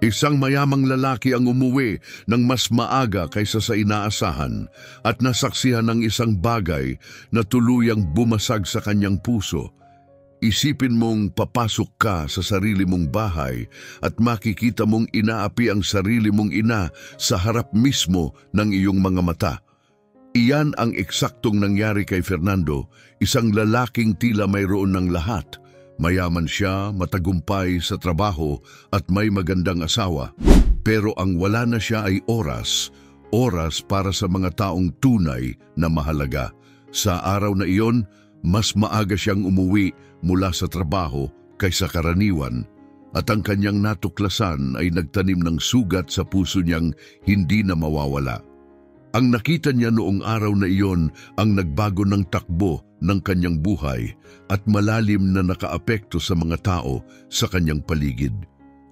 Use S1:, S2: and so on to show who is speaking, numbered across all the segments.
S1: Isang mayamang lalaki ang umuwi ng mas maaga kaysa sa inaasahan at nasaksihan ng isang bagay na tuluyang bumasag sa kanyang puso. Isipin mong papasok ka sa sarili mong bahay at makikita mong inaapi ang sarili mong ina sa harap mismo ng iyong mga mata. Iyan ang eksaktong nangyari kay Fernando, isang lalaking tila mayroon ng lahat. Mayaman siya, matagumpay sa trabaho at may magandang asawa. Pero ang wala na siya ay oras para sa mga taong tunay na mahalaga. Sa araw na iyon, mas maaga siyang umuwi mula sa trabaho kaysa karaniwan at ang kanyang natuklasan ay nagtanim ng sugat sa puso niyang hindi na mawawala. Ang nakita niya noong araw na iyon ang nagbago ng takbo ng kanyang buhay at malalim na nakaapekto sa mga tao sa kanyang paligid.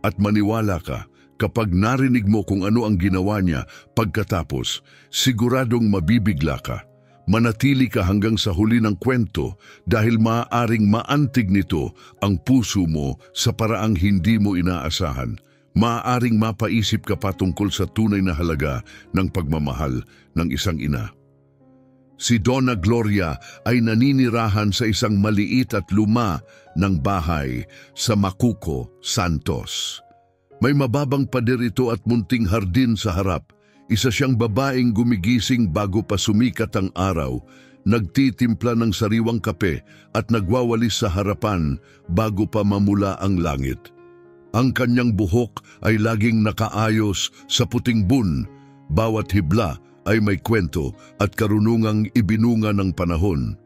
S1: At maniwala ka, kapag narinig mo kung ano ang ginawa niya pagkatapos, siguradong mabibigla ka. Manatili ka hanggang sa huli ng kwento dahil maaaring maantig nito ang puso mo sa paraang hindi mo inaasahan. Maaaring mapaisip ka pa tungkol sa tunay na halaga ng pagmamahal ng isang ina. Si Donna Gloria ay naninirahan sa isang maliit at luma ng bahay sa Macuco, Santos. May mababang pader ito at munting hardin sa harap. Isa siyang babaeng gumigising bago pa sumikat ang araw, nagtitimpla ng sariwang kape at nagwawalis sa harapan bago pa mamula ang langit. Ang kanyang buhok ay laging nakaayos sa puting bun. Bawat hibla ay may kwento at karunungang ibinunga ng panahon.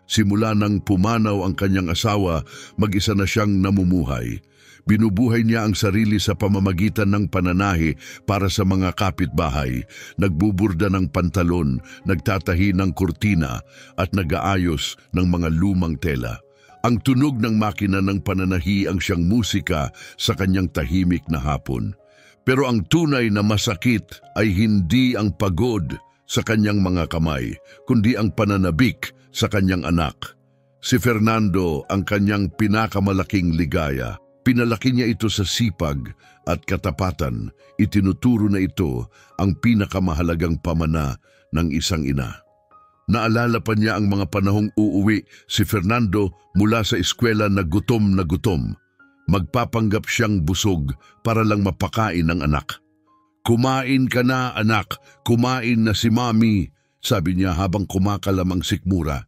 S1: Simula nang pumanaw ang kanyang asawa, mag-isa na siyang namumuhay. Binubuhay niya ang sarili sa pamamagitan ng pananahi para sa mga kapitbahay, nagbuburda ng pantalon, nagtatahi ng kurtina at nag-aayos ng mga lumang tela. Ang tunog ng makina ng pananahi ang siyang musika sa kanyang tahimik na hapon. Pero ang tunay na masakit ay hindi ang pagod sa kanyang mga kamay, kundi ang pananabik sa kanyang anak. Si Fernando ang kanyang pinakamalaking ligaya. Pinalaki niya ito sa sipag at katapatan. Itinuturo na ito ang pinakamahalagang pamana ng isang ina. Naalala pa niya ang mga panahong uuwi si Fernando mula sa eskwela na gutom na gutom. Magpapanggap siyang busog para lang mapakain ang anak. "Kumain ka na, anak. Kumain na si Mami," sabi niya habang kumakalam ang sikmura.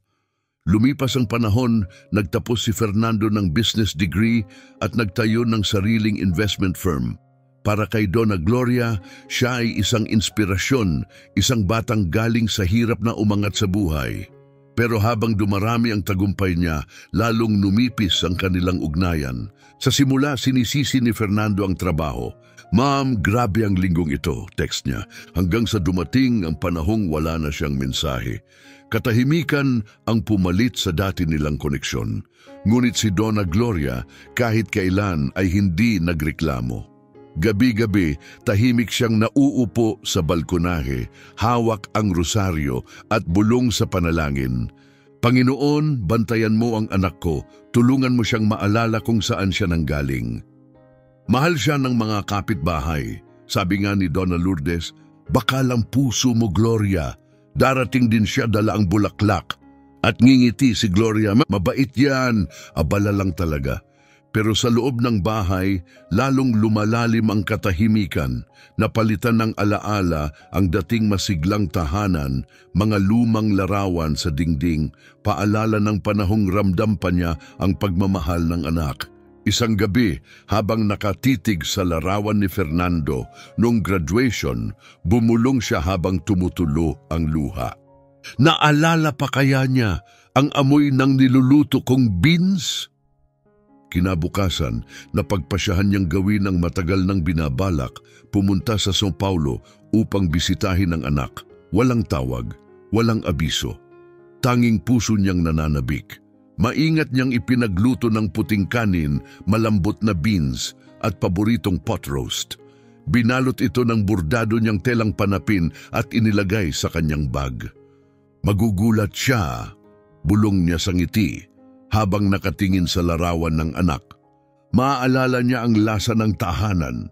S1: Lumipas ang panahon, nagtapos si Fernando ng business degree at nagtayo ng sariling investment firm. Para kay Donna Gloria, siya ay isang inspirasyon, isang batang galing sa hirap na umangat sa buhay. Pero habang dumarami ang tagumpay niya, lalong numipis ang kanilang ugnayan. Sa simula, sinisisi ni Fernando ang trabaho. "Ma'am, grabe ang linggong ito," text niya, hanggang sa dumating ang panahong wala na siyang mensahe. Katahimikan ang pumalit sa dati nilang koneksyon. Ngunit si Donna Gloria kahit kailan ay hindi nagreklamo. Gabi-gabi, tahimik siyang nauupo sa balkonahe, hawak ang rosaryo at bulong sa panalangin. "Panginoon, bantayan mo ang anak ko, tulungan mo siyang maalala kung saan siya nanggaling." Mahal siya ng mga kapitbahay. Sabi nga ni Donna Lourdes, "Baka lang puso mo, Gloria. Darating din siya dala ang bulaklak." At ngingiti si Gloria, "Mabait yan, abala lang talaga." Pero sa loob ng bahay, lalong lumalalim ang katahimikan. Napalitan ng alaala ang dating masiglang tahanan, mga lumang larawan sa dingding, paalala ng panahong ramdam pa niya ang pagmamahal ng anak. Isang gabi, habang nakatitig sa larawan ni Fernando noong graduation, bumulong siya habang tumutulo ang luha. Naalala pa kaya niya ang amoy ng niluluto kong beans? Kinabukasan, napagpasyahan niyang gawin ang matagal nang binabalak, pumunta sa São Paulo upang bisitahin ang anak. Walang tawag, walang abiso. Tanging puso niyang nananabik. Maingat niyang ipinagluto ng puting kanin, malambot na beans at paboritong pot roast. Binalot ito ng bordado niyang telang panapin at inilagay sa kanyang bag. Magugulat siya, bulong niya sa ngiti, habang nakatingin sa larawan ng anak. Maaalala niya ang lasa ng tahanan.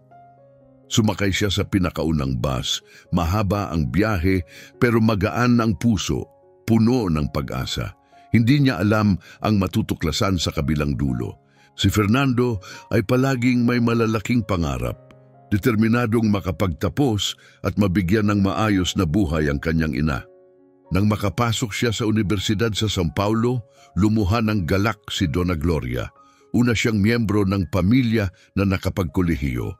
S1: Sumakay siya sa pinakaunang bus. Mahaba ang biyahe pero magaan ang puso, puno ng pag-asa. Hindi niya alam ang matutuklasan sa kabilang dulo. Si Fernando ay palaging may malalaking pangarap, determinadong makapagtapos at mabigyan ng maayos na buhay ang kanyang ina. Nang makapasok siya sa universidad sa São Paulo, lumuhan ng galak si Donna Gloria. Una siyang miyembro ng pamilya na nakapagkolehiyo.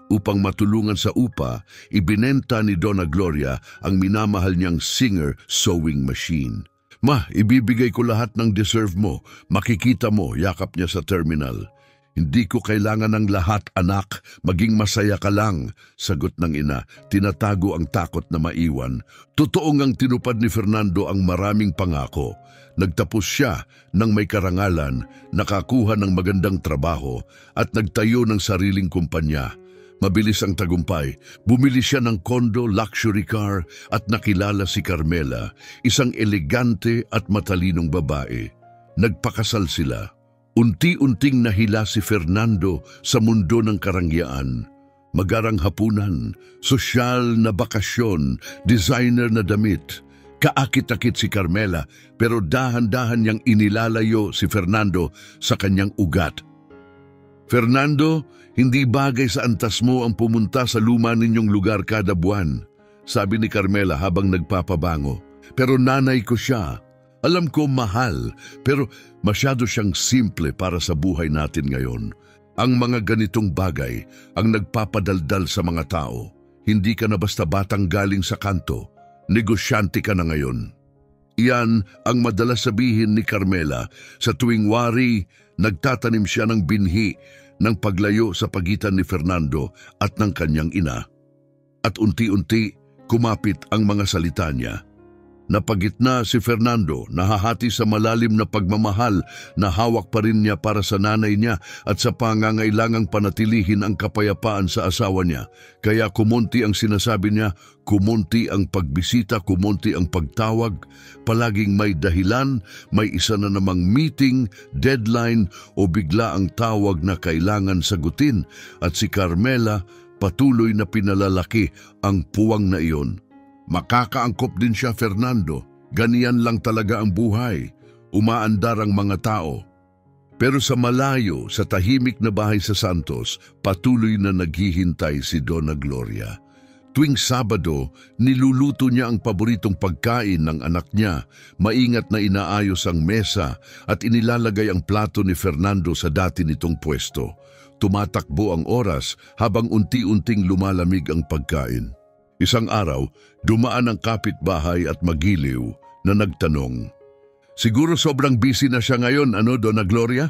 S1: Upang matulungan sa upa, ibinenta ni Donna Gloria ang minamahal niyang Singer sewing machine. "Ma, ibibigay ko lahat ng deserve mo. Makikita mo," yakap niya sa terminal. "Hindi ko kailangan ng lahat, anak. Maging masaya ka lang," sagot ng ina. Tinatago ang takot na maiwan. Totoong ang tinupad ni Fernando ang maraming pangako. Nagtapos siya ng may karangalan, nakakuha ng magandang trabaho at nagtayo ng sariling kumpanya. Mabilis ang tagumpay. Bumili siya ng kondo, luxury car at nakilala si Carmela, isang elegante at matalinong babae. Nagpakasal sila. Unti-unting nahila si Fernando sa mundo ng karangyaan. Magarang hapunan, sosyal na bakasyon, designer na damit. Kaakit-akit si Carmela pero dahan-dahan niyang inilalayo si Fernando sa kanyang ugat. "Fernando, hindi bagay sa antas mo ang pumunta sa luma ninyong lugar kada buwan," sabi ni Carmela habang nagpapabango. "Pero nanay ko siya. Alam ko mahal, pero masyado siyang simple para sa buhay natin ngayon. Ang mga ganitong bagay ang nagpapadaldal sa mga tao. Hindi ka na basta batang galing sa kanto. Negosyante ka na ngayon." Iyan ang madalas sabihin ni Carmela sa tuwing wari, nagtatanim siya ng binhi ng paglayo sa pagitan ni Fernando at ng kanyang ina. At unti-unti kumapit ang mga salita niya. Napagitna si Fernando, nahahati sa malalim na pagmamahal na hawak pa rin niya para sa nanay niya at sa pangangailangang panatilihin ang kapayapaan sa asawa niya. Kaya kumunti ang sinasabi niya, kumunti ang pagbisita, kumunti ang pagtawag. Palaging may dahilan, may isa na namang meeting, deadline o bigla ang tawag na kailangan sagutin. At si Carmela patuloy na pinalalaki ang puwang na iyon. Makakaangkop din siya, Fernando. Ganiyan lang talaga ang buhay. Umaandar ang mga tao. Pero sa malayo, sa tahimik na bahay sa Santos, patuloy na naghihintay si Donna Gloria. Tuwing Sabado, niluluto niya ang paboritong pagkain ng anak niya. Maingat na inaayos ang mesa at inilalagay ang plato ni Fernando sa dati nitong pwesto. Tumatakbo ang oras habang unti-unting lumalamig ang pagkain. Isang araw, dumaan ang kapitbahay at magiliw na nagtanong, "Siguro sobrang busy na siya ngayon, ano, Donna Gloria?"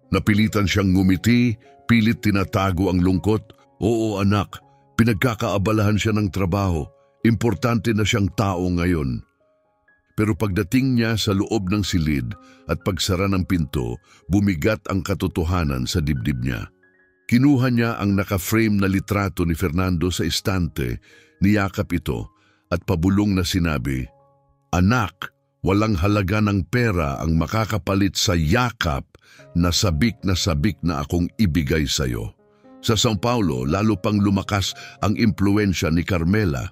S1: Napilitan siyang ngumiti, pilit tinatago ang lungkot. "Oo anak, pinagkakaabalahan siya ng trabaho. Importante na siyang tao ngayon." Pero pagdating niya sa loob ng silid at pagsara ng pinto, bumigat ang katotohanan sa dibdib niya. Kinuha niya ang naka-frame na litrato ni Fernando sa estante, niyakap ito at pabulong na sinabi, "Anak, walang halaga ng pera ang makakapalit sa yakap na sabik na akong ibigay sa iyo." Sa São Paulo, lalo pang lumakas ang impluensya ni Carmela.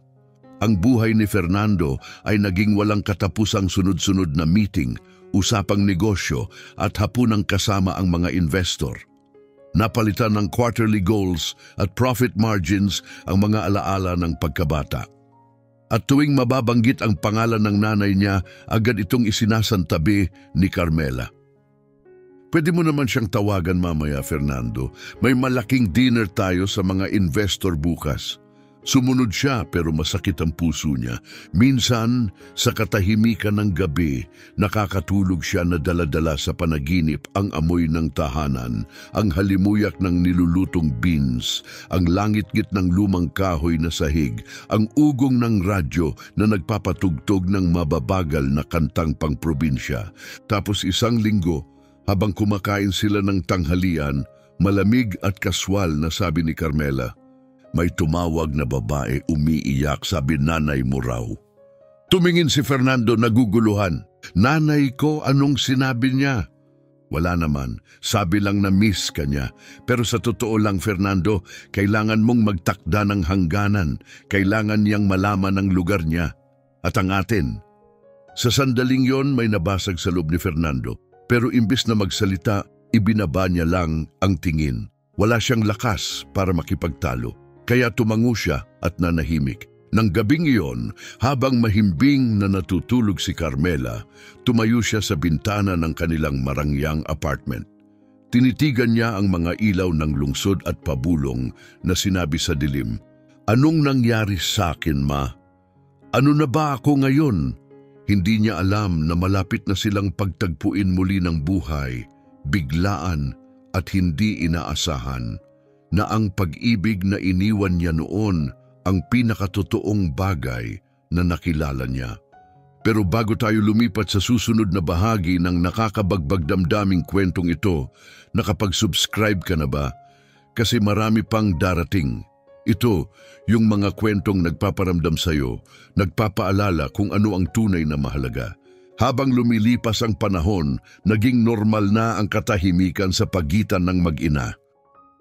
S1: Ang buhay ni Fernando ay naging walang katapusang sunod-sunod na meeting, usapang negosyo at hapunang kasama ang mga investor. Napalitan ng quarterly goals at profit margins ang mga alaala ng pagkabata. At tuwing mababanggit ang pangalan ng nanay niya, agad itong isinasantabi ni Carmela. "Pwede mo naman siyang tawagan mamaya, Fernando. May malaking dinner tayo sa mga investor bukas." Sumunod siya pero masakit ang puso niya. Minsan, sa katahimikan ng gabi, nakakatulog siya na dala-dala sa panaginip ang amoy ng tahanan, ang halimuyak ng nilulutong beans, ang langit-ngit ng lumang kahoy na sahig, ang ugong ng radyo na nagpapatugtog ng mababagal na kantang pangprobinsya. Tapos isang linggo, habang kumakain sila ng tanghalian, malamig at kaswal na sabi ni Carmela, "May tumawag na babae umiiyak, sabi nanay mo raw." Tumingin si Fernando naguguluhan. "Nanay ko, anong sinabi niya?" Wala naman. Sabi lang na miss ka niya. Pero sa totoo lang, Fernando, kailangan mong magtakda ng hangganan. Kailangan niyang malaman ang lugar niya. At ang atin. Sa sandaling yon may nabasag sa loob ni Fernando. Pero imbis na magsalita, ibinaba niya lang ang tingin. Wala siyang lakas para makipagtalo. Kaya tumango siya at nanahimik. Nang gabing iyon, habang mahimbing na natutulog si Carmela, tumayo siya sa bintana ng kanilang marangyang apartment. Tinitigan niya ang mga ilaw ng lungsod at pabulong na sinabi sa dilim, "Anong nangyari sa akin, ma? Ano na ba ako ngayon?" Hindi niya alam na malapit na silang pagtagpuin muli ng buhay, biglaan at hindi inaasahan, na ang pag-ibig na iniwan niya noon ang pinakatotoong bagay na nakilala niya. Pero bago tayo lumipat sa susunod na bahagi ng nakakabagbag damdaming kwentong ito, nakapag-subscribe ka na ba? Kasi marami pang darating. Ito, yung mga kwentong nagpaparamdam sa'yo, nagpapaalala kung ano ang tunay na mahalaga. Habang lumilipas ang panahon, naging normal na ang katahimikan sa pagitan ng mag-ina.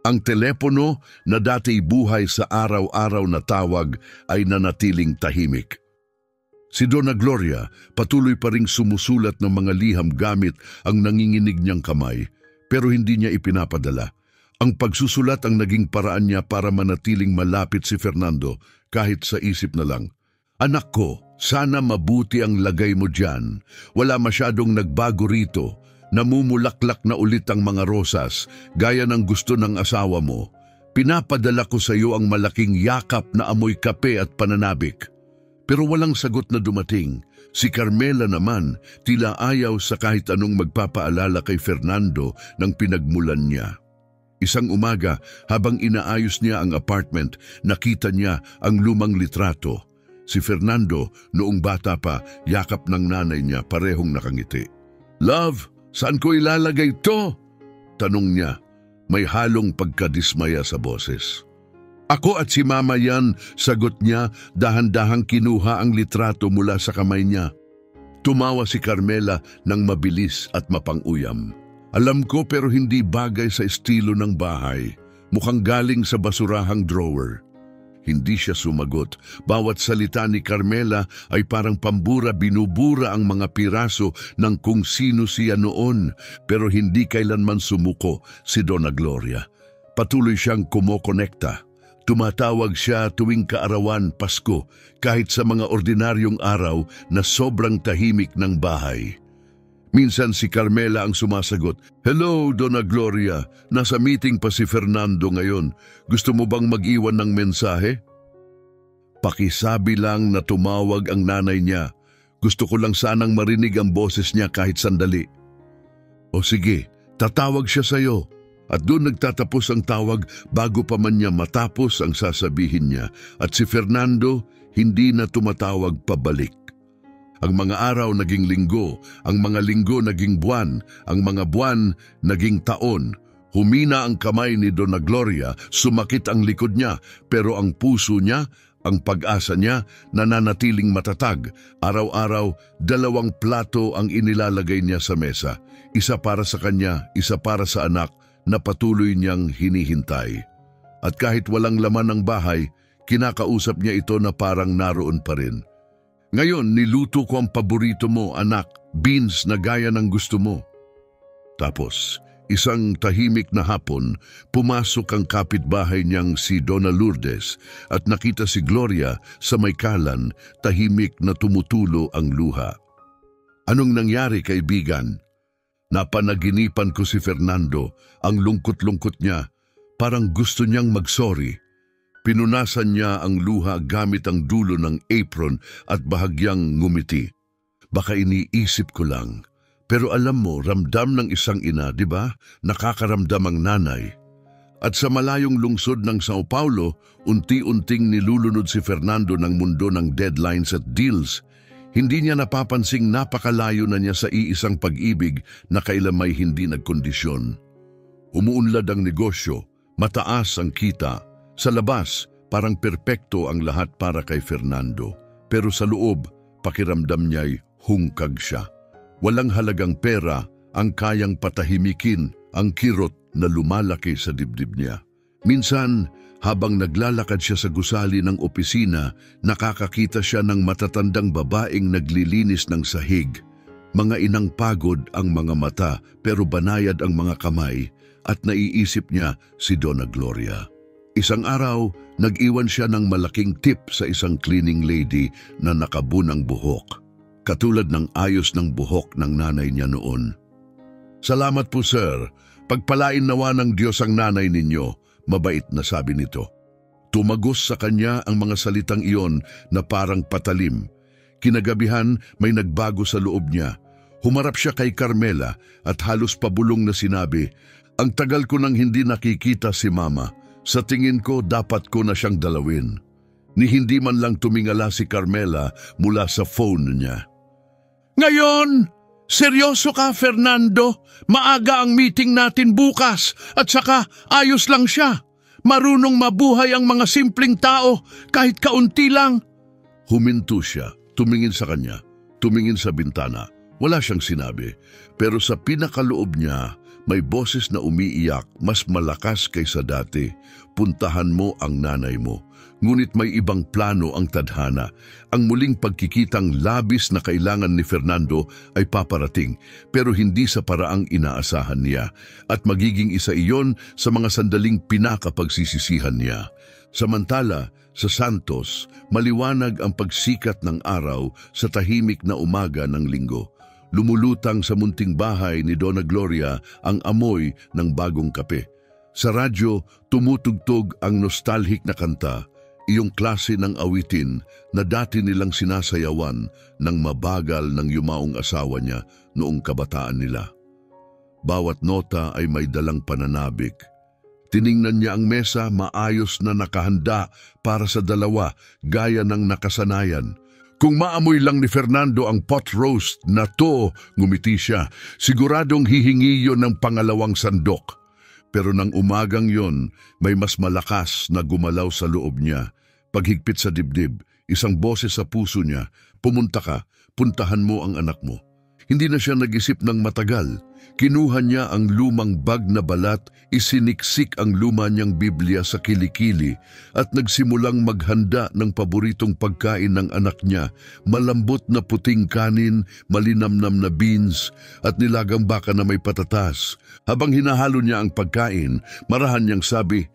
S1: Ang telepono na dati buhay sa araw-araw na tawag ay nanatiling tahimik. Si Donna Gloria patuloy pa ring sumusulat ng mga liham gamit ang nanginginig niyang kamay, pero hindi niya ipinapadala. Ang pagsusulat ang naging paraan niya para manatiling malapit si Fernando kahit sa isip na lang. "Anak ko, sana mabuti ang lagay mo dyan. Wala masyadong nagbago rito. Namumulaklak na ulit ang mga rosas, gaya ng gusto ng asawa mo. Pinapadala ko sa iyo ang malaking yakap na amoy kape at pananabik." Pero walang sagot na dumating. Si Carmela naman, tila ayaw sa kahit anong magpapaalala kay Fernando ng pinagmulan niya. Isang umaga, habang inaayos niya ang apartment, nakita niya ang lumang litrato. Si Fernando, noong bata pa, yakap ng nanay niya, parehong nakangiti. "Love, saan ko ilalagay to?" tanong niya, may halong pagkadismaya sa boses. "Ako at si Mama yan," sagot niya, dahan-dahang kinuha ang litrato mula sa kamay niya. Tumawa si Carmela ng mabilis at mapang-uyam. "Alam ko pero hindi bagay sa estilo ng bahay. Mukhang galing sa basurahang drawer." Hindi siya sumagot. Bawat salita ni Carmela ay parang pambura, binubura ang mga piraso ng kung sino siya noon, pero hindi kailanman sumuko si Donna Gloria. Patuloy siyang kumokonekta. Tumatawag siya tuwing kaarawan, Pasko, kahit sa mga ordinaryong araw na sobrang tahimik ng bahay. Minsan si Carmela ang sumasagot, "Hello, Donna Gloria. Nasa meeting pa si Fernando ngayon. Gusto mo bang mag-iwan ng mensahe?" Pakisabi lang na tumawag ang nanay niya. "Gusto ko lang sanang marinig ang boses niya kahit sandali." "O sige, tatawag siya sa'yo." At doon nagtatapos ang tawag bago pa man niya matapos ang sasabihin niya. At si Fernando hindi na tumatawag pabalik. Ang mga araw naging linggo, ang mga linggo naging buwan, ang mga buwan naging taon. Humina ang kamay ni Donna Gloria, sumakit ang likod niya, pero ang puso niya, ang pag-asa niya, nananatiling matatag. Araw-araw, 2 plato ang inilalagay niya sa mesa. Isa para sa kanya, isa para sa anak, na patuloy niyang hinihintay. At kahit walang laman ng bahay, kinakausap niya ito na parang naroon pa rin. "Ngayon, niluto ko ang paborito mo, anak, beans na gaya ng gusto mo." Tapos, isang tahimik na hapon, pumasok ang kapitbahay niyang si Donna Lourdes at nakita si Gloria sa may kalan, tahimik na tumutulo ang luha. "Anong nangyari, kaibigan?" "Napanaginipan ko si Fernando, ang lungkot-lungkot niya, parang gusto niyang mag-sorry." Pinunasan niya ang luha gamit ang dulo ng apron at bahagyang ngumiti. "Baka iniisip ko lang. Pero alam mo, ramdam ng isang ina, di ba? Nakakaramdam ang nanay." At sa malayong lungsod ng Sao Paulo, unti-unting nilulunod si Fernando ng mundo ng deadlines at deals. Hindi niya napapansing napakalayo na niya sa iisang pag-ibig na kailamay hindi nagkondisyon. Umuunlad ang negosyo, mataas ang kita. Sa labas, parang perpekto ang lahat para kay Fernando. Pero sa loob, pakiramdam niya'y hungkag siya. Walang halagang pera ang kayang patahimikin ang kirot na lumalaki sa dibdib niya. Minsan, habang naglalakad siya sa gusali ng opisina, nakakakita siya ng matatandang babaeng naglilinis ng sahig. Mga inang pagod ang mga mata pero banayad ang mga kamay at naiisip niya si Donna Gloria. Isang araw, nag-iwan siya ng malaking tip sa isang cleaning lady na nakabunang buhok, katulad ng ayos ng buhok ng nanay niya noon. "Salamat po, sir. Pagpalain nawa ng Diyos ang nanay ninyo," mabait na sabi nito. Tumagos sa kanya ang mga salitang iyon na parang patalim. Kinagabihan may nagbago sa loob niya. Humarap siya kay Carmela at halos pabulong na sinabi, "Ang tagal ko nang hindi nakikita si Mama. Sa tingin ko dapat ko na siyang dalawin." Ni hindi man lang tumingala si Carmela mula sa phone niya. "Ngayon, seryoso ka, Fernando? Maaga ang meeting natin bukas at saka ayos lang siya. Marunong mabuhay ang mga simpleng tao kahit kaunti lang." Huminto siya, tumingin sa kanya, tumingin sa bintana. Wala siyang sinabi, pero sa pinakaloob niya, may boses na umiiyak, mas malakas kaysa dati. "Puntahan mo ang nanay mo." Ngunit may ibang plano ang tadhana. Ang muling pagkikitang labis na kailangan ni Fernando ay paparating, pero hindi sa paraang inaasahan niya, at magiging isa iyon sa mga sandaling pinakapagsisisihan niya. Samantala, sa Santos, maliwanag ang pagsikat ng araw sa tahimik na umaga ng Linggo. Lumulutang sa munting bahay ni Donna Gloria ang amoy ng bagong kape. Sa radyo, tumutugtog ang nostalgic na kanta, iyong klase ng awitin na dati nilang sinasayawan ng mabagal ng yumaong asawa niya noong kabataan nila. Bawat nota ay may dalang pananabik. Tiningnan niya ang mesa, maayos na nakahanda para sa dalawa, gaya ng nakasanayan. "Kung maamoy lang ni Fernando ang pot roast na to," ngumiti siya, "siguradong hihingi yon ng pangalawang sandok." Pero nang umagang yon, may mas malakas na gumalaw sa loob niya. Paghigpit sa dibdib, isang boses sa puso niya, "Pumunta ka, puntahan mo ang anak mo." Hindi na siya nag-isip ng matagal. Kinuha niya ang lumang bag na balat, isiniksik ang luma niyang Biblia sa kilikili at nagsimulang maghanda ng paboritong pagkain ng anak niya, malambot na puting kanin, malinamnam na beans at nilagang baka na may patatas. Habang hinahalo niya ang pagkain, marahan niyang sabi,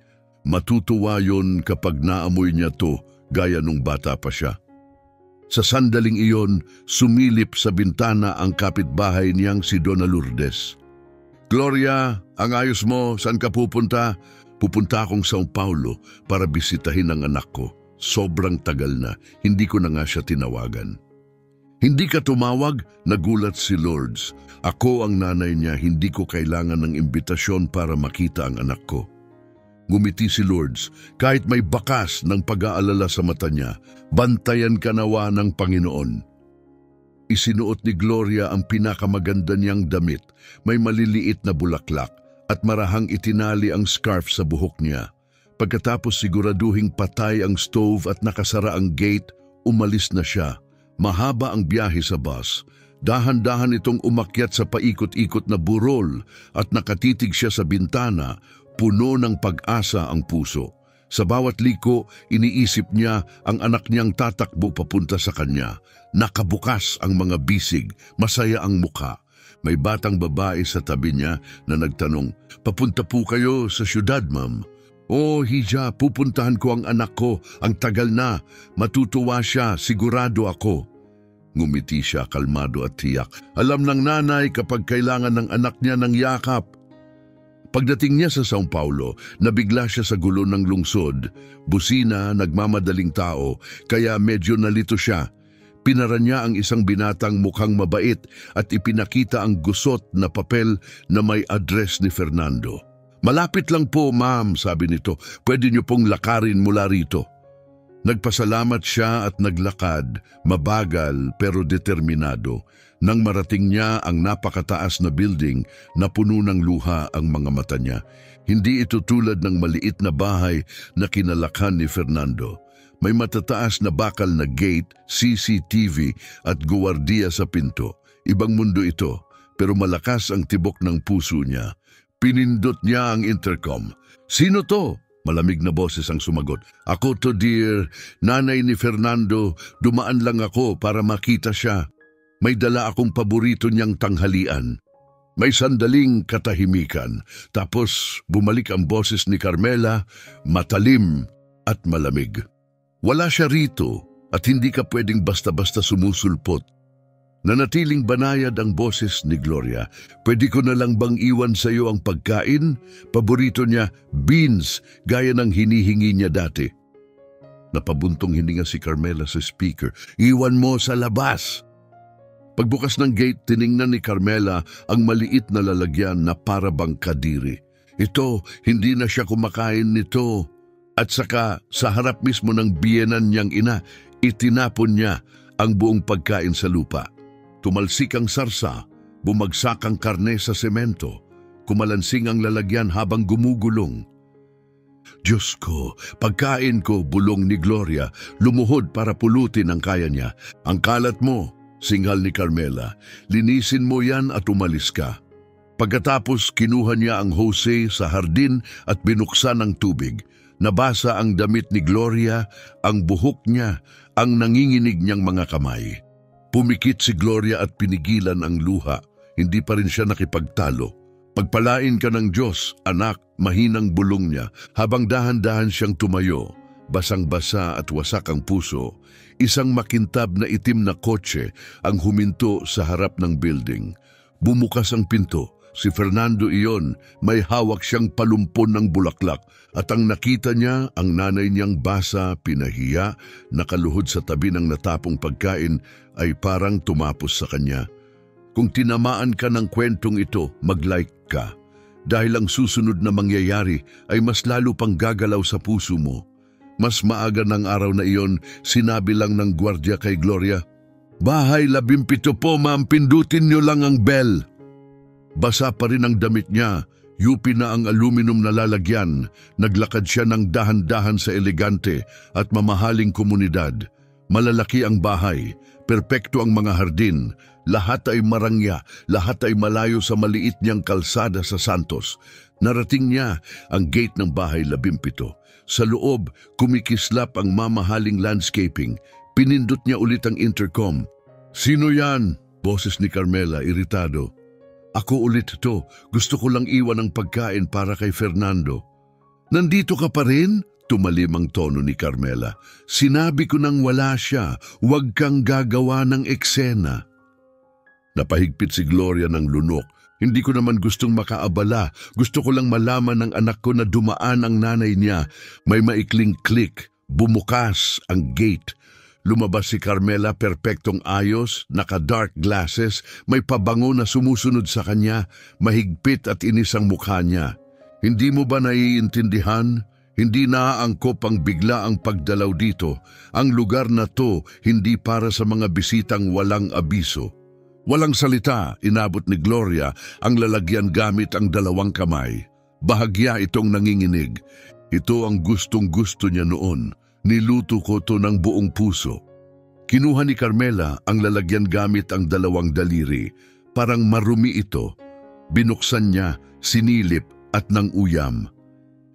S1: "Matutuwa yon kapag naamoy niya to, gaya nung bata pa siya." Sa sandaling iyon, sumilip sa bintana ang kapitbahay niyang si Donna Lourdes. "Gloria, ang ayos mo, saan ka pupunta?" "Pupunta akong São Paulo para bisitahin ang anak ko. Sobrang tagal na, hindi ko na nga siya tinawagan." "Hindi ka tumawag?" Nagulat si Lourdes. "Ako ang nanay niya, hindi ko kailangan ng imbitasyon para makita ang anak ko." Ngumiti si Lourdes, kahit may bakas ng pag-aalala sa mata niya. "Bantayan ka nawa ng Panginoon." Isinuot ni Gloria ang pinakamaganda niyang damit, may maliliit na bulaklak, at marahang itinali ang scarf sa buhok niya. Pagkatapos siguraduhing patay ang stove at nakasara ang gate, umalis na siya. Mahaba ang biyahe sa bus. Dahan-dahan itong umakyat sa paikot-ikot na burol at nakatitig siya sa bintana. Puno ng pag-asa ang puso. Sa bawat liko, iniisip niya ang anak niyang tatakbo papunta sa kanya. Nakabukas ang mga bisig, masaya ang mukha. May batang babae sa tabi niya na nagtanong, "Papunta po kayo sa syudad, ma'am?" "Oh, Hija, pupuntahan ko ang anak ko. Ang tagal na. Matutuwa siya, sigurado ako." Ngumiti siya, kalmado at tiyak. Alam ng nanay kapag kailangan ng anak niya ng yakap. Pagdating niya sa São Paulo, nabigla siya sa gulo ng lungsod. Busina, nagmamadaling tao, kaya medyo nalito siya. Pinara niya ang isang binatang mukhang mabait at ipinakita ang gusot na papel na may address ni Fernando. "Malapit lang po, ma'am," sabi nito. "Pwede niyo pong lakarin mula rito." Nagpasalamat siya at naglakad, mabagal pero determinado. Nang marating niya ang napakataas na building, napuno ng luha ang mga mata niya. Hindi ito tulad ng maliit na bahay na kinalakhan ni Fernando. May matataas na bakal na gate, CCTV at guwardiya sa pinto. Ibang mundo ito. pero malakas ang tibok ng puso niya. Pinindot niya ang intercom. "Sino to?" Malamig na boses ang sumagot. "Ako to, dear. Nanay ni Fernando. Dumaan lang ako para makita siya. May dala akong paborito niyang tanghalian." May sandaling katahimikan. Tapos bumalik ang boses ni Carmela, matalim at malamig. "Wala siya rito at hindi ka pwedeng basta-basta sumusulpot." Nanatiling banayad ang boses ni Gloria. "Pwede ko na lang bang iwan sa iyo ang pagkain? Paborito niya, beans, gaya ng hinihingi niya dati." Napabuntong hininga si Carmela sa speaker. "Iwan mo sa labas." Pagbukas ng gate, tiningnan ni Carmela ang maliit na lalagyan na para bang kadiri. Ito, hindi na siya kumakain nito. At saka, sa harap mismo ng biyenan niyang ina, itinapon niya ang buong pagkain sa lupa. Tumalsik ang sarsa, bumagsak ang karne sa semento, kumalansing ang lalagyan habang gumugulong. "Diyos ko, pagkain ko," bulong ni Gloria, lumuhod para pulutin ang kaya niya. "Ang kalat mo," singhal ni Carmela. "Linisin mo yan at umalis ka." Pagkatapos kinuha niya ang hose sa hardin at binuksan ang tubig. Nabasa ang damit ni Gloria, ang buhok niya, ang nanginginig niyang mga kamay. Pumikit si Gloria at pinigilan ang luha. Hindi pa rin siya nakipagtalo. "Pagpalain ka ng Diyos, anak," mahinang bulong niya habang dahan-dahan siyang tumayo. Basang-basa at wasak ang puso. Isang makintab na itim na kotse ang huminto sa harap ng building. Bumukas ang pinto. Si Fernando iyon, may hawak siyang palumpon ng bulaklak at ang nakita niya ang nanay niyang basa, pinahiya, nakaluhod sa tabi ng natapong pagkain ay parang tumapos sa kanya. Kung tinamaan ka ng kwentong ito, mag-like ka. Dahil ang susunod na mangyayari ay mas lalo pang gagalaw sa puso mo. Mas maaga ng araw na iyon, sinabi lang ng gwardya kay Gloria, "Bahay 17 po, ma'am, pindutin niyo lang ang bell." Basa pa rin ang damit niya, yupi na ang aluminum na lalagyan. Naglakad siya ng dahan-dahan sa elegante at mamahaling komunidad. Malalaki ang bahay, perpekto ang mga hardin, lahat ay marangya, lahat ay malayo sa maliit niyang kalsada sa Santos. Narating niya ang gate ng bahay 17. Sa loob, kumikislap ang mamahaling landscaping. Pinindot niya ulit ang intercom. "Sino yan?" Boses ni Carmela, iritado. "Ako ulit to. Gusto ko lang iwan ang pagkain para kay Fernando." "Nandito ka pa rin?" Tumalim ang tono ni Carmela. "Sinabi ko nang wala siya, huwag kang gagawa ng eksena." Napahigpit si Gloria ng lunok. "Hindi ko naman gustong makaabala. Gusto ko lang malaman ng anak ko na dumaan ang nanay niya." May maikling click. Bumukas ang gate. Lumabas si Carmela, perpektong ayos, naka-dark glasses, may pabango na sumusunod sa kanya, mahigpit at inis ang mukha niya. "Hindi mo ba naiintindihan? Hindi naaangkop ang bigla ang pagdalaw dito. Ang lugar na to hindi para sa mga bisitang walang abiso." Walang salita, inabot ni Gloria ang lalagyan gamit ang dalawang kamay. Bahagya itong nanginginig. Ito ang gustong-gusto niya noon. "Niluto ko to ng buong puso." Kinuha ni Carmela ang lalagyan gamit ang dalawang daliri. Parang marumi ito. Binuksan niya, sinilip at nang uyam.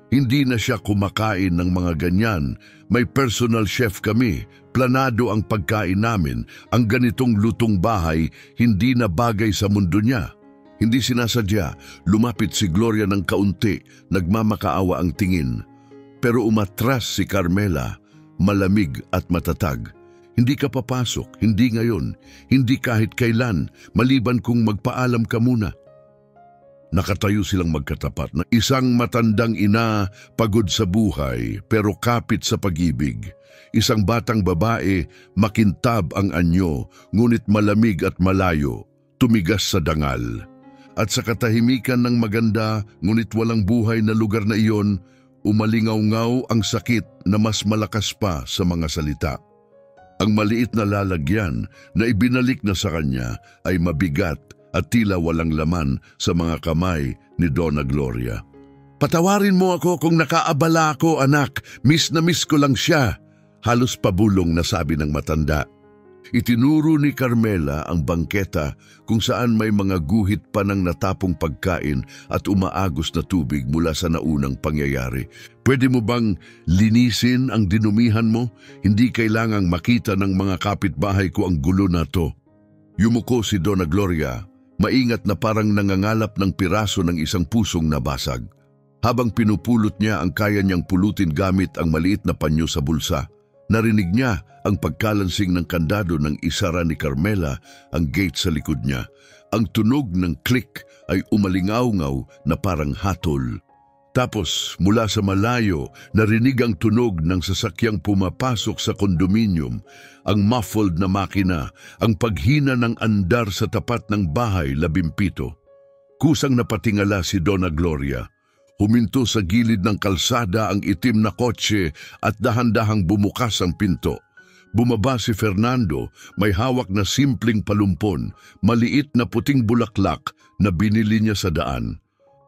S1: Hindi na siya kumakain ng mga ganyan. May personal chef kami. Planado ang pagkain namin. Ang ganitong lutong bahay, hindi na bagay sa mundo niya. Hindi sinasadya, lumapit si Gloria ng kaunti, nagmamakaawa ang tingin. Pero umatras si Carmela, malamig at matatag. "Hindi ka papasok, hindi ngayon, hindi kahit kailan, maliban kung magpaalam ka muna." Nakatayo silang magkatapat na isang matandang ina, pagod sa buhay pero kapit sa pag-ibig. Isang batang babae, makintab ang anyo, ngunit malamig at malayo, tumigas sa dangal. At sa katahimikan ng maganda, ngunit walang buhay na lugar na iyon, umalingaw-ngaw ang sakit na mas malakas pa sa mga salita. Ang maliit na lalagyan na ibinalik na sa kanya ay mabigat at tila walang laman sa mga kamay ni Donna Gloria. "Patawarin mo ako kung nakaabala ako, anak. Miss na miss ko lang siya." Halos pabulong na sabi ng matanda. Itinuro ni Carmela ang bangketa kung saan may mga guhit pa ng natapong pagkain at umaagos na tubig mula sa naunang pangyayari. Pwede mo bang linisin ang dinumihan mo? Hindi kailangang makita ng mga kapitbahay ko ang gulo na to. Yumuko si Donna Gloria, maingat na parang nangangalap ng piraso ng isang pusong nabasag. Habang pinupulot niya ang kaya niyang pulutin gamit ang maliit na panyo sa bulsa, narinig niya ang pagkalansing ng kandado ng isara ni Carmela ang gate sa likod niya. Ang tunog ng click ay umalingaw-ngaw na parang hatol. Tapos mula sa malayo, narinig ang tunog ng sasakyang pumapasok sa kondominium, ang muffled na makina, ang paghina ng andar sa tapat ng bahay 17. Kusang napatingala si Donna Gloria. Huminto sa gilid ng kalsada ang itim na kotse at dahan-dahang bumukas ang pinto. Bumaba si Fernando, may hawak na simpleng palumpon, maliit na puting bulaklak na binili niya sa daan.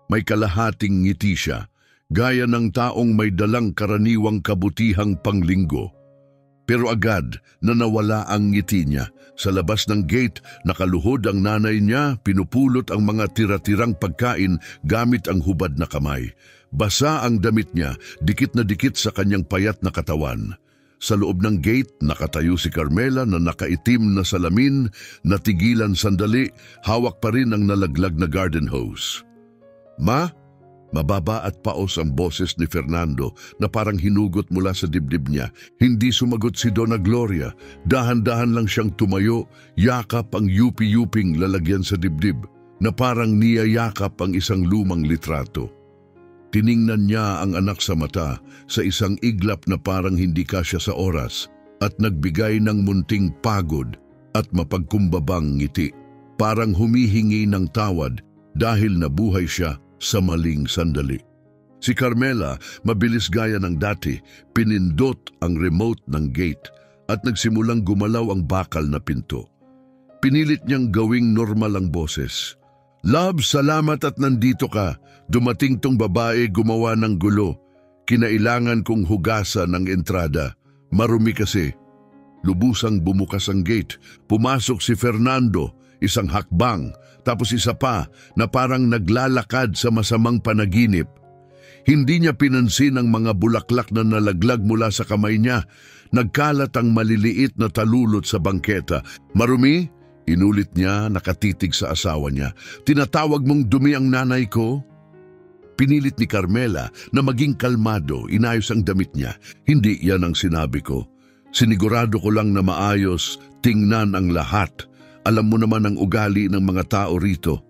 S1: May kalahating ngiti siya, gaya ng taong may dalang karaniwang kabutihang panglinggo. Pero agad na nawala ang ngiti niya. Sa labas ng gate, nakaluhod ang nanay niya, pinupulot ang mga tira-tirang pagkain gamit ang hubad na kamay. Basa ang damit niya, dikit na dikit sa kanyang payat na katawan. Sa loob ng gate, nakatayo si Carmela na nakaitim na salamin, natigilan sandali, hawak pa rin ang nalaglag na garden hose. "Ma?" Mababa at paos ang boses ni Fernando na parang hinugot mula sa dibdib niya. Hindi sumagot si Donna Gloria. Dahan-dahan lang siyang tumayo, yakap ang yupi-yuping lalagyan sa dibdib na parang niyayakap ang isang lumang litrato. Tiningnan niya ang anak sa mata sa isang iglap na parang hindi kasya sa oras at nagbigay ng munting pagod at mapagkumbabang ngiti. Parang humihingi ng tawad dahil nabuhay siya sa maling sandali. Si Carmela, mabilis gaya ng dati, pinindot ang remote ng gate at nagsimulang gumalaw ang bakal na pinto. Pinilit niyang gawing normal ang boses. "Love, salamat at nandito ka. Dumating tong babae gumawa ng gulo. Kinailangan kong hugasan ng entrada. Marumi kasi." Lubusang bumukas ang gate. Pumasok si Fernando, isang hakbang, tapos isa pa na parang naglalakad sa masamang panaginip. Hindi niya pinansin ang mga bulaklak na nalaglag mula sa kamay niya. Nagkalat ang maliliit na talulot sa bangketa. "Marumi?" Inulit niya, nakatitig sa asawa niya. "Tinatawag mong dumi ang nanay ko?" Pinilit ni Carmela na maging kalmado, inayos ang damit niya. "Hindi yan ang sinabi ko. Sinigurado ko lang na maayos, tingnan ang lahat. Alam mo naman ang ugali ng mga tao rito."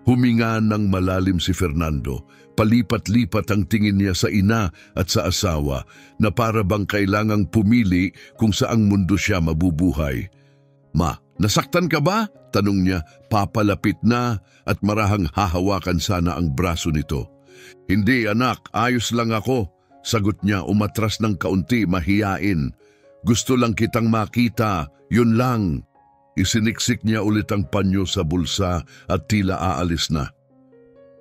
S1: Huminga ng malalim si Fernando. Palipat-lipat ang tingin niya sa ina at sa asawa na para bang kailangang pumili kung saang mundo siya mabubuhay. "Ma, nasaktan ka ba?" tanong niya, papalapit na at marahang hahawakan sana ang braso nito. "Hindi anak, ayos lang ako," sagot niya, umatras ng kaunti, mahiyain. "Gusto lang kitang makita, yun lang." Isiniksik niya ulit ang panyo sa bulsa at tila aalis na.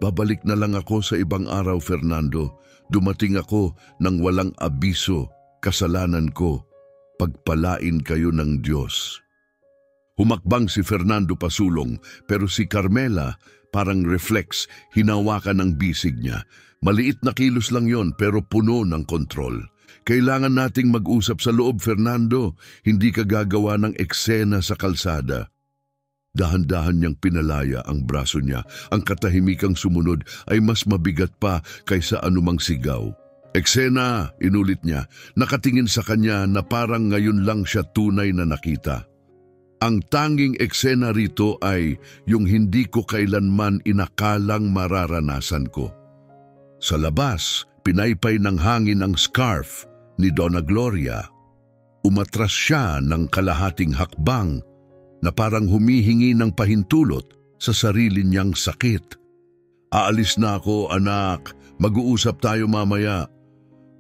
S1: "Babalik na lang ako sa ibang araw, Fernando. Dumating ako nang walang abiso, kasalanan ko. Pagpalain kayo ng Diyos." Humakbang si Fernando pasulong, pero si Carmela, parang reflex, hinawakan ang bisig niya. Maliit na kilos lang yon pero puno ng kontrol. "Kailangan nating mag-usap sa loob, Fernando. Hindi ka gagawa ng eksena sa kalsada." Dahan-dahan niyang pinalaya ang braso niya. Ang katahimikang sumunod ay mas mabigat pa kaysa anumang sigaw. "Eksena," inulit niya, nakatingin sa kanya na parang ngayon lang siya tunay na nakita. "Ang tanging eksena rito ay yung hindi ko kailanman inakalang mararanasan ko." Sa labas, pinaypay ng hangin ang scarf ni Donna Gloria. Umatras siya ng kalahating hakbang na parang humihingi ng pahintulot sa sarili niyang sakit. "Aalis na ako, anak. Mag-uusap tayo mamaya."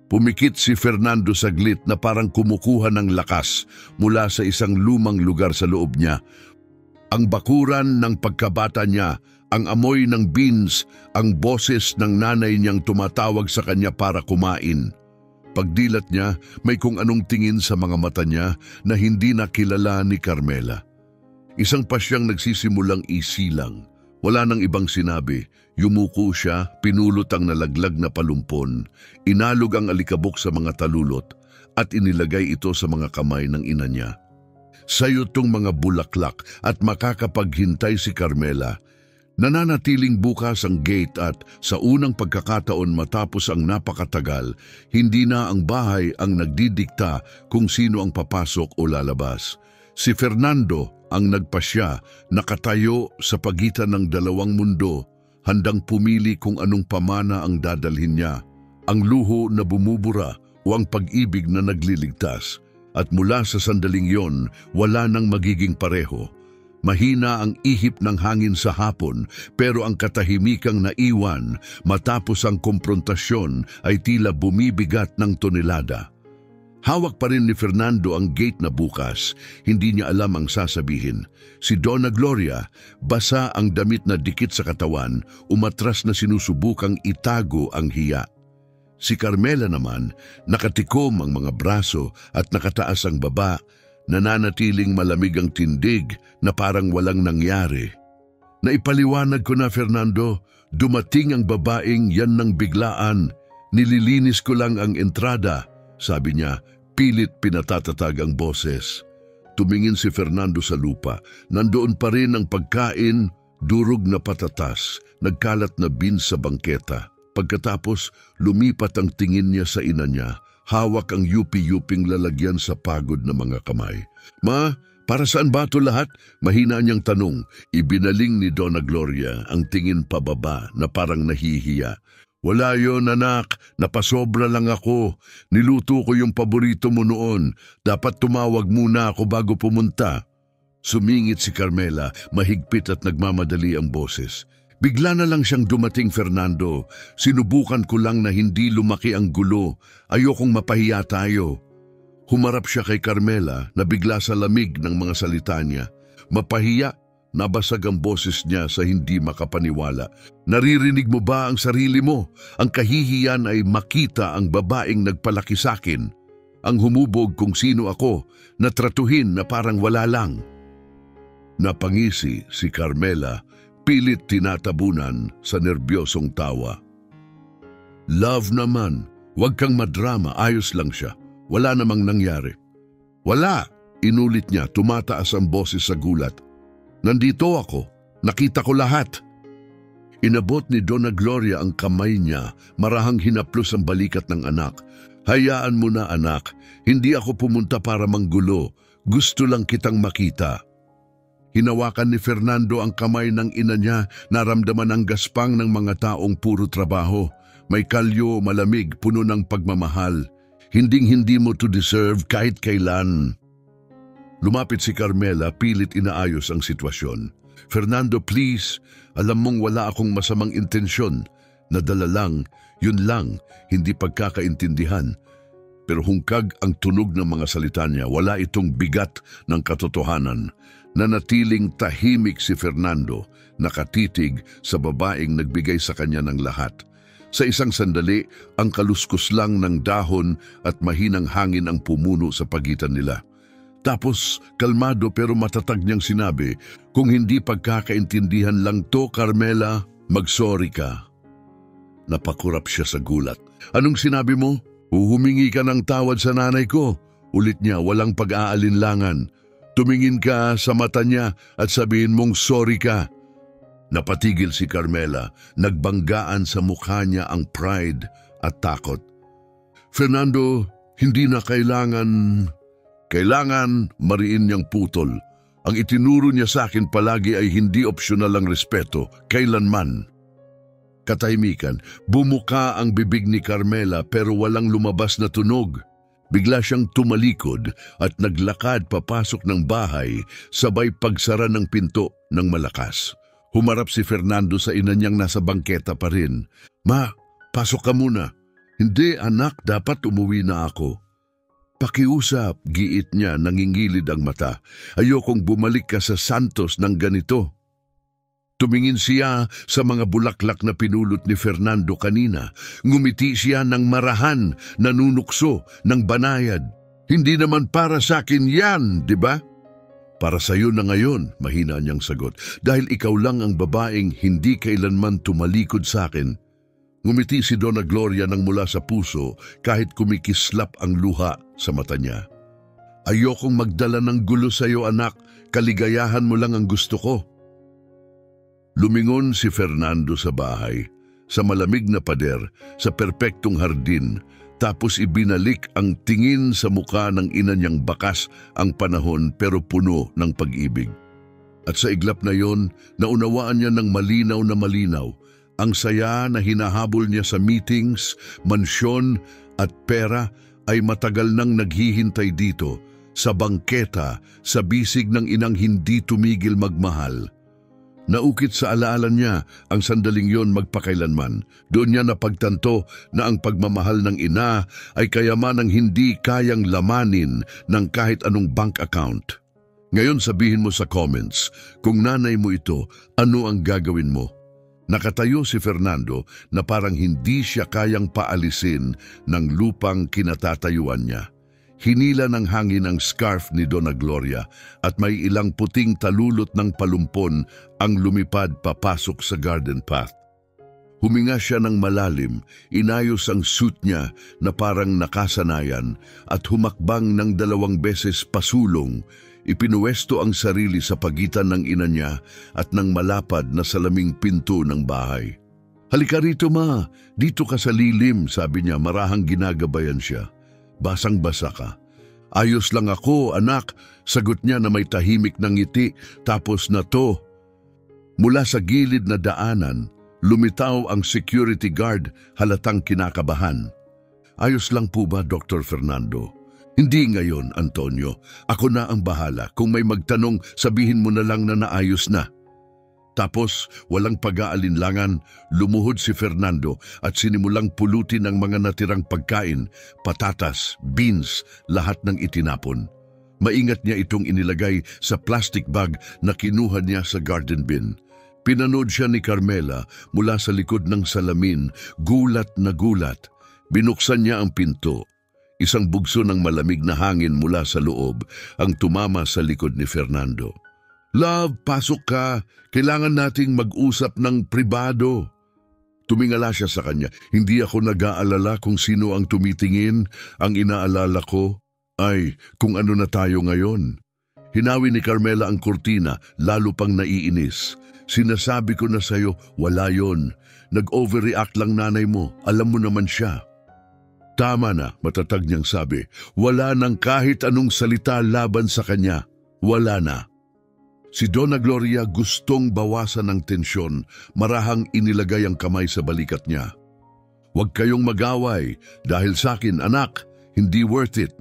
S1: Pumikit si Fernando saglit na parang kumukuha ng lakas mula sa isang lumang lugar sa loob niya. Ang bakuran ng pagkabata niya, ang amoy ng beans, ang boses ng nanay niyang tumatawag sa kanya para kumain. Pagdilat niya, may kung anong tingin sa mga mata niya na hindi nakilala ni Carmela. Isang pa siyang nagsisimulang isilang. Wala nang ibang sinabi. Yumuko siya, pinulot ang nalaglag na palumpon, inalog ang alikabok sa mga talulot, at inilagay ito sa mga kamay ng ina niya. Sayo tong mga bulaklak at makakapaghintay si Carmela. Nananatiling bukas ang gate at sa unang pagkakataon matapos ang napakatagal, hindi na ang bahay ang nagdidikta kung sino ang papasok o lalabas. Si Fernando ang nagpasya, nakatayo sa pagitan ng dalawang mundo, handang pumili kung anong pamana ang dadalhin niya, ang luho na bumubura o ang pag-ibig na nagliligtas. At mula sa sandaling yon, wala nang magiging pareho. Mahina ang ihip ng hangin sa hapon, pero ang katahimikang naiwan matapos ang komprontasyon ay tila bumibigat ng tonelada. Hawak pa rin ni Fernando ang gate na bukas, hindi niya alam ang sasabihin. Si Donna Gloria, basa ang damit na dikit sa katawan, umatras na sinusubukang itago ang hiya. Si Carmela naman, nakatikom ang mga braso at nakataas ang baba, nananatiling malamig ang tindig na parang walang nangyari. Naipaliwanag ko na, Fernando, dumating ang babaeng yan ng biglaan. Nililinis ko lang ang entrada, sabi niya, pilit pinatatatag ang boses. Tumingin si Fernando sa lupa. Nandoon pa rin ang pagkain, durog na patatas, nagkalat na beans sa bangketa. Pagkatapos, lumipat ang tingin niya sa ina niya. Hawak ang yupi-yuping lalagyan sa pagod na mga kamay. Ma, para saan ba ito lahat? Mahina niyang tanong. Ibinaling ni Donna Gloria ang tingin pababa na parang nahihiya. Wala yon, anak. Napasobra lang ako. Niluto ko yung paborito mo noon. Dapat tumawag muna ako bago pumunta. Sumingit si Carmela, mahigpit at nagmamadali ang boses. Bigla na lang siyang dumating, Fernando. Sinubukan ko lang na hindi lumaki ang gulo. Ayokong mapahiya tayo. Humarap siya kay Carmela na bigla sa lamig ng mga salita niya. Mapahiya, nabasag ang boses niya sa hindi makapaniwala. Naririnig mo ba ang sarili mo? Ang kahihiyan ay makita ang babaeng nagpalaki sakin. Ang humubog kung sino ako, natratuhin na parang wala lang. Napangisi si Carmela, pilit tinatabunan sa nerbyosong tawa. Love naman, huwag kang madrama, ayos lang siya. Wala namang nangyari. Wala, inulit niya, tumataas ang boses sa gulat. Nandito ako, nakita ko lahat. Inabot ni Donna Gloria ang kamay niya, marahang hinaplos ang balikat ng anak. Hayaan mo na, anak, hindi ako pumunta para manggulo, gusto lang kitang makita. Hinawakan ni Fernando ang kamay ng ina niya, naramdaman ang gaspang ng mga taong puro trabaho. May kalyo, malamig, puno ng pagmamahal. Hinding-hindi mo to deserve kahit kailan. Lumapit si Carmela, pilit inaayos ang sitwasyon. Fernando, please, alam mong wala akong masamang intensyon. Nadala lang, yun lang, hindi pagkakaintindihan. Pero hungkag ang tunog ng mga salita niya, wala itong bigat ng katotohanan. Nanatiling tahimik si Fernando, nakatitig sa babaeng nagbigay sa kanya ng lahat. Sa isang sandali, ang kaluskos lang ng dahon at mahinang hangin ang pumuno sa pagitan nila. Tapos, kalmado pero matatag niyang sinabi, kung hindi pagkakaintindihan lang to, Carmela, mag-sorry ka. Napakurap siya sa gulat. Anong sinabi mo? Humingi ka ng tawad sa nanay ko. Ulit niya, walang pag-aalinlangan. Tumingin ka sa mata niya at sabihin mong sorry ka. Napatigil si Carmela, nagbanggaan sa mukha niya ang pride at takot. Fernando, hindi na kailangan, mariin niyang putol. Ang itinuro niya sa akin palagi ay hindi opsyonal ang respeto, kailanman. Katahimikan, bumuka ang bibig ni Carmela pero walang lumabas na tunog. Bigla siyang tumalikod at naglakad papasok ng bahay sabay pagsara ng pinto ng malakas. Humarap si Fernando sa ina niyang nasa bangketa pa rin. Ma, pasok ka muna. Hindi anak, dapat umuwi na ako. Pakiusap, giit niya, nangingilid ang mata. Ayokong bumalik ka sa Santos ng ganito. Tumingin siya sa mga bulaklak na pinulot ni Fernando kanina. Ngumiti siya ng marahan, nanunukso, ng banayad. Hindi naman para sa akin yan, di ba? Para sa iyo na ngayon, mahina niyang sagot. Dahil ikaw lang ang babaeng hindi kailanman tumalikod sa akin. Ngumiti si Donna Gloria nang mula sa puso kahit kumikislap ang luha sa mata niya. Ayokong magdala ng gulo sa iyo, anak. Kaligayahan mo lang ang gusto ko. Lumingon si Fernando sa bahay, sa malamig na pader, sa perpektong hardin, tapos ibinalik ang tingin sa muka ng ina niyang bakas ang panahon pero puno ng pag-ibig. At sa iglap na yon, naunawaan niya ng malinaw na malinaw ang saya na hinahabol niya sa meetings, mansyon at pera ay matagal nang naghihintay dito, sa bangketa, sa bisig ng inang hindi tumigil magmahal. Naukit sa alaala niya ang sandaling yon magpakailanman. Doon niya napagtanto na ang pagmamahal ng ina ay kayamanang hindi kayang lamanin ng kahit anong bank account. Ngayon sabihin mo sa comments, kung nanay mo ito, ano ang gagawin mo? Nakatayo si Fernando na parang hindi siya kayang paalisin ng lupang kinatatayuan niya. Hinila ng hangin ang scarf ni Donna Gloria at may ilang puting talulot ng palumpon ang lumipad papasok sa garden path. Huminga siya ng malalim, inayos ang suit niya na parang nakasanayan at humakbang ng 2 beses pasulong. Ipinuwesto ang sarili sa pagitan ng ina niya at ng malapad na salaming pinto ng bahay. Halika rito ma, dito ka sa lilim, sabi niya marahang ginagabayan siya. Basang-basa ka. Ayos lang ako, anak, sagot niya na may tahimik ng ngiti, tapos na to. Mula sa gilid na daanan, lumitaw ang security guard halatang kinakabahan. Ayos lang po ba, Dr. Fernando? Hindi ngayon, Antonio. Ako na ang bahala. Kung may magtanong, sabihin mo na lang na naayos na. Tapos, walang pag-aalinlangan, lumuhod si Fernando at sinimulang pulutin ang mga natirang pagkain, patatas, beans, lahat ng itinapon. Maingat niya itong inilagay sa plastic bag na kinuha niya sa garden bin. Pinanood siya ni Carmela mula sa likod ng salamin, gulat na gulat. Binuksan niya ang pinto. Isang bugso ng malamig na hangin mula sa loob ang tumama sa likod ni Fernando. Love, pasok ka. Kailangan nating mag-usap ng pribado. Tumingala siya sa kanya. Hindi ako nag-aalala kung sino ang tumitingin. Ang inaalala ko ay kung ano na tayo ngayon. Hinawi ni Carmela ang kurtina, lalo pang naiinis. Sinasabi ko na sa'yo, wala yon. Nag-overreact lang nanay mo. Alam mo naman siya. Tama na, matatag niyang sabi. Wala nang kahit anong salita laban sa kanya. Wala na. Si Donna Gloria gustong bawasan ng tensyon, marahang inilagay ang kamay sa balikat niya. Huwag kayong mag-away, dahil sa akin, anak, hindi worth it.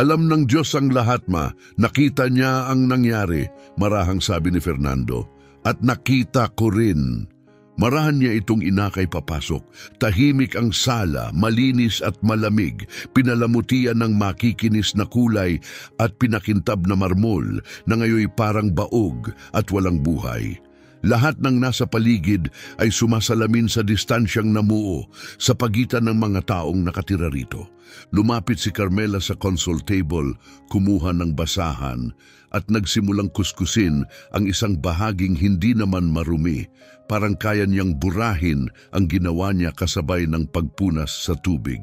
S1: Alam ng Diyos ang lahat, ma. Nakita niya ang nangyari, marahang sabi ni Fernando. At nakita ko rin. Marahan niya itong inakay papasok. Tahimik ang sala, malinis at malamig, pinalamutian ng makikinis na kulay at pinakintab na marmol na ngayoy parang baog at walang buhay. Lahat ng nasa paligid ay sumasalamin sa distansyang namuo sa pagitan ng mga taong nakatira rito. Lumapit si Carmela sa console table, kumuha ng basahan at nagsimulang kuskusin ang isang bahaging hindi naman marumi. Parang kaya niyang burahin ang ginawa niya kasabay ng pagpunas sa tubig.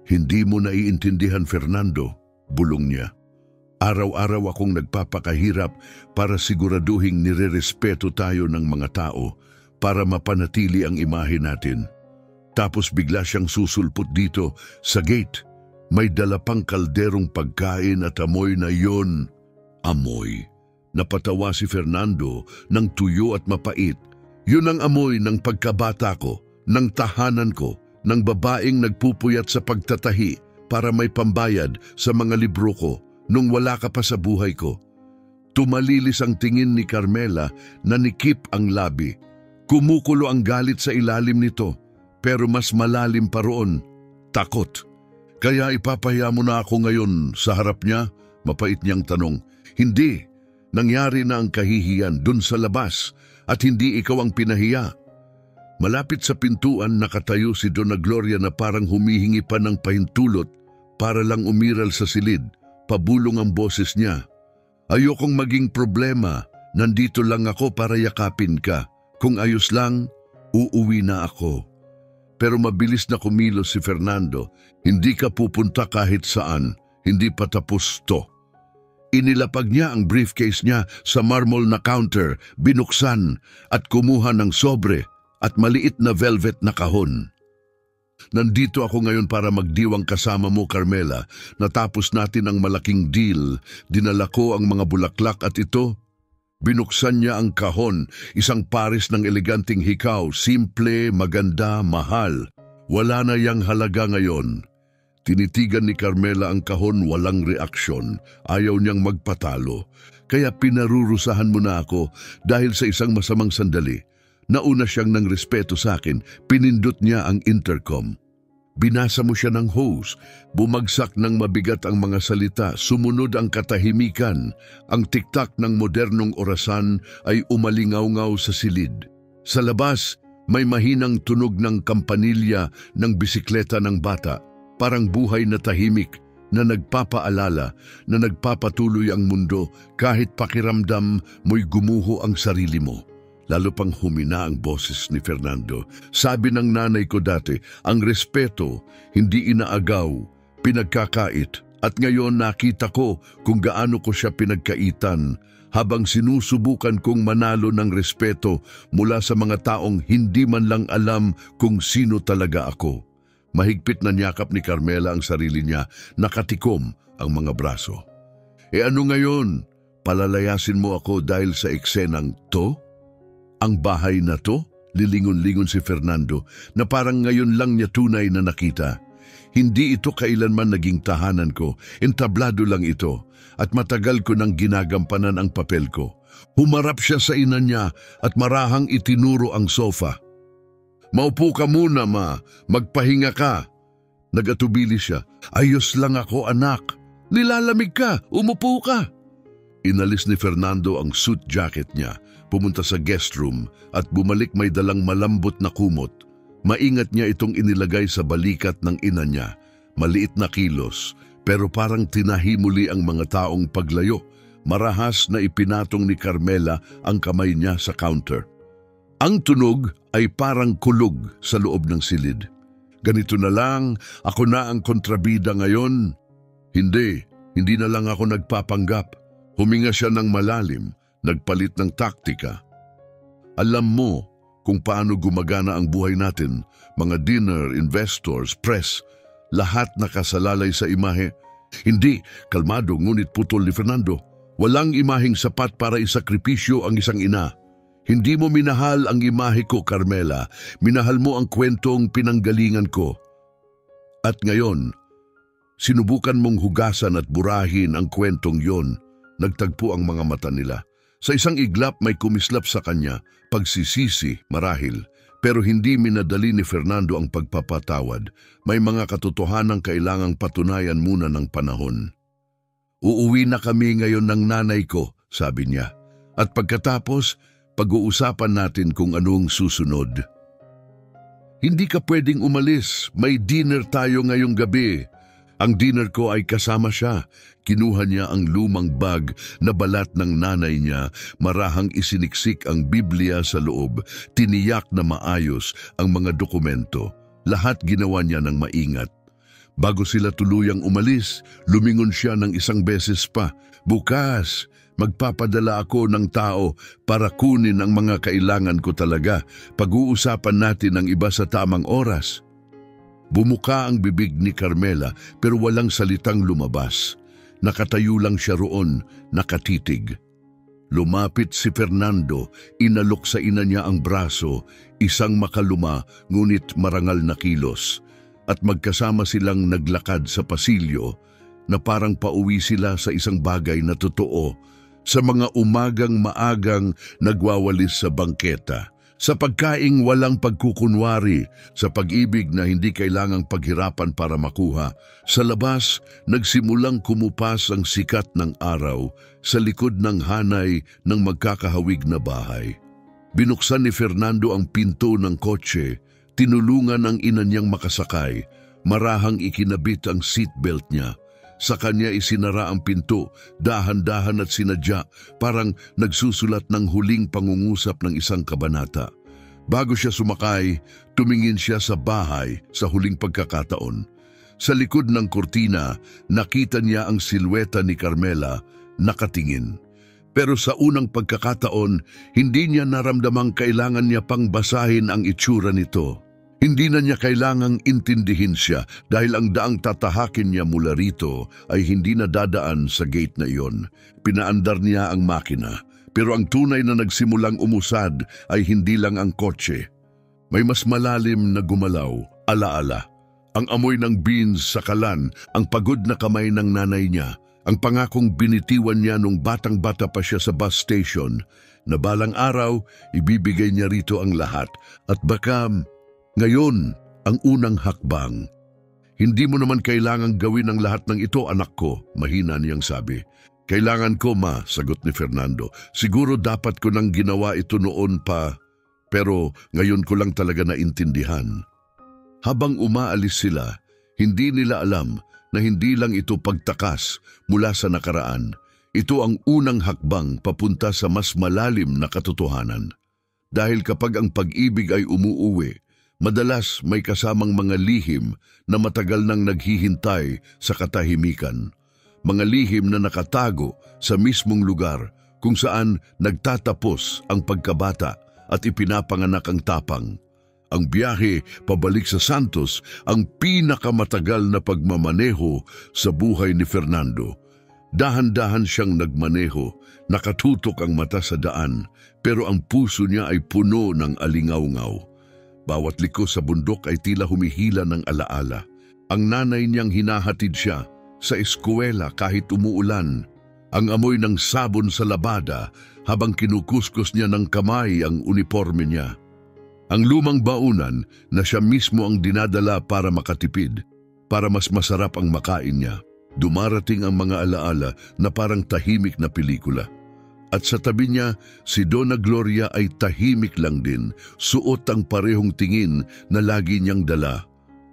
S1: Hindi mo naiintindihan, Fernando, bulong niya. Araw-araw akong nagpapakahirap para siguraduhing nirerespeto tayo ng mga tao para mapanatili ang imahe natin. Tapos bigla siyang susulpot dito sa gate. May dala pang kalderong pagkain at amoy na yon. Amoy. Napatawa si Fernando ng tuyo at mapait. Yun ang amoy ng pagkabata ko, ng tahanan ko, ng babaeng nagpupuyat sa pagtatahi para may pambayad sa mga libro ko nung wala ka pa sa buhay ko. Tumalilis ang tingin ni Carmela na nikip ang labi. Kumukulo ang galit sa ilalim nito, pero mas malalim pa roon, takot. Kaya ipapahiya mo na ako ngayon sa harap niya? Mapait niyang tanong. Hindi. Nangyari na ang kahihiyan dun sa labas. at hindi ikaw ang pinahiya. Malapit sa pintuan nakatayo si Donna Gloria na parang humihingi pa ng pahintulot para lang umiral sa silid. Pabulong ang boses niya. Ayokong maging problema. Nandito lang ako para yakapin ka. Kung ayos lang, uuwi na ako. Pero mabilis na kumilos si Fernando. Hindi ka pupunta kahit saan. Hindi pa tapos to. Inilapag niya ang briefcase niya sa marble na counter, binuksan at kumuha ng sobre at maliit na velvet na kahon. Nandito ako ngayon para magdiwang kasama mo, Carmela. Natapos natin ang malaking deal. Dinala ko ang mga bulaklak at ito. Binuksan niya ang kahon, isang pares ng eleganteng hikaw, simple, maganda, mahal. Wala na yang halaga ngayon. Tinitigan ni Carmela ang kahon, walang reaksyon. Ayaw niyang magpatalo. Kaya pinarurusahan mo na ako dahil sa isang masamang sandali. Nauna siyang ng respeto sa akin, pinindot niya ang intercom. Binasa mo siya ng hose, bumagsak ng mabigat ang mga salita, sumunod ang katahimikan. Ang tiktak ng modernong orasan ay umalingaw-ngaw sa silid. Sa labas, may mahinang tunog ng kampanilya ng bisikleta ng bata, parang buhay na tahimik na nagpapaalala na nagpapatuloy ang mundo kahit pakiramdam mo'y gumuho ang sarili mo. Lalo pang humina ang boses ni Fernando. Sabi ng nanay ko dati, ang respeto, hindi inaagaw, pinagkakait. At ngayon nakita ko kung gaano ko siya pinagkaitan habang sinusubukan kong manalo ng respeto mula sa mga taong hindi man lang alam kung sino talaga ako. Mahigpit na niyakap ni Carmela ang sarili niya, nakatikom ang mga braso. Ano ngayon? Palalayasin mo ako dahil sa eksenang to? Ang bahay na to? Lilingon-lingon si Fernando na parang ngayon lang niya tunay na nakita. Hindi ito kailanman naging tahanan ko, entablado lang ito at matagal ko nang ginagampanan ang papel ko. Humarap siya sa ina niya at marahang itinuro ang sofa. Maupo ka muna, ma. Magpahinga ka. Nagatubili siya. Ayos lang ako, anak. Nilalamig ka. Umupo ka. Inalis ni Fernando ang suit jacket niya. Pumunta sa guest room at bumalik may dalang malambot na kumot. Maingat niya itong inilagay sa balikat ng ina niya. Maliit na kilos, pero parang tinahimuli ang mga taong paglayo. Marahas na ipinatong ni Carmela ang kamay niya sa counter. Ang tunog ay parang kulog sa loob ng silid. Ganito na lang, ako na ang kontrabida ngayon. Hindi na lang ako nagpapanggap. Huminga siya ng malalim. Nagpalit ng taktika. Alam mo kung paano gumagana ang buhay natin, mga dinner, investors, press, lahat nakasalalay sa imahe. Hindi, kalmado ngunit putol ni Fernando. Walang imaheng sapat para isakripisyo ang isang ina. Hindi mo minahal ang imahe ko, Carmela. Minahal mo ang kwentong pinanggalingan ko. At ngayon, sinubukan mong hugasan at burahin ang kwentong yon. Nagtagpo ang mga mata nila. Sa isang iglap may kumislap sa kanya, pagsisisi, marahil, pero hindi minadali ni Fernando ang pagpapatawad. May mga katotohanang kailangang patunayan muna ng panahon. Uuwi na kami ngayon ng nanay ko, sabi niya. At pagkatapos, pag-uusapan natin kung anong susunod. Hindi ka pwedeng umalis, may dinner tayo ngayong gabi. Ang dinner ko ay kasama siya. Kinuha niya ang lumang bag na balat ng nanay niya, marahang isiniksik ang Biblia sa loob, tiniyak na maayos ang mga dokumento. Lahat ginawa niya ng maingat. Bago sila tuluyang umalis, lumingon siya ng isang beses pa. Bukas, magpapadala ako ng tao para kunin ang mga kailangan ko talaga. Pag-uusapan natin ang iba sa tamang oras. Bumuka ang bibig ni Carmela pero walang salitang lumabas. Nakatayo lang siya roon, nakatitig. Lumapit si Fernando, inalok sa ina niya ang braso, isang makaluma ngunit marangal na kilos. At magkasama silang naglakad sa pasilyo na parang pauwi sila sa isang bagay na totoo, sa mga umagang maagang nagwawalis sa bangketa. Sa pagkaing walang pagkukunwari, sa pag-ibig na hindi kailangang paghirapan para makuha, sa labas nagsimulang kumupas ang sikat ng araw sa likod ng hanay ng magkakahawig na bahay. Binuksan ni Fernando ang pinto ng kotse, tinulungan ang ina niyang makasakay, marahang ikinabit ang seatbelt niya. Sa kanya isinara ang pinto, dahan-dahan at sinadya, parang nagsusulat ng huling pangungusap ng isang kabanata. Bago siya sumakay, tumingin siya sa bahay sa huling pagkakataon. Sa likod ng kurtina, nakita niya ang silweta ni Carmela nakatingin. Pero sa unang pagkakataon, hindi niya naramdamang kailangan niya pang basahin ang itsura nito. Hindi na niya kailangang intindihin siya dahil ang daang tatahakin niya mula rito ay hindi na dadaan sa gate na iyon. Pinaandar niya ang makina, pero ang tunay na nagsimulang umusad ay hindi lang ang kotse. May mas malalim na gumalaw, alaala. Ang amoy ng beans sa kalan, ang pagod na kamay ng nanay niya, ang pangakong binitiwan niya nung batang-bata pa siya sa bus station, na balang araw, ibibigay niya rito ang lahat. At baka, ngayon, ang unang hakbang. Hindi mo naman kailangang gawin ang lahat ng ito, anak ko, mahina niyang sabi. Kailangan ko, ma, sagot ni Fernando. Siguro dapat ko nang ginawa ito noon pa, pero ngayon ko lang talaga naintindihan. Habang umaalis sila, hindi nila alam na hindi lang ito pagtakas mula sa nakaraan. Ito ang unang hakbang papunta sa mas malalim na katotohanan. Dahil kapag ang pag-ibig ay umuuwi, madalas may kasamang mga lihim na matagal nang naghihintay sa katahimikan. Mga lihim na nakatago sa mismong lugar kung saan nagtatapos ang pagkabata at ipinapanganak ang tapang. Ang biyahe pabalik sa Santos ang pinakamatagal na pagmamaneho sa buhay ni Fernando. Dahan-dahan siyang nagmaneho, nakatutok ang mata sa daan, pero ang puso niya ay puno ng alingaw-ngaw. Bawat liko sa bundok ay tila humihila ng alaala. Ang nanay niyang hinahatid siya sa eskwela kahit umuulan. Ang amoy ng sabon sa labada habang kinukuskus niya ng kamay ang uniforme niya. Ang lumang baunan na siya mismo ang dinadala para makatipid, para mas masarap ang makain niya. Dumarating ang mga alaala na parang tahimik na pelikula. At sa tabi niya, si Donna Gloria ay tahimik lang din, suot ang parehong tingin na lagi niyang dala.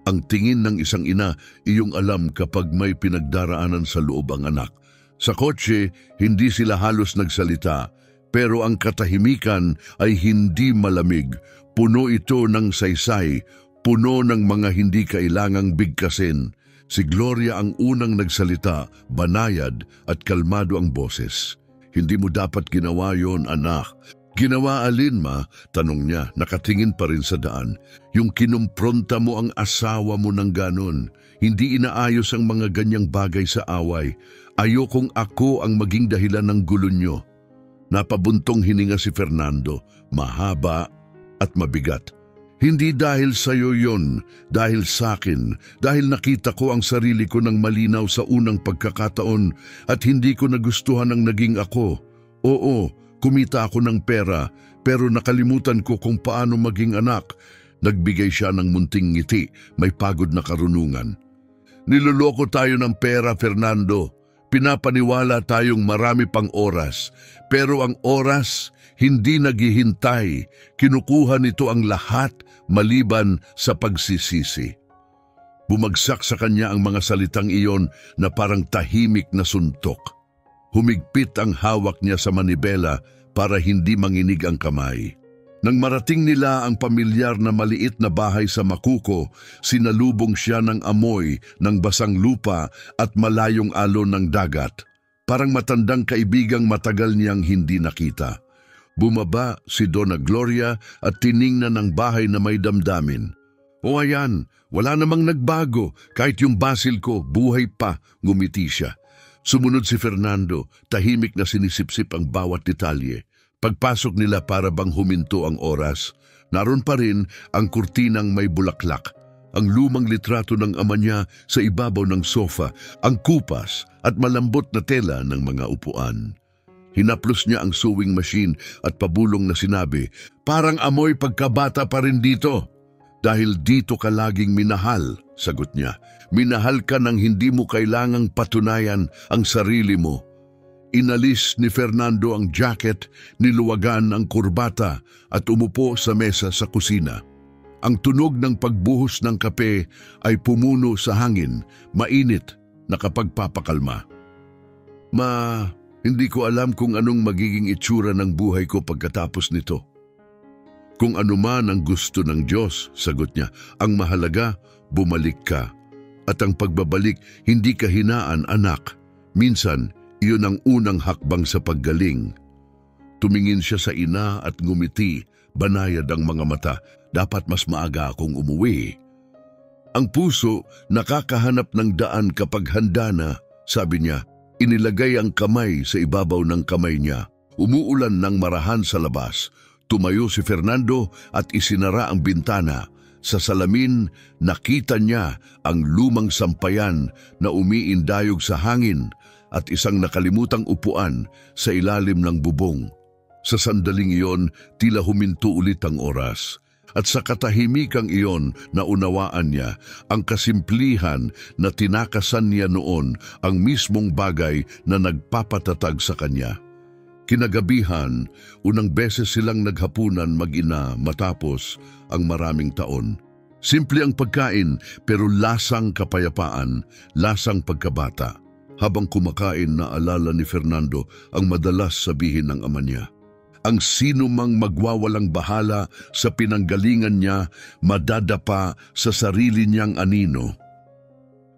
S1: Ang tingin ng isang ina, iyong alam kapag may pinagdaraanan sa loob ang anak. Sa kotse, hindi sila halos nagsalita, pero ang katahimikan ay hindi malamig. Puno ito ng saysay, puno ng mga hindi kailangang bigkasin. Si Gloria ang unang nagsalita, banayad at kalmado ang boses. Hindi mo dapat ginawa yon, anak. Ginawa alin, ma? Tanong niya, nakatingin pa rin sa daan. Yung kinumpronta mo ang asawa mo ng ganon. Hindi inaayos ang mga ganyang bagay sa away. Ayokong ako ang maging dahilan ng gulo nyo. Napabuntong hininga si Fernando, mahaba at mabigat. Hindi dahil sa iyo yon, dahil sa akin, dahil nakita ko ang sarili ko ng malinaw sa unang pagkakataon at hindi ko nagustuhan ang naging ako. Oo, kumita ako ng pera, pero nakalimutan ko kung paano maging anak. Nagbigay siya ng munting ngiti, may pagod na karunungan. Niloloko tayo ng pera, Fernando. Pinapaniwala tayong marami pang oras, pero ang oras hindi naghihintay. Kinukuha nito ang lahat maliban sa pagsisisi. Bumagsak sa kanya ang mga salitang iyon na parang tahimik na suntok. Humigpit ang hawak niya sa manibela para hindi manginig ang kamay. Nang marating nila ang pamilyar na maliit na bahay sa Makuko, sinalubong siya ng amoy ng basang lupa at malayong alon ng dagat. Parang matandang kaibigang matagal niyang hindi nakita. Bumaba si Donna Gloria at tiningnan ang bahay na may damdamin. O ayan, wala namang nagbago, kahit yung basil ko, buhay pa, ngumiti siya. Sumunod si Fernando, tahimik na sinisipsip ang bawat detalye. Pagpasok nila para bang huminto ang oras, naroon pa rin ang kurtinang may bulaklak, ang lumang litrato ng ama niya sa ibabaw ng sofa, ang kupas at malambot na tela ng mga upuan. Hinaplos niya ang sewing machine at pabulong na sinabi, "Parang amoy pagkabata pa rin dito." "Dahil dito ka laging minahal," sagot niya. "Minahal ka nang hindi mo kailangang patunayan ang sarili mo." Inalis ni Fernando ang jacket, niluwagan ang kurbata at umupo sa mesa sa kusina. Ang tunog ng pagbuhos ng kape ay pumuno sa hangin, mainit, nakapagpapakalma. Hindi ko alam kung anong magiging itsura ng buhay ko pagkatapos nito. Kung ano man ang gusto ng Diyos, sagot niya, ang mahalaga, bumalik ka. At ang pagbabalik, hindi kahinaan, anak. Minsan, iyon ang unang hakbang sa paggaling. Tumingin siya sa ina at ngumiti, banayad ang mga mata. Dapat mas maaga akong umuwi. Ang puso nakakahanap ng daan kapag handa na, sabi niya. Inilagay ang kamay sa ibabaw ng kamay niya. Umuulan ng marahan sa labas. Tumayo si Fernando at isinara ang bintana. Sa salamin, nakita niya ang lumang sampayan na umiindayog sa hangin at isang nakalimutang upuan sa ilalim ng bubong. Sa sandaling iyon, tila huminto ulit ang oras. At sa katahimikang iyon, naunawaan niya ang kasimplihan na tinakasan niya noon, ang mismong bagay na nagpapatatag sa kanya. Kinagabihan, unang beses silang naghapunan mag-ina matapos ang maraming taon. Simple ang pagkain pero lasang kapayapaan, lasang pagkabata. Habang kumakain, naalala ni Fernando ang madalas sabihin ng ama niya. Ang sino mang magwawalang bahala sa pinanggalingan niya, madadapa sa sarili niyang anino.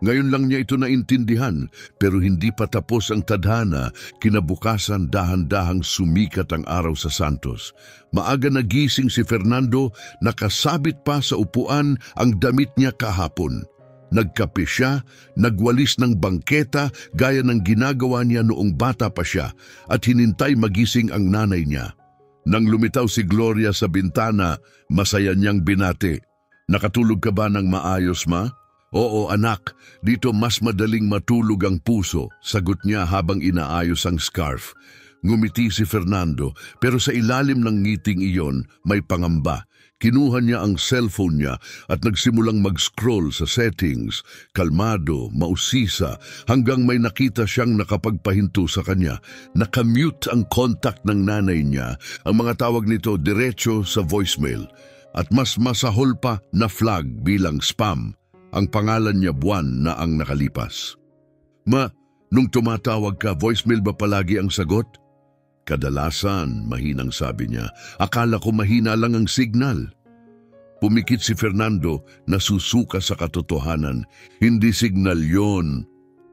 S1: Ngayon lang niya ito naintindihan, pero hindi pa tapos ang tadhana. Kinabukasan, dahan-dahang sumikat ang araw sa Santos. Maaga nagising si Fernando, nakasabit pa sa upuan ang damit niya kahapon. Nagkape siya, nagwalis ng bangketa gaya ng ginagawa niya noong bata pa siya at hinintay magising ang nanay niya. Nang lumitaw si Gloria sa bintana, masaya niyang binati. Nakatulog ka ba ng maayos, ma? Oo, anak, dito mas madaling matulog ang puso, sagot niya habang inaayos ang scarf. Ngumiti si Fernando, pero sa ilalim ng ngiting iyon may pangamba. Kinuha niya ang cellphone niya at nagsimulang mag-scroll sa settings, kalmado, mausisa, hanggang may nakita siyang nakapagpahinto sa kanya. Nakamute ang contact ng nanay niya, ang mga tawag nito diretso sa voicemail, at mas masahol pa na flag bilang spam. Ang pangalan niya buwan na ang nakalipas. Ma, nung tumatawag ka, voicemail ba palagi ang sagot? Kadalasan, mahinang sabi niya. Akala ko mahina lang ang signal. Pumikit si Fernando, nasusuka sa katotohanan. Hindi signal yon.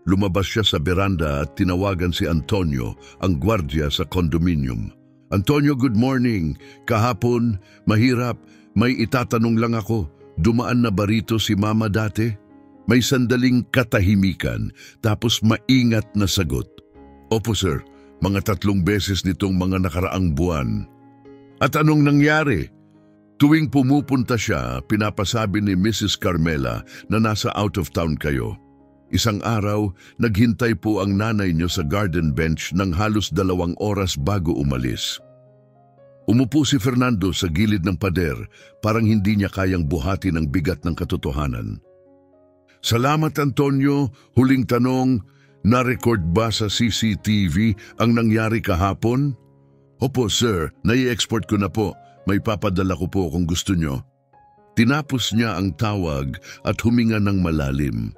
S1: Lumabas siya sa beranda at tinawagan si Antonio, ang gwardiya sa condominium. Antonio, good morning. Kahapon, mahirap. May itatanong lang ako. Dumaan na ba rito si Mama dati? May sandaling katahimikan, tapos maingat na sagot. Opo sir, mga 3 beses nitong mga nakaraang buwan. At anong nangyari? Tuwing pumupunta siya, pinapasabi ni Mrs. Carmela na nasa out of town kayo. Isang araw, naghintay po ang nanay niyo sa garden bench ng halos 2 oras bago umalis. Umupo si Fernando sa gilid ng pader, parang hindi niya kayang buhatin ang bigat ng katotohanan. Salamat Antonio, huling tanong, na-record ba sa CCTV ang nangyari kahapon? Opo sir, nai-export ko na po, may papadala ko po kung gusto nyo. Tinapos niya ang tawag at huminga ng malalim.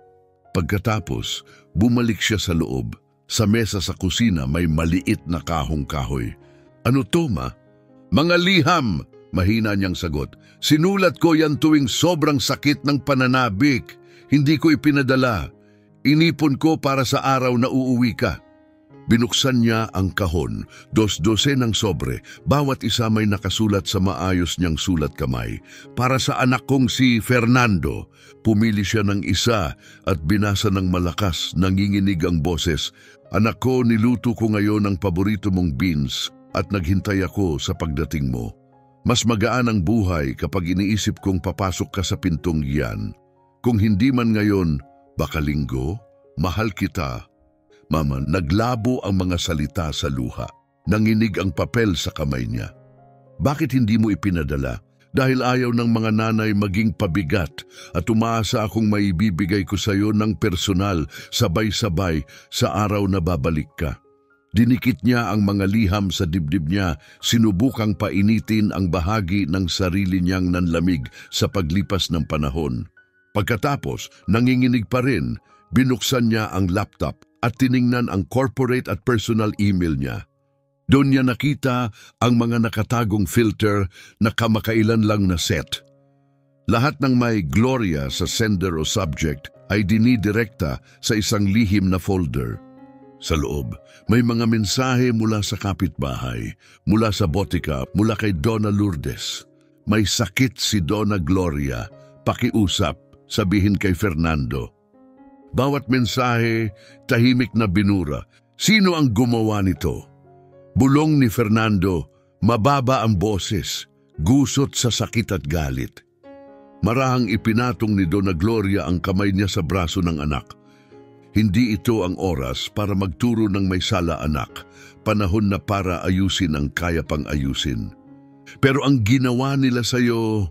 S1: Pagkatapos, bumalik siya sa loob. Sa mesa sa kusina may maliit na kahong kahoy. Ano to ma? Mga liham, mahina niyang sagot. Sinulat ko yan tuwing sobrang sakit ng pananabik. Hindi ko ipinadala. Inipon ko para sa araw na uuwi ka. Binuksan niya ang kahon, 2 ng sobre. Bawat isa may nakasulat sa maayos niyang sulat kamay. Para sa anak kong si Fernando. Pumili siya ng isa at binasa ng malakas, nanginginig ang boses. Anak ko, niluto ko ngayon ang paborito mong beans. At naghintay ako sa pagdating mo. Mas magaan ang buhay kapag iniisip kong papasok ka sa pintong iyan. Kung hindi man ngayon, baka linggo, mahal kita. Mama, naglabo ang mga salita sa luha. Nanginig ang papel sa kamay niya. Bakit hindi mo ipinadala? Dahil ayaw ng mga nanay maging pabigat at umaasa akong maibibigay ko sa iyo ng personal, sabay-sabay sa araw na babalik ka. Dinikit niya ang mga liham sa dibdib niya, sinubukang painitin ang bahagi ng sarili niyang nanlamig sa paglipas ng panahon. Pagkatapos, nanginginig pa rin, binuksan niya ang laptop at tiningnan ang corporate at personal email niya. Doon niya nakita ang mga nakatagong filter na kamakailan lang na set. Lahat ng may Gloria sa sender o subject ay dinidirekta sa isang lihim na folder. Sa loob, may mga mensahe mula sa kapitbahay, mula sa botika, mula kay Donna Lourdes. May sakit si Donna Gloria, pakiusap, sabihin kay Fernando. Bawat mensahe, tahimik na binura. Sino ang gumawa nito? Bulong ni Fernando, mababa ang boses, gusot sa sakit at galit. Marahang ipinatong ni Donna Gloria ang kamay niya sa braso ng anak. Hindi ito ang oras para magturo ng may sala anak, panahon na para ayusin ang kaya pang ayusin. Pero ang ginawa nila sa'yo,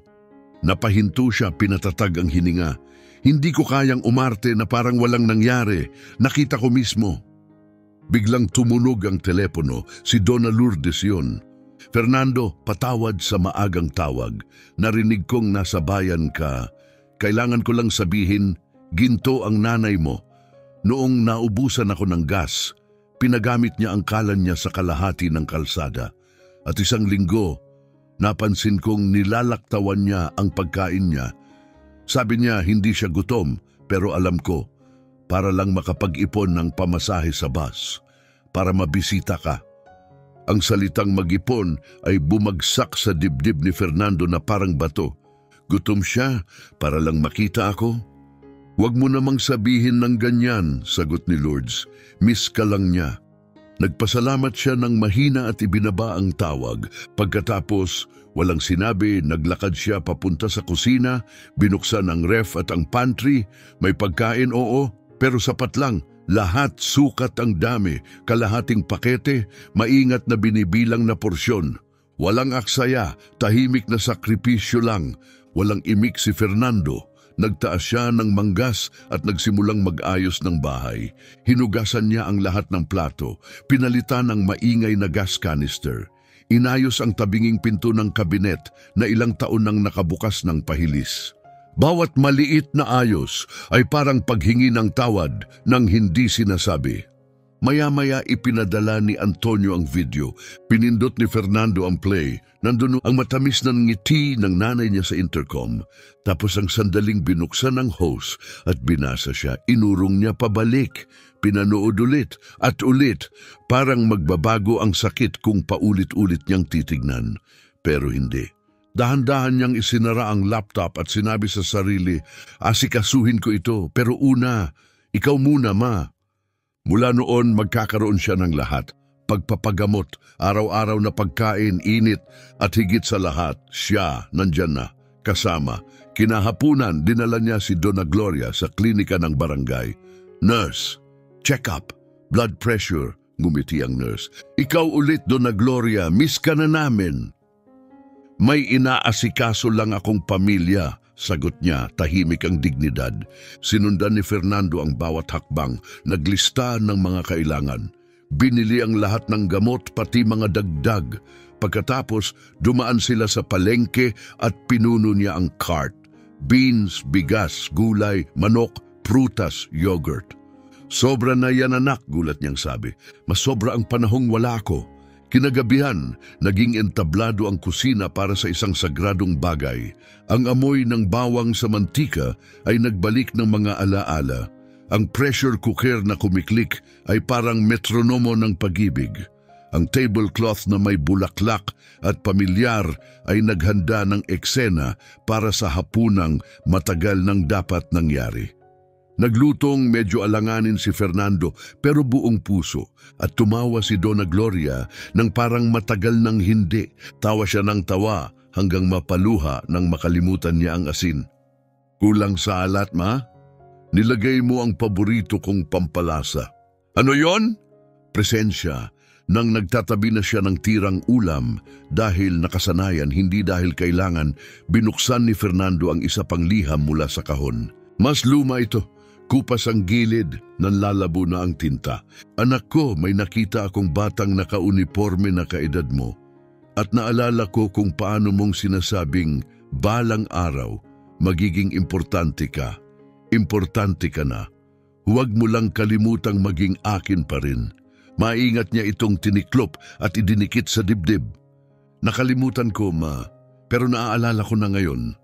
S1: napahinto siya, pinatatag ang hininga. Hindi ko kayang umarte na parang walang nangyari, nakita ko mismo. Biglang tumunog ang telepono, si Donna Lourdes yun. Fernando, patawad sa maagang tawag. Narinig kong nasa bayan ka. Kailangan ko lang sabihin, ginto ang nanay mo. Noong naubusan ako ng gas, pinagamit niya ang kalan niya sa kalahati ng kalsada. At isang linggo, napansin kong nilalaktawan niya ang pagkain niya. Sabi niya hindi siya gutom, pero alam ko, para lang makapag-ipon ng pamasahe sa bus, para mabisita ka. Ang salitang mag-ipon ay bumagsak sa dibdib ni Fernando na parang bato. Gutom siya para lang makita ako? Huwag mo namang sabihin ng ganyan, sagot ni Lourdes. Miss ka lang niya. Nagpasalamat siya ng mahina at ibinaba ang tawag. Pagkatapos, walang sinabi, naglakad siya papunta sa kusina, binuksan ang ref at ang pantry. May pagkain, oo, pero sapat lang. Lahat sukat ang dami, kalahating pakete, maingat na binibilang na porsyon. Walang aksaya, tahimik na sakripisyo lang. Walang imik si Fernando. Nagtaas siya ng manggas at nagsimulang mag-ayos ng bahay. Hinugasan niya ang lahat ng plato, pinalitan ang maingay na gas canister. Inayos ang tabinging pinto ng kabinet na ilang taon nang nakabukas ng pahilis. Bawat maliit na ayos ay parang paghingi ng tawad ng hindi sinasabi. Maya-maya ipinadala ni Antonio ang video. Pinindot ni Fernando ang play. Nandun ang matamis na ngiti ng nanay niya sa intercom. Tapos ang sandaling binuksan ng host at binasa siya. Inurong niya pabalik. Pinanood ulit at ulit. Parang magbabago ang sakit kung paulit-ulit niyang titignan. Pero hindi. Dahan-dahan niyang isinara ang laptop at sinabi sa sarili, asikasuhin ko ito, pero una, ikaw muna, ma. Mula noon, magkakaroon siya ng lahat. Pagpapagamot, araw-araw na pagkain, init, at higit sa lahat, siya nandyan na, kasama. Kinahapunan, dinala niya si Donna Gloria sa klinika ng barangay. Nurse, check up, blood pressure, ngumiti ang nurse. Ikaw ulit, Donna Gloria, miss ka na namin. May inaasikaso lang akong pamilya, sagot niya, tahimik ang dignidad. Sinundan ni Fernando ang bawat hakbang, naglista ng mga kailangan. Binili ang lahat ng gamot pati mga dagdag. Pagkatapos, dumaan sila sa palengke at pinuno niya ang cart. Beans, bigas, gulay, manok, prutas, yogurt. Sobra na yan anak, gulat niyang sabi. Mas sobra ang panahong wala ako. Kinagabihan, naging entablado ang kusina para sa isang sagradong bagay. Ang amoy ng bawang sa mantika ay nagbalik ng mga alaala. Ang pressure cooker na kumiklik ay parang metronomo ng pag-ibig. Ang tablecloth na may bulaklak at pamilyar ay naghanda ng eksena para sa hapunang matagal nang dapat nangyari. Naglutong medyo alanganin si Fernando pero buong puso at tumawa si Donna Gloria nang parang matagal nang hindi. Tawa siya ng tawa hanggang mapaluha nang makalimutan niya ang asin. Kulang sa alat, ma? Nilagay mo ang paborito kong pampalasa. Ano yon? Presensya nang nagtatabi na siya ng tirang ulam dahil nakasanayan, hindi dahil kailangan. Binuksan ni Fernando ang isa pang liham mula sa kahon. Mas luma ito. Kupas ang gilid, nanlalabo na ang tinta. Anak ko, may nakita akong batang naka-uniforme na kaedad mo. At naalala ko kung paano mong sinasabing, balang araw, magiging importante ka. Importante ka na. Huwag mo lang kalimutang maging akin pa rin. Maingat niya itong tiniklop at idinikit sa dibdib. Nakalimutan ko, Ma, pero naaalala ko na ngayon.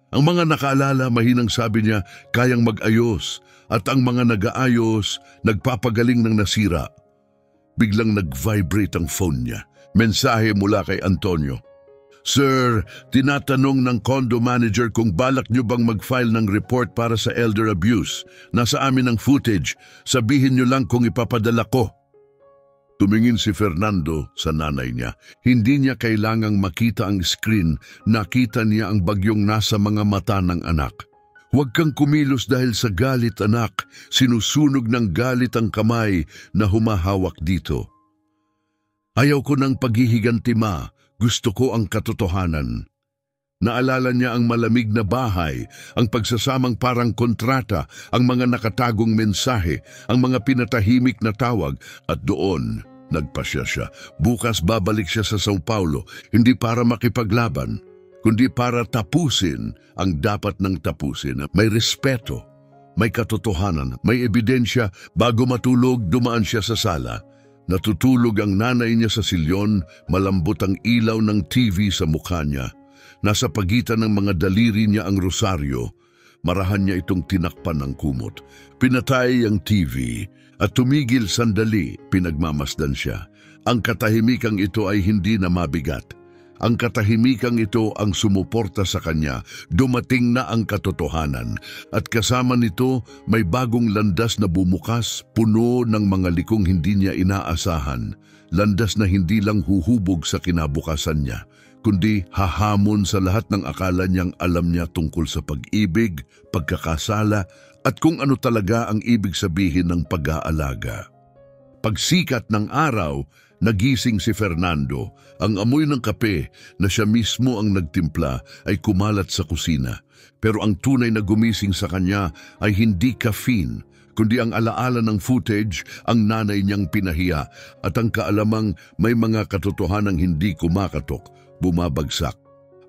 S1: Ang mga nakaalala, mahinang sabi niya, kayang mag-ayos, at ang mga nag-aayos, nagpapagaling ng nasira. Biglang nag-vibrate ang phone niya. Mensahe mula kay Antonio. Sir, tinatanong ng condo manager kung balak niyo bang mag-file ng report para sa elder abuse. Nasa amin ang footage. Sabihin niyo lang kung ipapadala ko. Tumingin si Fernando sa nanay niya. Hindi niya kailangang makita ang screen. Nakita niya ang bagyong nasa mga mata ng anak. Huwag kang kumilos dahil sa galit, anak. Sinusunog ng galit ang kamay na humahawak dito. Ayaw ko ng paghihiganti, Ma. Gusto ko ang katotohanan. Naalala niya ang malamig na bahay, ang pagsasamang parang kontrata, ang mga nakatagong mensahe, ang mga pinatahimik na tawag, at doon nagpasya siya. Bukas babalik siya sa Sao Paulo, hindi para makipaglaban, kundi para tapusin ang dapat nang tapusin. May respeto, may katotohanan, may ebidensya. Bago matulog, dumaan siya sa sala. Natutulog ang nanay niya sa silyon, malambot ang ilaw ng TV sa mukha niya. Nasa pagitan ng mga daliri niya ang rosaryo. Marahan niya itong tinakpan ng kumot. Pinatay ang TV at tumigil sandali, pinagmamasdan siya. Ang katahimikang ito ay hindi na mabigat. Ang katahimikang ito ang sumuporta sa kanya. Dumating na ang katotohanan. At kasama nito may bagong landas na bumukas, puno ng mga likong hindi niya inaasahan. Landas na hindi lang huhubog sa kinabukasan niya, kundi hahamon sa lahat ng akala niyang alam niya tungkol sa pag-ibig, pagkakasala, at kung ano talaga ang ibig sabihin ng pag-aalaga. Pagsikat ng araw, nagising si Fernando. Ang amoy ng kape na siya mismo ang nagtimpla ay kumalat sa kusina. Pero ang tunay na gumising sa kanya ay hindi caffeine, kundi ang alaala ng footage, ang nanay niyang pinahiya, at ang kaalamang may mga katotohanang hindi kumakatok, bumabagsak.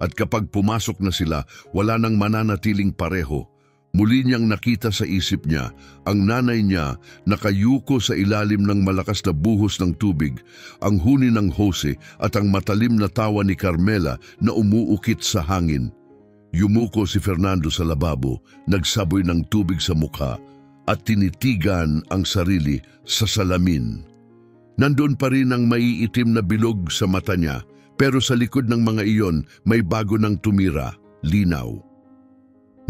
S1: At kapag pumasok na sila, wala nang mananatiling pareho. Muli niyang nakita sa isip niya ang nanay niya nakayuko sa ilalim ng malakas na buhos ng tubig, ang huni ng hose at ang matalim na tawa ni Carmela na umuukit sa hangin. Yumuko si Fernando sa lababo, nagsaboy ng tubig sa mukha at tinitigan ang sarili sa salamin. Nandoon pa rin ang maiitim na bilog sa mata niya, pero sa likod ng mga iyon may bago nang tumira, linaw.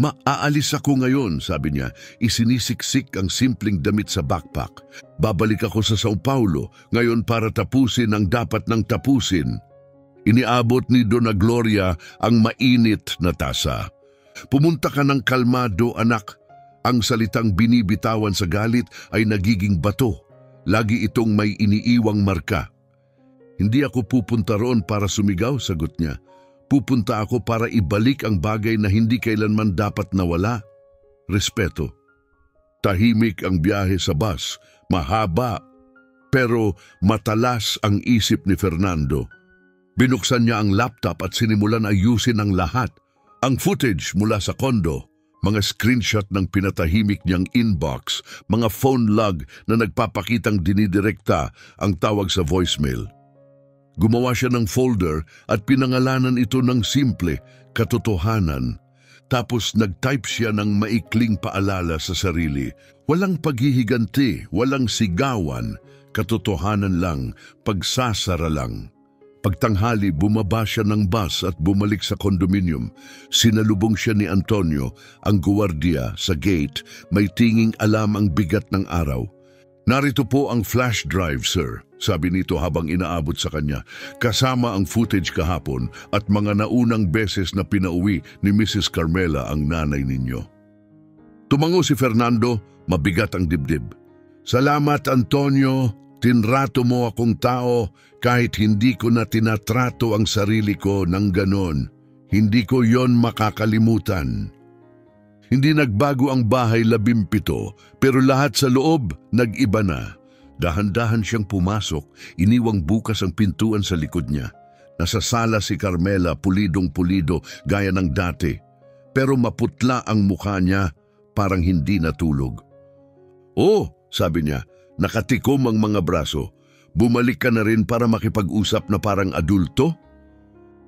S1: Maaalis ako ngayon, sabi niya. Isinisiksik ang simpleng damit sa backpack. Babalik ako sa Sao Paulo ngayon para tapusin ang dapat nang tapusin. Iniabot ni Dona Gloria ang mainit na tasa. Pumunta ka ng kalmado, anak. Ang salitang binibitawan sa galit ay nagiging bato. Lagi itong may iniiwang marka. Hindi ako pupunta roon para sumigaw, sagot niya. Pupunta ako para ibalik ang bagay na hindi kailanman dapat nawala. Respeto. Tahimik ang biyahe sa bus, mahaba, pero matalas ang isip ni Fernando. Binuksan niya ang laptop at sinimulan ayusin ang lahat. Ang footage mula sa kondo, mga screenshot ng pinatahimik niyang inbox, mga phone log na nagpapakitang dinidirekta ang tawag sa voicemail. Gumawa siya ng folder at pinangalanan ito ng simple, katotohanan. Tapos nag-type siya ng maikling paalala sa sarili. Walang paghihiganti, walang sigawan, katotohanan lang, pagsasara lang. Pagtanghali, bumaba siya ng bus at bumalik sa kondominium. Sinalubong siya ni Antonio, ang guwardiya, sa gate. May tinging alam ang bigat ng araw. Narito po ang flash drive, sir, sabi nito habang inaabot sa kanya, kasama ang footage kahapon at mga naunang beses na pinauwi ni Mrs. Carmela ang nanay ninyo. Tumango si Fernando, mabigat ang dibdib. Salamat, Antonio, tinrato mo akong tao kahit hindi ko na tinatrato ang sarili ko ng ganon. Hindi ko yon makakalimutan. Hindi nagbago ang bahay 17, pero lahat sa loob nag-iba na. Dahan-dahan siyang pumasok, iniwang bukas ang pintuan sa likod niya. Nasa sala si Carmela, pulidong-pulido gaya ng dati. Pero maputla ang mukha niya, parang hindi natulog. "Oh," sabi niya, nakatikom ang mga braso. "Bumalik ka na rin para makipag-usap na parang adulto?"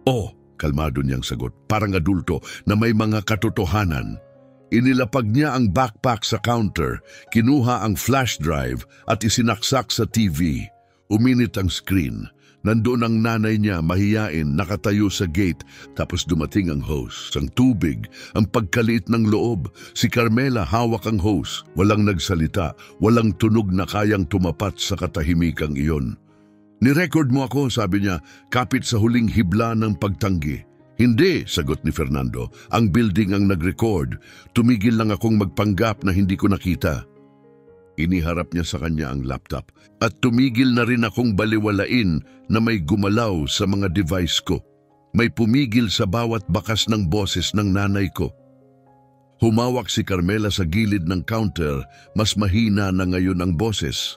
S1: "Oh," kalmado niyang sagot, "parang adulto na may mga katotohanan." Inilapag niya ang backpack sa counter, kinuha ang flash drive at isinaksak sa TV. Uminit ang screen. Nandoon ang nanay niya, mahiyain, nakatayo sa gate, tapos dumating ang host, ang tubig, ang pagkaliit ng loob. Si Carmela hawak ang hose, walang nagsalita, walang tunog na kayang tumapat sa katahimikang iyon. "Nirecord mo ako," sabi niya, kapit sa huling hibla ng pagtanggi. "Hindi," sagot ni Fernando, "ang building ang nag-record. Tumigil lang akong magpanggap na hindi ko nakita." Iniharap niya sa kanya ang laptop at tumigil na rin akong baliwalain na may gumalaw sa mga device ko. May pumigil sa bawat bakas ng boses ng nanay ko. Humawak si Carmela sa gilid ng counter, mas mahina na ngayon ang boses.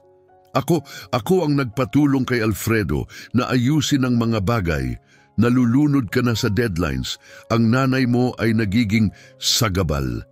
S1: Ako ang nagpatulong kay Alfredo na ayusin ang mga bagay. Nalulunod ka na sa deadlines. Ang nanay mo ay nagiging sagabal.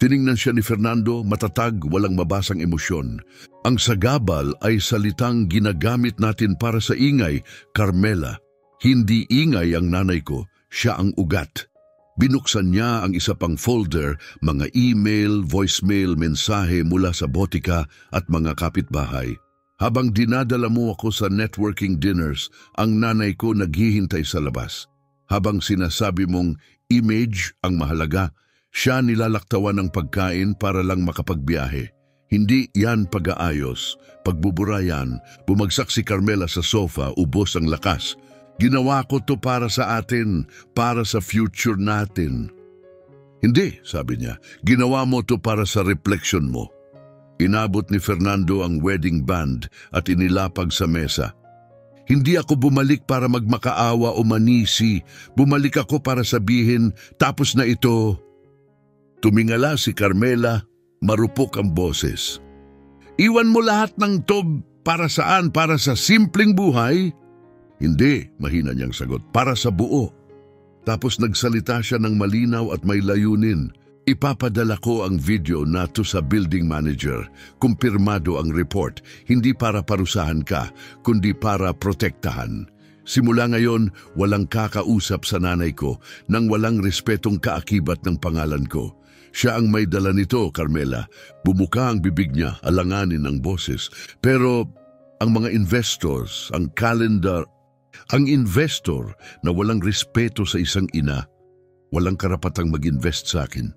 S1: Tiningnan siya ni Fernando, matatag, walang mabasang emosyon. Ang sagabal ay salitang ginagamit natin para sa ingay, Carmela. Hindi ingay ang nanay ko, siya ang ugat. Binuksan niya ang isa pang folder, mga email, voicemail, mensahe mula sa botika at mga kapitbahay. Habang dinadala mo ako sa networking dinners, ang nanay ko naghihintay sa labas. Habang sinasabi mong image ang mahalaga, siya nilalaktawan ng pagkain para lang makapagbiyahe. Hindi yan pag-aayos, pagbuburayan. Bumagsak si Carmela sa sofa, ubos ang lakas. "Ginawa ko to para sa atin, para sa future natin." "Hindi," sabi niya, "ginawa mo to para sa reflection mo." Inabot ni Fernando ang wedding band at inilapag sa mesa. "Hindi ako bumalik para magmakaawa o manisi. Bumalik ako para sabihin, tapos na ito." Tumingala si Carmela, marupok ang boses. "Iwan mo lahat ng to para saan? Para sa simpleng buhay?" "Hindi," mahina niyang sagot, "para sa buo." Tapos nagsalita siya ng malinaw at may layunin. "Ipapadala ko ang video nato sa building manager. Kumpirmado ang report, hindi para parusahan ka, kundi para protektahan. Simula ngayon, walang kakausap sa nanay ko nang walang respetong kaakibat ng pangalan ko. Siya ang may dala nito, Carmela." Bumuka ang bibig niya, alanganin ang boses. "Pero ang mga investors, ang investor na walang respeto sa isang ina, walang karapatang mag-invest sa akin."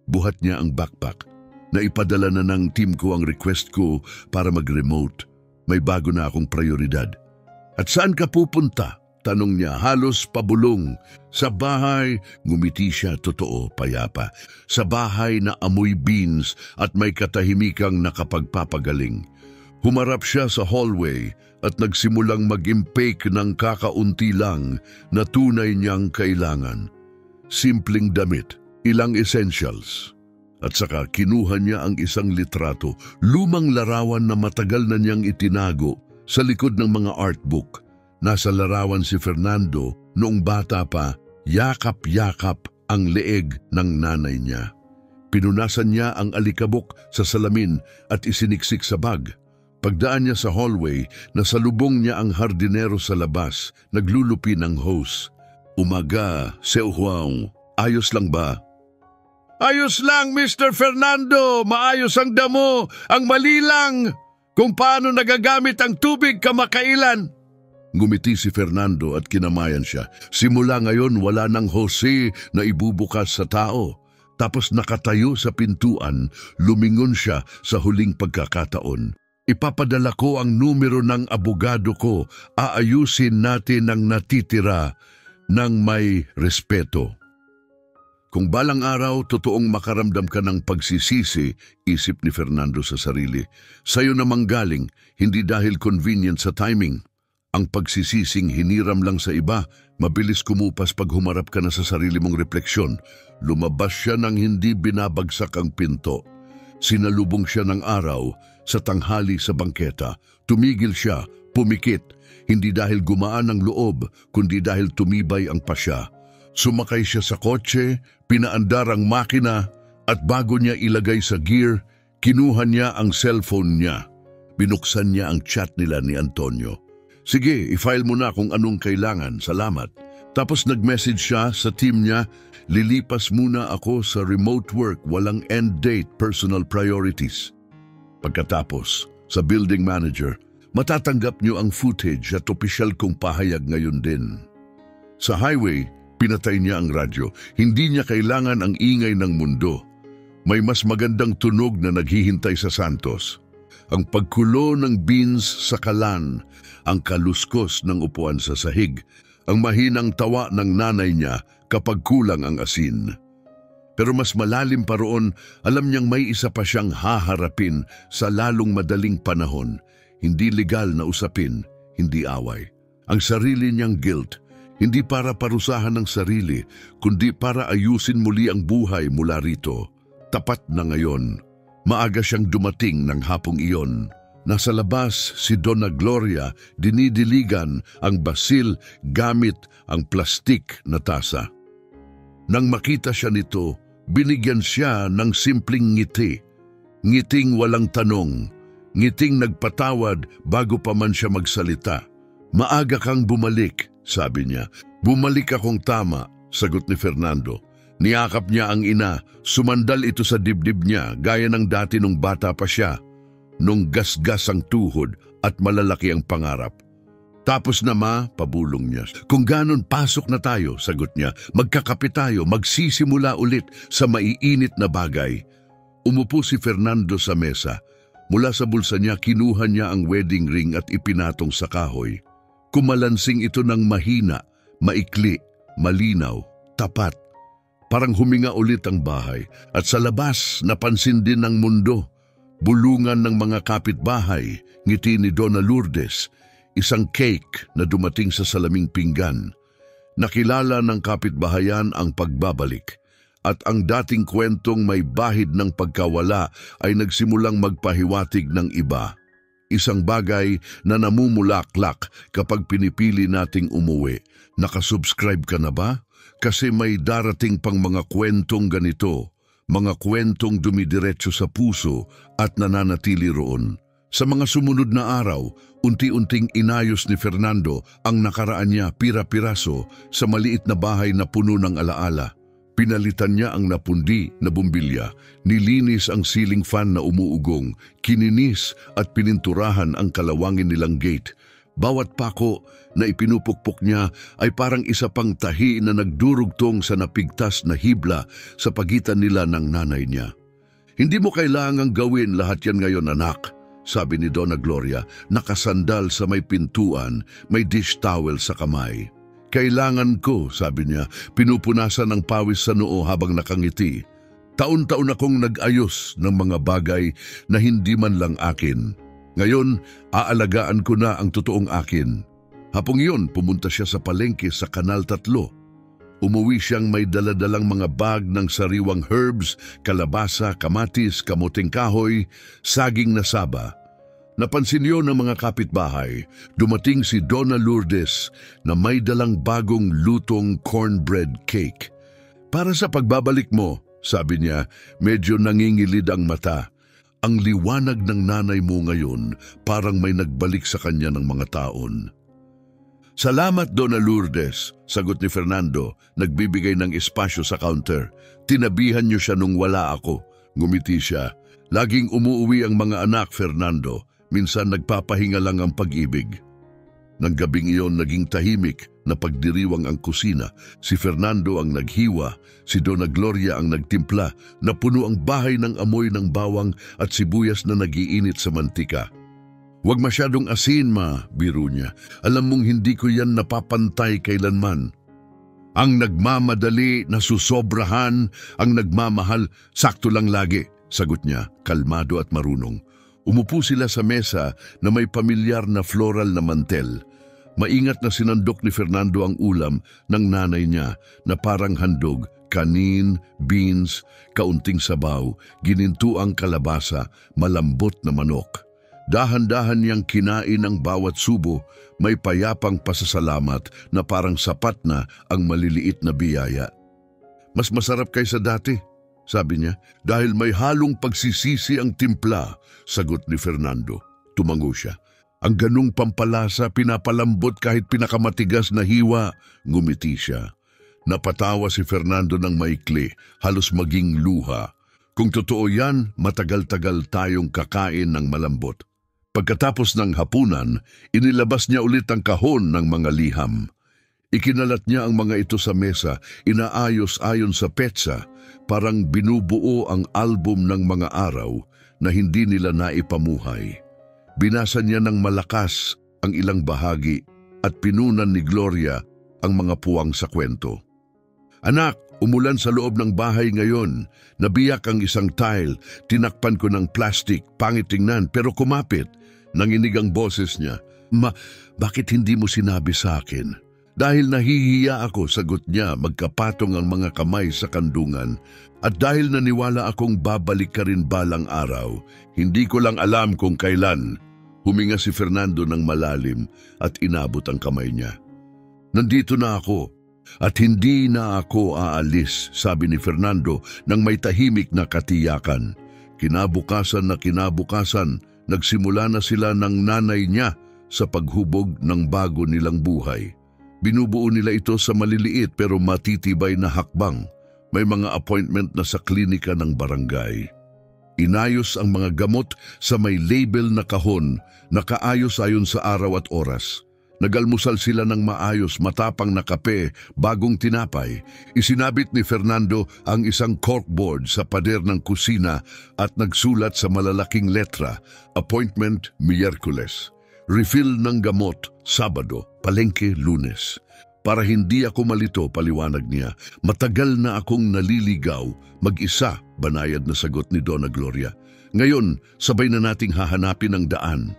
S1: Buhat niya ang backpack. "Naipadala na ng team ko ang request ko para mag-remote. May bago na akong prioridad." "At saan ka pupunta?" tanong niya, halos pabulong. "Sa bahay," ngumiti siya, totoo, payapa. "Sa bahay na amoy beans at may katahimikang nakapagpapagaling." Humarap siya sa hallway at nagsimulang mag-impake ng kakaunti lang na tunay niyang kailangan. Simpleng damit, ilang essentials. At saka kinuha niya ang isang litrato, lumang larawan na matagal na niyang itinago sa likod ng mga artbook. Nasa larawan si Fernando noong bata pa, yakap-yakap ang leeg ng nanay niya. Pinunasan niya ang alikabok sa salamin at isiniksik sa bag. Pagdaan niya sa hallway, nasalubong niya ang hardinero sa labas, naglulupi ng hose. "Umaga, Seo Huang, ayos lang ba?" "Ayos lang, Mr. Fernando. Maayos ang damo. Ang mali lang kung paano nagagamit ang tubig kamakailan." Ngumiti si Fernando at kinamayan siya. Simula ngayon, wala nang hose na ibubukas sa tao. Tapos nakatayo sa pintuan, lumingon siya sa huling pagkakataon. "Ipapadala ko ang numero ng abogado ko. Aayusin natin ang natitira ng may respeto." Kung balang araw, totoong makaramdam ka ng pagsisisi, isip ni Fernando sa sarili. Sa'yo namang galing, hindi dahil convenient sa timing. Ang pagsisising hiniram lang sa iba, mabilis kumupas pag humarap ka na sa sarili mong refleksyon. Lumabas siya nang hindi binabagsak ang pinto. Sinalubong siya ng araw sa tanghali sa bangketa. Tumigil siya, pumikit, hindi dahil gumaan ang loob, kundi dahil tumibay ang pasya. Sumakay siya sa kotse, pinaandar ang makina, at bago niya ilagay sa gear, kinuha niya ang cellphone niya. Binuksan niya ang chat nila ni Antonio. Sige, i-file mo na kung anong kailangan, salamat. Tapos nag-message siya sa team niya, lilipas muna ako sa remote work, walang end date, personal priorities. Pagkatapos, sa building manager, matatanggap niyo ang footage at opisyal kong pahayag ngayon din. Sa highway, pinatay niya ang radyo. Hindi niya kailangan ang ingay ng mundo. May mas magandang tunog na naghihintay sa Santos. Ang pagkulo ng beans sa kalan, ang kaluskos ng upuan sa sahig, ang mahinang tawa ng nanay niya kapag kulang ang asin. Pero mas malalim pa roon, alam niyang may isa pa siyang haharapin sa lalong madaling panahon. Hindi legal na usapin, hindi away. Ang sarili niyang guilt, hindi para parusahan ng sarili, kundi para ayusin muli ang buhay mula rito. Tapat na ngayon. Maaga siyang dumating ng hapong iyon. Nasa labas si Donna Gloria, dinidiligan ang basil gamit ang plastik na tasa. Nang makita siya nito, binigyan siya ng simpleng ngiti. Ngiting walang tanong, ngiting nagpatawad bago pa man siya magsalita. Maaga kang bumalik, sabi niya. Bumalik akong tama, sagot ni Fernando. Niyakap niya ang ina, sumandal ito sa dibdib niya gaya ng dati nung bata pa siya, nung gasgas ang tuhod at malalaki ang pangarap. Tapos na ma, pabulong niya. Kung ganon, pasok na tayo, sagot niya. Magkakape tayo, magsisimula ulit sa maiinit na bagay. Umupo si Fernando sa mesa. Mula sa bulsa niya, kinuha niya ang wedding ring at ipinatong sa kahoy. Kumalansing ito ng mahina, maikli, malinaw, tapat. Parang huminga ulit ang bahay at sa labas napansin din ng mundo. Bulungan ng mga kapitbahay, ngiti ni Donna Lourdes, isang cake na dumating sa salaming pinggan. Nakilala ng kapitbahayan ang pagbabalik at ang dating kwentong may bahid ng pagkawala ay nagsimulang magpahiwatig ng iba. Isang bagay na namumulaklak kapag pinipili nating umuwi. Nakasubscribe ka na ba? Kasi may darating pang mga kwentong ganito, mga kwentong dumidiretso sa puso at nananatili roon. Sa mga sumunod na araw, unti-unting inayos ni Fernando ang nakaraan niya pira-piraso sa maliit na bahay na puno ng alaala. Pinalitan niya ang napundi na bumbilya, nilinis ang ceiling fan na umuugong, kininis at pininturahan ang kalawangin nilang gate. Bawat pako na ipinupukpok niya ay parang isa pang tahi na nagdurugtong sa napigtas na hibla sa pagitan nila ng nanay niya. Hindi mo kailangang gawin lahat yan ngayon, anak, sabi ni Donna Gloria, nakasandal sa may pintuan, may dish towel sa kamay. Kailangan ko, sabi niya, pinupunasan ng pawis sa noo habang nakangiti. Taon-taon akong nag-ayos ng mga bagay na hindi man lang akin. Ngayon, aalagaan ko na ang totoong akin. Hapong iyon, pumunta siya sa palengke sa Kanal 3. Umuwi siyang may daladalang mga bag ng sariwang herbs, kalabasa, kamatis, kamuting kahoy, saging na saba. Napansin yun ng mga kapitbahay. Dumating si Donna Lourdes na may dalang bagong lutong cornbread cake. Para sa pagbabalik mo, sabi niya, medyo nangingilid ang mata. Ang liwanag ng nanay mo ngayon parang may nagbalik sa kanya ng mga taon. Salamat, Donna Lourdes, sagot ni Fernando, nagbibigay ng espasyo sa counter. Tinabihan niyo siya nung wala ako. Ngumiti siya. Laging umuuwi ang mga anak, Fernando. Minsan nagpapahinga lang ang pag-ibig. Nang gabing iyon naging tahimik na pagdiriwang ang kusina. Si Fernando ang naghiwa, si Donna Gloria ang nagtimpla, na puno ang bahay ng amoy ng bawang at sibuyas na nagiinit sa mantika. Huwag masyadong asin, ma, biro niya. Alam mong hindi ko yan napapantay kailanman. Ang nagmamadali, nasusobrahan, ang nagmamahal, sakto lang lagi, sagot niya, kalmado at marunong. Umupo sila sa mesa na may pamilyar na floral na mantel. Maingat na sinandok ni Fernando ang ulam ng nanay niya na parang handog, kanin, beans, kaunting sabaw, ginintuang kalabasa, malambot na manok. Dahan-dahan niyang kinain ang bawat subo, may payapang pasasalamat na parang sapat na ang maliliit na biyaya. Mas masarap kaysa dati, sabi niya, dahil may halong pagsisisi ang timpla, sagot ni Fernando. Tumango siya. Ang ganung pampalasa, pinapalambot kahit pinakamatigas na hiwa, ngumiti siya. Napatawa si Fernando ng maikli, halos maging luha. Kung totoo yan, matagal-tagal tayong kakain ng malambot. Pagkatapos ng hapunan, inilabas niya ulit ang kahon ng mga liham. Ikinalat niya ang mga ito sa mesa, inaayos ayon sa petsa, parang binubuo ang album ng mga araw na hindi nila naipamuhay. Binasa niya ng malakas ang ilang bahagi at pinunan ni Gloria ang mga puwang sa kwento. Anak, umulan sa loob ng bahay ngayon. Nabiyak ang isang tile, tinakpan ko ng plastic, pangit tingnan pero kumapit. Nanginig ang boses niya. Bakit hindi mo sinabi sa akin? Dahil nahihiya ako, sagot niya, magkapatong ang mga kamay sa kandungan. At dahil naniwala akong babalik ka rin balang araw, hindi ko lang alam kung kailan. Huminga si Fernando ng malalim at inabot ang kamay niya. Nandito na ako at hindi na ako aalis, sabi ni Fernando nang may tahimik na katiyakan. Kinabukasan, nagsimula na sila ng nanay niya sa paghubog ng bago nilang buhay. Binubuo nila ito sa maliliit pero matitibay na hakbang. May mga appointment na sa klinika ng barangay. Inayos ang mga gamot sa may label na kahon, nakaayos ayon sa araw at oras. Nagalmusal sila ng maayos, matapang na kape, bagong tinapay. Isinabit ni Fernando ang isang corkboard sa pader ng kusina at nagsulat sa malalaking letra, appointment Miyerkules. Refill ng gamot, Sabado, palengke Lunes. Para hindi ako malito, paliwanag niya, matagal na akong naliligaw, mag-isa, banayad na sagot ni Donna Gloria. Ngayon, sabay na nating hahanapin ang daan.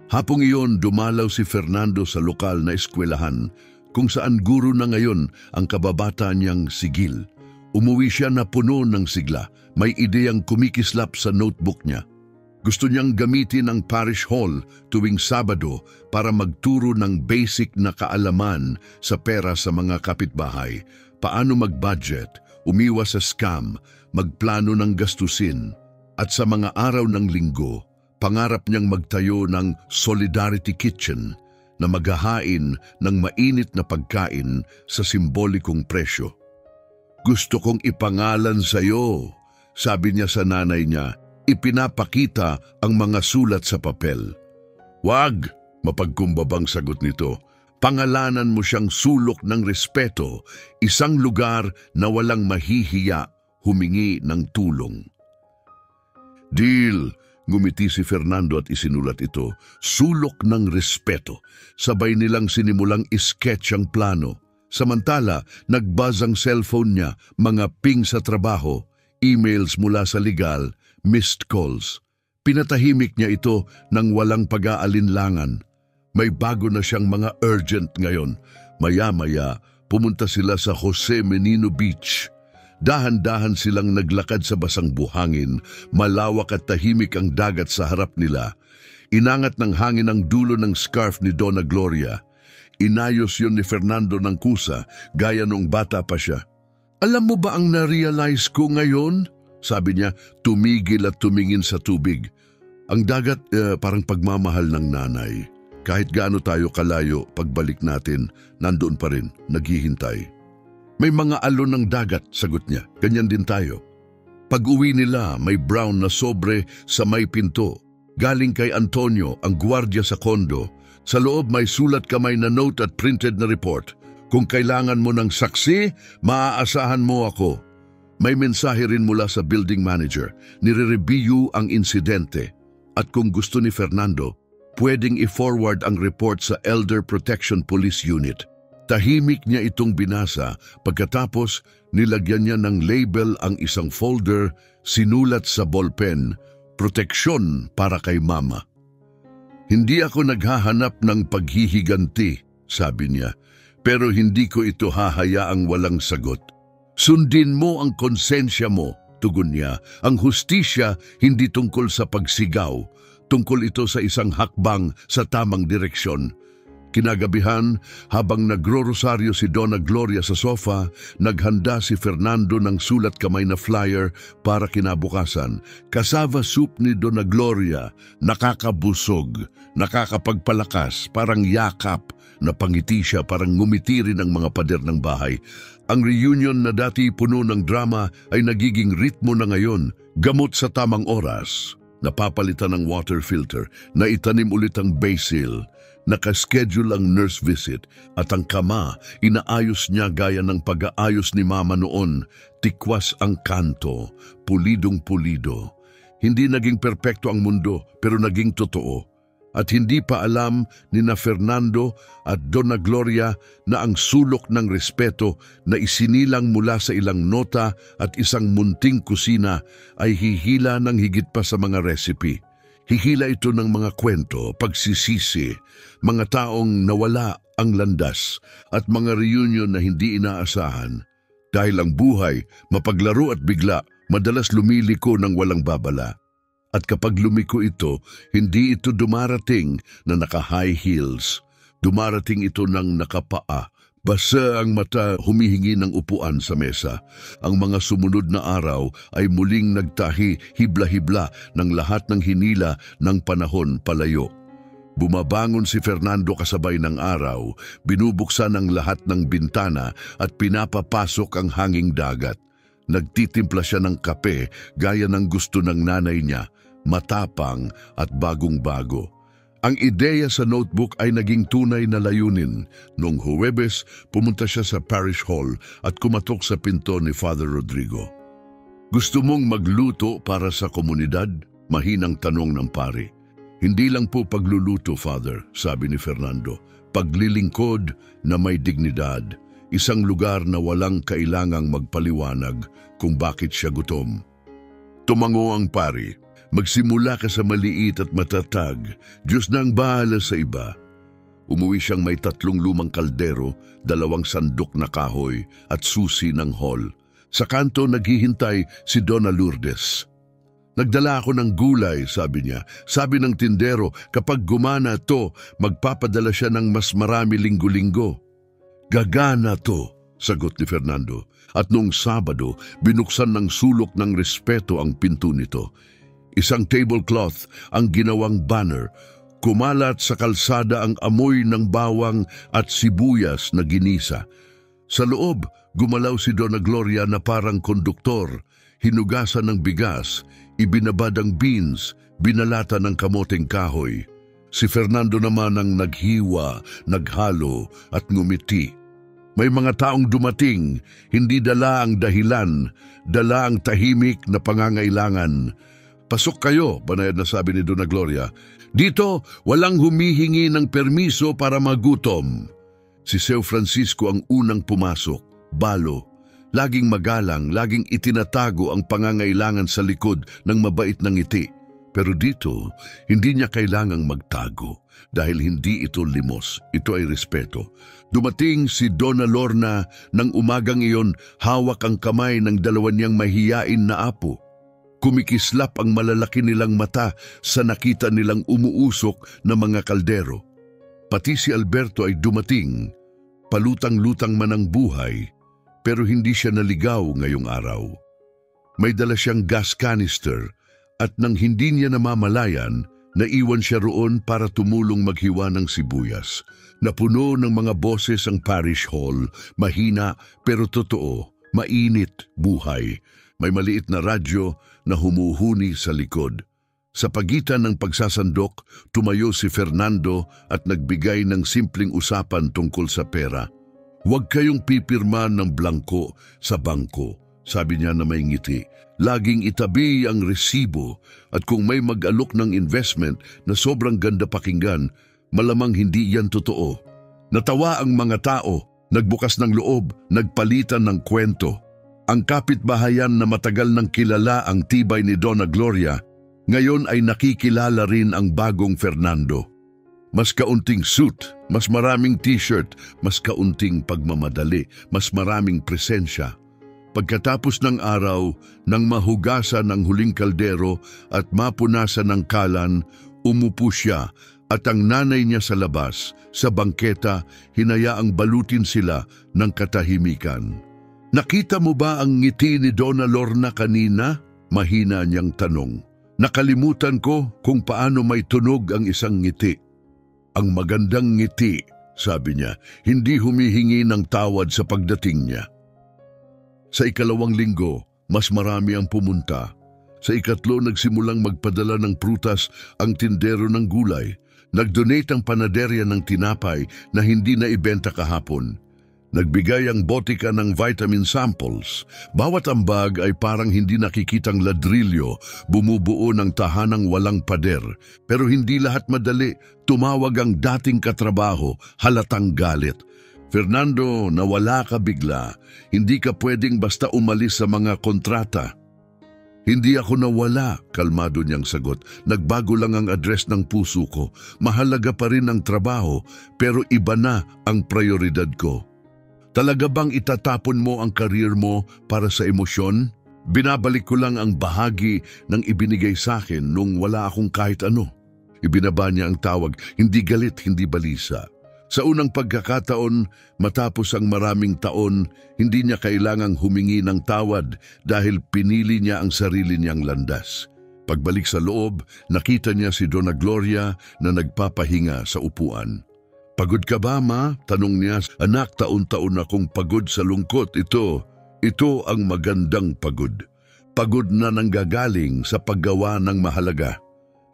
S1: Hapong iyon, dumalaw si Fernando sa lokal na eskwelahan, kung saan guro na ngayon ang kababata niyang sigil. Umuwi siya na puno ng sigla, may ideyang kumikislap sa notebook niya. Gusto niyang gamitin ang parish hall tuwing Sabado para magturo ng basic na kaalaman sa pera sa mga kapitbahay, paano mag-budget, umiwas sa scam, magplano ng gastusin. At sa mga araw ng linggo, pangarap niyang magtayo ng Solidarity Kitchen na maghahain ng mainit na pagkain sa simbolikong presyo. Gusto kong ipangalan sa iyo, sabi niya sa nanay niya, ipinapakita ang mga sulat sa papel. Wag, mapagkumbabang sagot nito. Pangalanan mo siyang sulok ng respeto, isang lugar na walang mahihiya humingi ng tulong. Deal, ngumiti si Fernando at isinulat ito, sulok ng respeto. Sabay nilang sinimulang isketch ang plano. Samantala, nagbuzz ang cellphone niya, mga ping sa trabaho, emails mula sa legal, missed calls. Pinatahimik niya ito nang walang pag-aalinlangan. May bago na siyang mga urgent ngayon. Maya-maya, pumunta sila sa Jose Menino Beach. Dahan-dahan silang naglakad sa basang buhangin, malawak at tahimik ang dagat sa harap nila. Inangat ng hangin ang dulo ng scarf ni Donna Gloria. Inayos yun ni Fernando ng kusa, gaya nung bata pa siya. Alam mo ba ang na-realize ko ngayon? Sabi niya, tumigil at tumingin sa tubig. Ang dagat parang pagmamahal ng nanay. Kahit gaano tayo kalayo, pagbalik natin, nandoon pa rin, naghihintay. May mga alon ng dagat, sagot niya. Ganyan din tayo. Pag-uwi nila, may brown na sobre sa may pinto. Galing kay Antonio, ang gwardiya sa kondo. Sa loob may sulat kamay na note at printed na report. Kung kailangan mo ng saksi, maaasahan mo ako. May mensahe rin mula sa building manager. Nire-review ang insidente. At kung gusto ni Fernando, pwedeng i-forward ang report sa Elder Protection Police Unit. Tahimik niya itong binasa, pagkatapos nilagyan niya ng label ang isang folder, sinulat sa ballpen, proteksyon para kay mama. Hindi ako naghahanap ng paghihiganti, sabi niya, pero hindi ko ito hahayaang walang sagot. Sundin mo ang konsensya mo, tugon niya. Ang hustisya hindi tungkol sa pagsigaw, tungkol ito sa isang hakbang sa tamang direksyon. Kinagabihan, habang nagro-rosaryo si Donna Gloria sa sofa, naghanda si Fernando ng sulat kamay na flyer para kinabukasan. Cassava soup ni Donna Gloria, nakakabusog, nakakapagpalakas, parang yakap. Napangiti siya, parang ngumiti rin ang mga pader ng bahay. Ang reunion na dati puno ng drama ay nagiging ritmo na ngayon, gamot sa tamang oras. Napapalitan ng water filter, naitanim ulit ang basil, nakaschedule ang nurse visit, at ang kama, inaayos niya gaya ng pag-aayos ni mama noon. Tikwas ang kanto, pulidong-pulido. Hindi naging perpekto ang mundo, pero naging totoo. At hindi pa alam ni na Fernando at Donna Gloria na ang sulok ng respeto na isinilang mula sa ilang nota at isang munting kusina ay hihila ng higit pa sa mga recipe. Hihila ito ng mga kwento, pagsisisi, mga taong nawala ang landas at mga reunion na hindi inaasahan. Dahil ang buhay, mapaglaro at bigla, madalas lumiliko ng walang babala. At kapag lumiko ito, hindi ito dumarating na naka-high heels. Dumarating ito ng nakapaa. Basa ang mata, humihingi ng upuan sa mesa. Ang mga sumunod na araw ay muling nagtahi, hibla-hibla ng lahat ng hinila ng panahon palayo. Bumabangon si Fernando kasabay ng araw, binubuksan ang lahat ng bintana at pinapapasok ang hanging dagat. Nagtitimpla siya ng kape gaya ng gusto ng nanay niya, matapang at bagong-bago. Ang ideya sa notebook ay naging tunay na layunin. Noong Huwebes, pumunta siya sa parish hall at kumatok sa pinto ni Father Rodrigo. Gusto mong magluto para sa komunidad? Mahinang tanong ng pari. Hindi lang po pagluluto, Father, sabi ni Fernando. Paglilingkod na may dignidad. Isang lugar na walang kailangang magpaliwanag kung bakit siya gutom. Tumango ang pari. Magsimula ka sa maliit at matatag. Diyos na ang bahala sa iba. Umuwi siyang may 3 lumang kaldero, 2 sandok na kahoy at susi ng hall. Sa kanto naghihintay si Donna Lourdes. Nagdala ako ng gulay, sabi niya. Sabi ng tindero, kapag gumana to, magpapadala siya ng mas marami linggo-linggo. Gagana to, sagot ni Fernando. At noong Sabado, binuksan ng sulok ng respeto ang pinto nito. Isang tablecloth ang ginawang banner. Kumalat sa kalsada ang amoy ng bawang at sibuyas na ginisa. Sa loob, gumalaw si Donna Gloria na parang konduktor. Hinugasan ng bigas, ibinabad ang beans, binalata ng kamoteng kahoy. Si Fernando naman ang naghiwa, naghalo at ngumiti. May mga taong dumating, hindi dala ang dahilan, dala ang tahimik na pangangailangan. Pasok kayo, banayad na sabi ni Donna Gloria. Dito, walang humihingi ng permiso para magutom. Si Seo Francisco ang unang pumasok, balo. Laging magalang, laging itinatago ang pangangailangan sa likod ng mabait na ngiti. Pero dito, hindi niya kailangang magtago dahil hindi ito limos, ito ay respeto. Dumating si Donna Lorna ng umagang iyon, hawak ang kamay ng 2 niyang mahiyain na apo. Kumikislap ang malalaki nilang mata sa nakita nilang umuusok na mga kaldero. Pati si Alberto ay dumating, palutang-lutang man ang buhay, pero hindi siya naligaw ngayong araw. May dala siyang gas canister at nang hindi niya namamalayan, naiwan siya roon para tumulong maghiwa ng sibuyas. Napuno ng mga boses ang parish hall, mahina pero totoo, mainit buhay. May maliit na radyo na humuhuni sa likod. Sa pagitan ng pagsasandok, tumayo si Fernando at nagbigay ng simpleng usapan tungkol sa pera. Huwag kayong pipirma ng blangko sa bangko, sabi niya na may ngiti. Laging itabi ang resibo at kung may mag-alok ng investment na sobrang ganda pakinggan, malamang hindi yan totoo. Natawa ang mga tao, nagbukas ng loob, nagpalitan ng kwento. Ang kapitbahayan na matagal nang kilala ang tibay ni Donna Gloria, ngayon ay nakikilala rin ang bagong Fernando. Mas kaunting suit, mas maraming t-shirt, mas kaunting pagmamadali, mas maraming presensya. Pagkatapos ng araw, nang mahugasan ang huling kaldero at mapunasan ng kalan, umupo siya at ang nanay niya sa labas, sa bangketa, hinayaang balutin sila ng katahimikan. Nakita mo ba ang ngiti ni Donna Lorna kanina? Mahina niyang tanong. Nakalimutan ko kung paano may tunog ang isang ngiti. Ang magandang ngiti, sabi niya, hindi humihingi ng tawad sa pagdating niya. Sa ikalawang linggo, mas marami ang pumunta. Sa ikatlo, nagsimulang magpadala ng prutas ang tindero ng gulay. Nag-donate ang panaderya ng tinapay na hindi na ibenta kahapon. Nagbigay ang botika ng vitamin samples. Bawat ambag ay parang hindi nakikitang ladrilyo, bumubuo ng tahanang walang pader. Pero hindi lahat madali. Tumawag ang dating katrabaho, halatang galit. Fernando, nawala ka bigla. Hindi ka pwedeng basta umalis sa mga kontrata. Hindi ako nawala, kalmado niyang sagot. Nagbago lang ang address ng puso ko. Mahalaga pa rin ang trabaho, pero iba na ang prioridad ko. Talaga bang itatapon mo ang karir mo para sa emosyon? Binabalik ko lang ang bahagi ng ibinigay sa akin nung wala akong kahit ano. Ibinaba niya ang tawag, hindi galit, hindi balisa. Sa unang pagkakataon, matapos ang maraming taon, hindi niya kailangang humingi ng tawad dahil pinili niya ang sarili niyang landas. Pagbalik sa loob, nakita niya si Donna Gloria na nagpapahinga sa upuan. Pagod ka ba, ma? Tanong niya. Anak, taon-taon akong pagod sa lungkot. Ito ang magandang pagod. Pagod na nanggagaling sa paggawa ng mahalaga.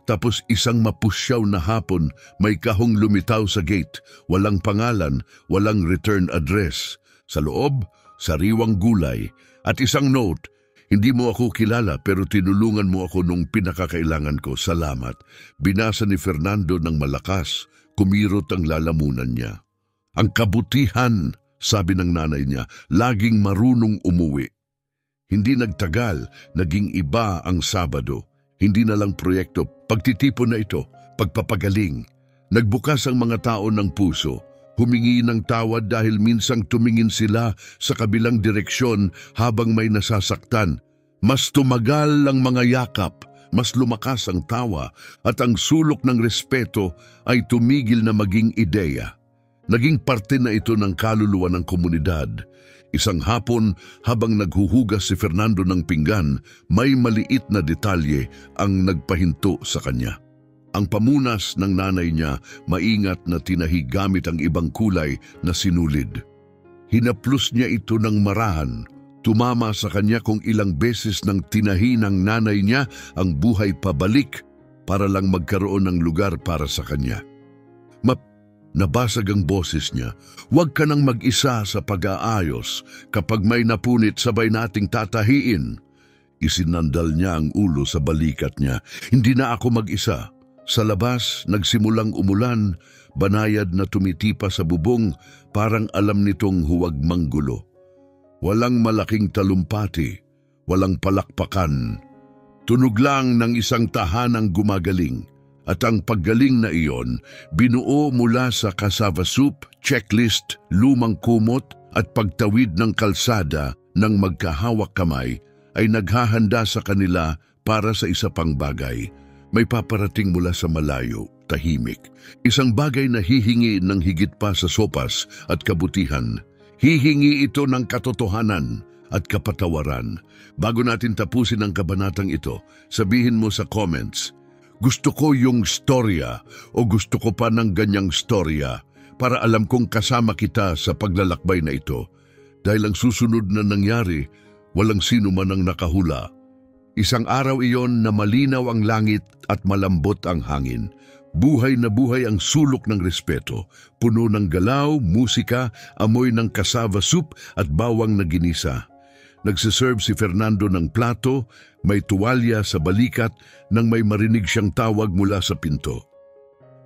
S1: Tapos isang mapusyaw na hapon, may kahong lumitaw sa gate. Walang pangalan, walang return address. Sa loob, sariwang gulay. At isang note, hindi mo ako kilala pero tinulungan mo ako nung pinakakailangan ko. Salamat. Binasa ni Fernando ng malakas. Kumirot ang lalamunan niya. Ang kabutihan, sabi ng nanay niya, laging marunong umuwi. Hindi nagtagal, naging iba ang Sabado. Hindi na lang proyekto, pagtitipon na ito, pagpapagaling. Nagbukas ang mga tao ng puso, humingi ng tawad dahil minsang tumingin sila sa kabilang direksyon habang may nasasaktan. Mas tumagal ang mga yakap, mas lumakas ang tawa at ang sulok ng respeto ay tumigil na maging ideya. Naging parte na ito ng kaluluwa ng komunidad. Isang hapon, habang naghuhugas si Fernando ng pinggan, may maliit na detalye ang nagpahinto sa kanya. Ang pamunas ng nanay niya, maingat na tinahi gamit ang ibang kulay na sinulid. Hinaplos niya ito ng marahan. Tumama sa kanya kung ilang beses nang tinahi ng nanay niya ang buhay pabalik para lang magkaroon ng lugar para sa kanya. Nabasag ang boses niya. Huwag ka nang mag-isa sa pag-aayos. Kapag may napunit, sabay nating tatahiin. Isinandal niya ang ulo sa balikat niya. Hindi na ako mag-isa. Sa labas, nagsimulang umulan, banayad na tumitipa sa bubong, parang alam nitong huwag manggulo. Walang malaking talumpati, walang palakpakan. Tunog lang ng isang tahanang gumagaling. At ang paggaling na iyon, binuo mula sa cassava soup, checklist, lumang kumot at pagtawid ng kalsada ng magkahawak kamay ay naghahanda sa kanila para sa isa pang bagay. May paparating mula sa malayo, tahimik. Isang bagay na hihingi ng higit pa sa sopas at kabutihan. Hihingi ito ng katotohanan at kapatawaran. Bago natin tapusin ang kabanatang ito, sabihin mo sa comments, gusto ko yung storya o gusto ko pa ng ganyang storya para alam kong kasama kita sa paglalakbay na ito. Dahil ang susunod na nangyari, walang sino man ang nakahula. Isang araw iyon na malinaw ang langit at malambot ang hangin. Buhay na buhay ang sulok ng respeto, puno ng galaw, musika, amoy ng cassava soup at bawang na ginisa. Nagsiserve si Fernando ng plato, may tuwalya sa balikat nang may marinig siyang tawag mula sa pinto.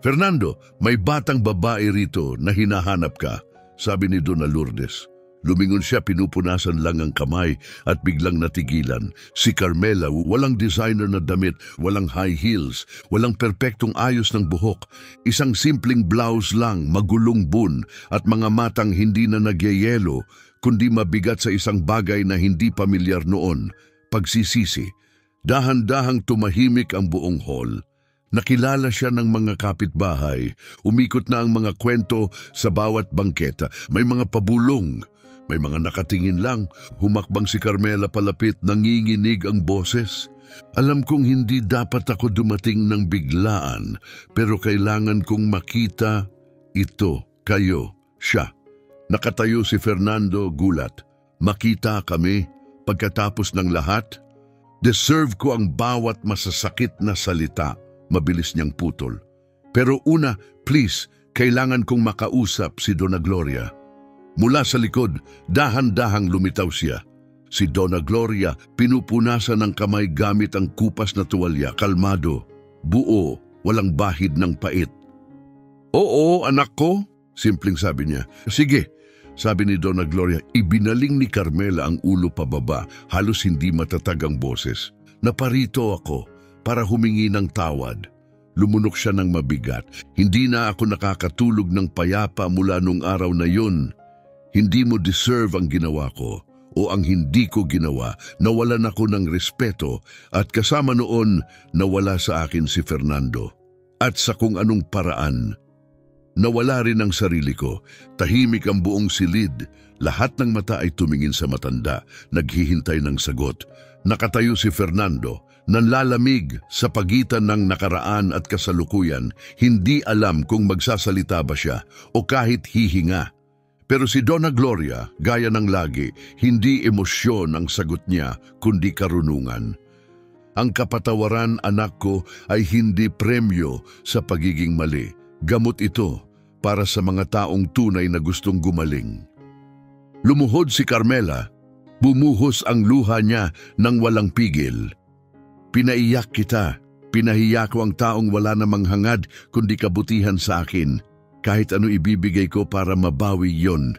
S1: Fernando, may batang babae rito na hinahanap ka, sabi ni Donna Lourdes. Lumingon siya, pinupunasan lang ang kamay at biglang natigilan. Si Carmela, walang designer na damit, walang high heels, walang perpektong ayos ng buhok. Isang simpleng blouse lang, magulong bun at mga matang hindi na nagyayelo, kundi mabigat sa isang bagay na hindi pamilyar noon, pagsisisi. Dahan-dahang tumahimik ang buong hall. Nakilala siya ng mga kapitbahay. Umikot na ang mga kwento sa bawat bangketa. May mga pabulong. May mga nakatingin lang, humakbang si Carmela palapit, nanginginig ang boses. Alam kong hindi dapat ako dumating ng biglaan, pero kailangan kong makita ito, kayo, siya. Nakatayo si Fernando, gulat. Makita kami, pagkatapos ng lahat? Deserve ko ang bawat masasakit na salita, mabilis niyang putol. Pero una, please, kailangan kong makausap si Donna Gloria. Mula sa likod, dahan-dahang lumitaw siya. Si Donna Gloria, pinupunasan ng kamay gamit ang kupas na tuwalya, kalmado, buo, walang bahid ng pait. Oo, anak ko, simpleng sabi niya. Sige, sabi ni Donna Gloria, ibinaling ni Carmela ang ulo pababa, halos hindi matatag ang boses. Naparito ako para humingi ng tawad. Lumunok siya ng mabigat. Hindi na ako nakakatulog ng payapa mula nung araw na yun. Hindi mo deserve ang ginawa ko o ang hindi ko ginawa. Nawalan ako ng respeto at kasama noon nawala sa akin si Fernando. At sa kung anong paraan, nawala rin ang sarili ko. Tahimik ang buong silid. Lahat ng mata ay tumingin sa matanda, naghihintay ng sagot. Nakatayo si Fernando, nanlalamig sa pagitan ng nakaraan at kasalukuyan. Hindi alam kung magsasalita ba siya o kahit hihinga. Pero si Donna Gloria, gaya ng lagi, hindi emosyon ang sagot niya, kundi karunungan. Ang kapatawaran, anak ko, ay hindi premyo sa pagiging mali. Gamot ito para sa mga taong tunay na gustong gumaling. Lumuhod si Carmela, bumuhos ang luha niya ng walang pigil. Pinaiyak kita, pinahiya ko ang taong wala namang hangad kundi kabutihan sa akin. Kahit ano ibibigay ko para mabawi yon.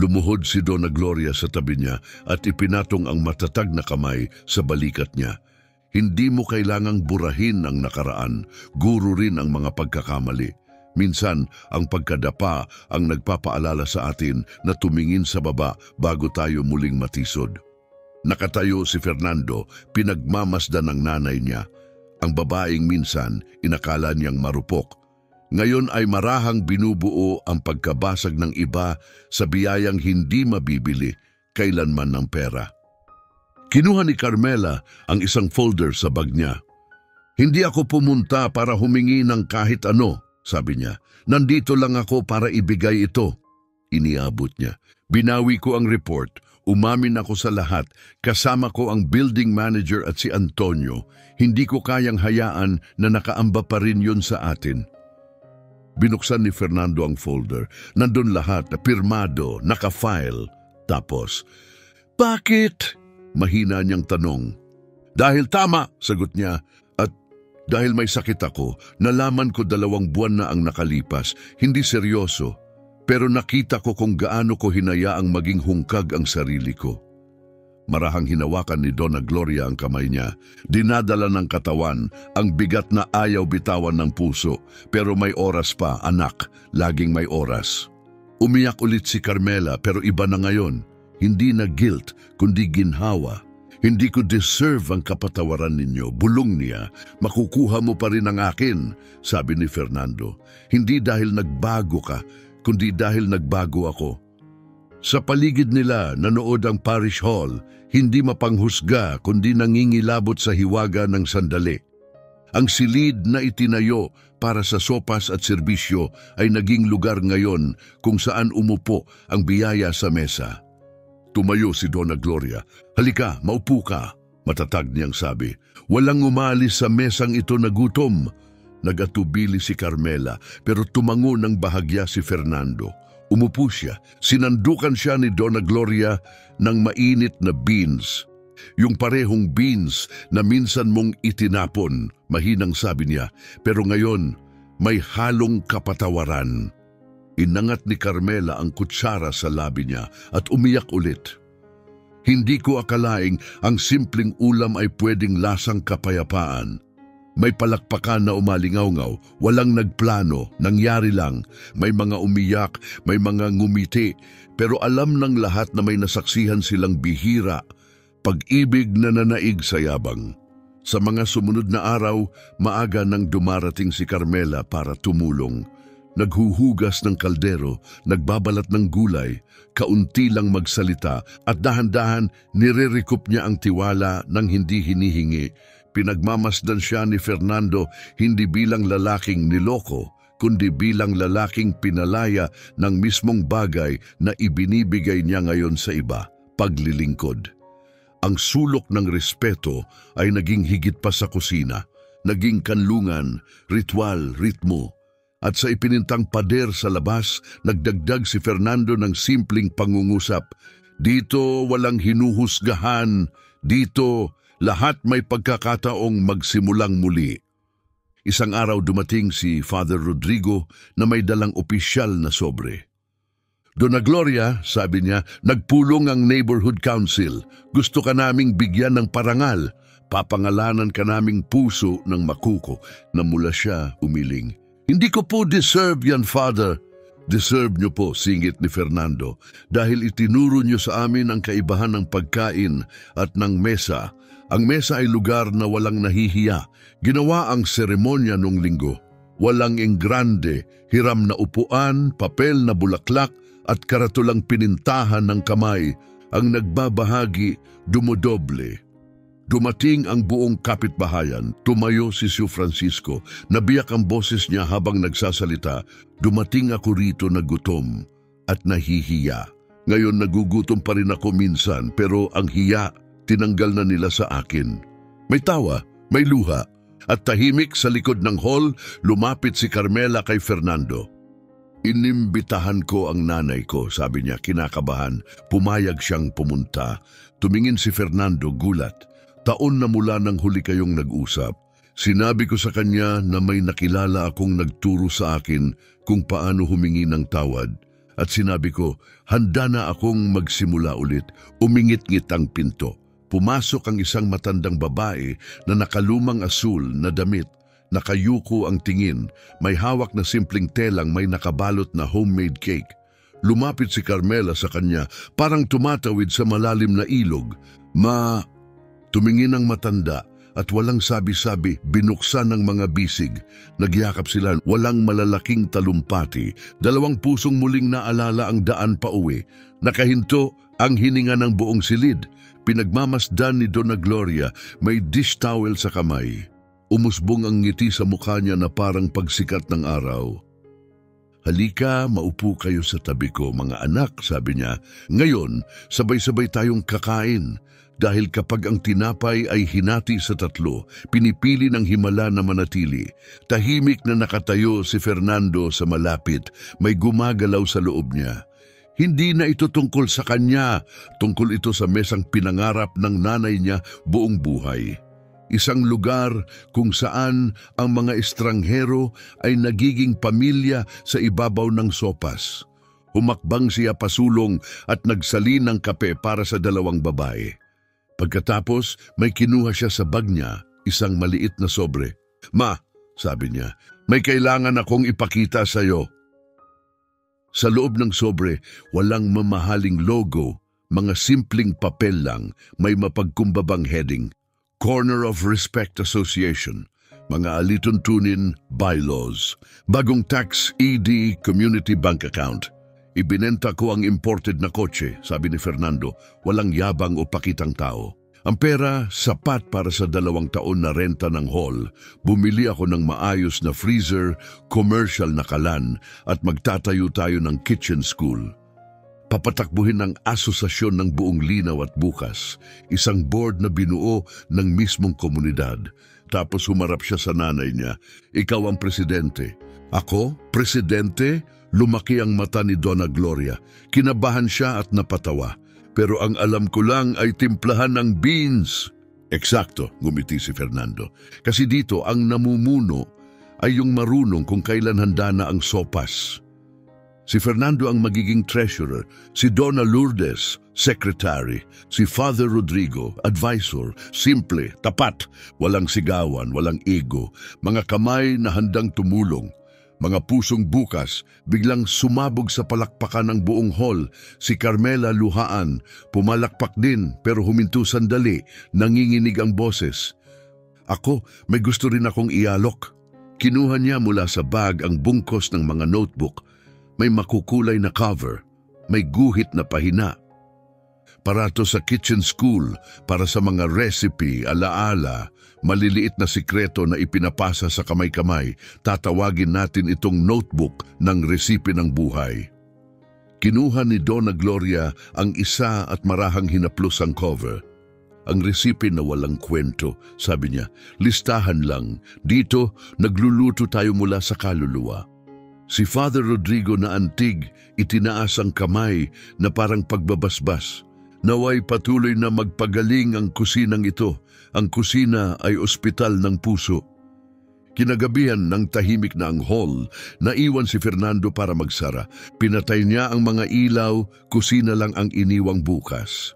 S1: Lumuhod si Donna Gloria sa tabi niya at ipinatong ang matatag na kamay sa balikat niya. Hindi mo kailangang burahin ang nakaraan, guro rin ang mga pagkakamali. Minsan, ang pagkadapa ang nagpapaalala sa atin na tumingin sa baba bago tayo muling matisod. Nakatayo si Fernando, pinagmamasdan ng nanay niya. Ang babaeng minsan, inakala niyang marupok. Ngayon ay marahang binubuo ang pagkabasag ng iba sa biyayang hindi mabibili kailanman ng pera. Kinuha ni Carmela ang isang folder sa bag niya. Hindi ako pumunta para humingi ng kahit ano, sabi niya. Nandito lang ako para ibigay ito. Iniabot niya. Binawi ko ang report. Umamin ako sa lahat. Kasama ko ang building manager at si Antonio. Hindi ko kayang hayaan na nakaamba pa rin yun sa atin. Binuksan ni Fernando ang folder. Nandun lahat, pirmado, naka-file. Tapos, bakit? Mahina niyang tanong. Dahil tama, sagot niya. At dahil may sakit ako, nalaman ko 2 buwan na ang nakalipas. Hindi seryoso. Pero nakita ko kung gaano ko hinayaang maging hungkag ang sarili ko. Marahang hinawakan ni Donna Gloria ang kamay niya. Dinadala ng katawan ang bigat na ayaw bitawan ng puso. Pero may oras pa, anak. Laging may oras. Umiyak ulit si Carmela pero iba na ngayon. Hindi na guilt, kundi ginhawa. Hindi ko deserve ang kapatawaran ninyo. Bulong niya, makukuha mo pa rin ang akin, sabi ni Fernando. Hindi dahil nagbago ka, kundi dahil nagbago ako. Sa paligid nila, nanood ang parish hall, hindi mapanghusga kundi nangingilabot sa hiwaga ng sandali. Ang silid na itinayo para sa sopas at serbisyo ay naging lugar ngayon kung saan umupo ang biyaya sa mesa. Tumayo si Donna Gloria. Halika, maupo ka, matatag niyang sabi. Walang umalis sa mesang ito na gutom. Nagatubili si Carmela pero tumango ng bahagya si Fernando. Umupo siya. Sinandukan siya ni Donna Gloria ng mainit na beans. Yung parehong beans na minsan mong itinapon, mahinang sabi niya. Pero ngayon, may halong kapatawaran. Inangat ni Carmela ang kutsara sa labi niya at umiyak ulit. Hindi ko akalaing ang simpleng ulam ay pwedeng lasang kapayapaan. May palakpakan na umalingaw-ngaw, walang nagplano, nangyari lang. May mga umiyak, may mga ngumiti, pero alam ng lahat na may nasaksihan silang bihira, pag-ibig na nanaig sa yabang. Sa mga sumunod na araw, maaga nang dumarating si Carmela para tumulong. Naghuhugas ng kaldero, nagbabalat ng gulay, kaunti lang magsalita at dahan-dahan nire-recoup niya ang tiwala ng hindi hinihingi. Pinagmamasdan siya ni Fernando hindi bilang lalaking niloko, kundi bilang lalaking pinalaya ng mismong bagay na ibinibigay niya ngayon sa iba, paglilingkod. Ang sulok ng respeto ay naging higit pa sa kusina, naging kanlungan, ritual, ritmo. At sa ipinintang pader sa labas, nagdagdag si Fernando ng simpleng pangungusap. Dito walang hinuhusgahan, dito lahat may pagkakataong magsimulang muli. Isang araw dumating si Father Rodrigo na may dalang opisyal na sobre. Dona Gloria, sabi niya, nagpulong ang Neighborhood Council. Gusto ka naming bigyan ng parangal. Papangalanan ka naming puso ng makuko. Namula siya, umiling. Hindi ko po deserve yan, Father. Deserve niyo po, singit ni Fernando, dahil itinuro niyo sa amin ang kaibahan ng pagkain at ng mesa. Ang mesa ay lugar na walang nahihiya. Ginawa ang seremonya nung linggo. Walang enggrande, hiram na upuan, papel na bulaklak at karatulang pinintahan ng kamay. Ang nagbabahagi, dumodoble. Dumating ang buong kapitbahayan, tumayo si Sir Francisco, nabiyak ang boses niya habang nagsasalita. Dumating ako rito na gutom at nahihiya. Ngayon nagugutom pa rin ako minsan, pero ang hiya, tinanggal na nila sa akin. May tawa, may luha, at tahimik sa likod ng hall, lumapit si Carmela kay Fernando. Inimbitahan ko ang nanay ko, sabi niya, kinakabahan. Pumayag siyang pumunta. Tumingin si Fernando, gulat. Taon na mula nang huli kayong nag-usap. Sinabi ko sa kanya na may nakilala akong nagturo sa akin kung paano humingi ng tawad. At sinabi ko, handa na akong magsimula ulit. Umingit-ngit ang pinto. Pumasok ang isang matandang babae na nakalumang asul na damit. Nakayuko ang tingin. May hawak na simpleng telang may nakabalot na homemade cake. Lumapit si Carmela sa kanya, parang tumatawid sa malalim na ilog. Tumingin ang matanda at walang sabi-sabi, binuksan ng mga bisig. Nagyakap sila, walang malalaking talumpati. Dalawang pusong muling naalala ang daan pa uwi. Nakahinto ang hininga ng buong silid. Pinagmamasdan ni Dona Gloria, may dish towel sa kamay. Umusbong ang ngiti sa mukha niya na parang pagsikat ng araw. Halika, maupo kayo sa tabi ko, mga anak, sabi niya. Ngayon, sabay-sabay tayong kakain. Dahil kapag ang tinapay ay hinati sa tatlo, pinipili ng himala na manatili. Tahimik na nakatayo si Fernando sa malapit, may gumagalaw sa loob niya. Hindi na ito tungkol sa kanya, tungkol ito sa mesang pinangarap ng nanay niya buong buhay. Isang lugar kung saan ang mga estranghero ay nagiging pamilya sa ibabaw ng sopas. Humakbang siya pasulong at nagsalin ng kape para sa dalawang babae. Pagkatapos, may kinuha siya sa bag niya, isang maliit na sobre. Ma, sabi niya, may kailangan akong ipakita sa iyo. Sa loob ng sobre, walang mamahaling logo, mga simpleng papel lang, may mapagkumbabang heading. Corner of Respect Association, mga alituntunin, bylaws, bagong tax ED community bank account. Ibinenta ko ang imported na kotse, sabi ni Fernando, walang yabang o pakitang tao. Ang pera, sapat para sa 2 taon na renta ng hall. Bumili ako ng maayos na freezer, commercial na kalan, at magtatayo tayo ng kitchen school. Papatakbuhin ng asosasyon ng buong linaw at bukas, isang board na binuo ng mismong komunidad. Tapos humarap siya sa nanay niya, ikaw ang presidente. Ako, presidente? Lumaki ang mata ni Dona Gloria. Kinabahan siya at napatawa. Pero ang alam ko lang ay timplahan ng beans. Eksakto, ngumiti si Fernando. Kasi dito ang namumuno ay yung marunong kung kailan handa na ang sopas. Si Fernando ang magiging treasurer, si Donna Lourdes, secretary, si Father Rodrigo, advisor, simple, tapat, walang sigawan, walang ego, mga kamay na handang tumulong, mga pusong bukas, biglang sumabog sa palakpakan ng buong hall, si Carmela luhaan, pumalakpak din pero huminto sandali, nanginginig ang boses. Ako, may gusto rin akong ialok. Kinuha niya mula sa bag ang bungkos ng mga notebook. May makukulay na cover, may guhit na pahina. Para to sa kitchen school, para sa mga recipe, alaala, maliliit na sikreto na ipinapasa sa kamay-kamay, tatawagin natin itong notebook ng resipe ng buhay. Kinuha ni Donna Gloria ang isa at marahang hinaplos ang cover. Ang resipe na walang kwento, sabi niya, listahan lang. Dito, nagluluto tayo mula sa kaluluwa. Si Father Rodrigo na antig, itinaas ang kamay na parang pagbabasbas. Naway patuloy na magpagaling ang kusinang ito. Ang kusina ay ospital ng puso. Kinagabihan ng tahimik na ang hall, naiwan si Fernando para magsara. Pinatay niya ang mga ilaw, kusina lang ang iniwang bukas.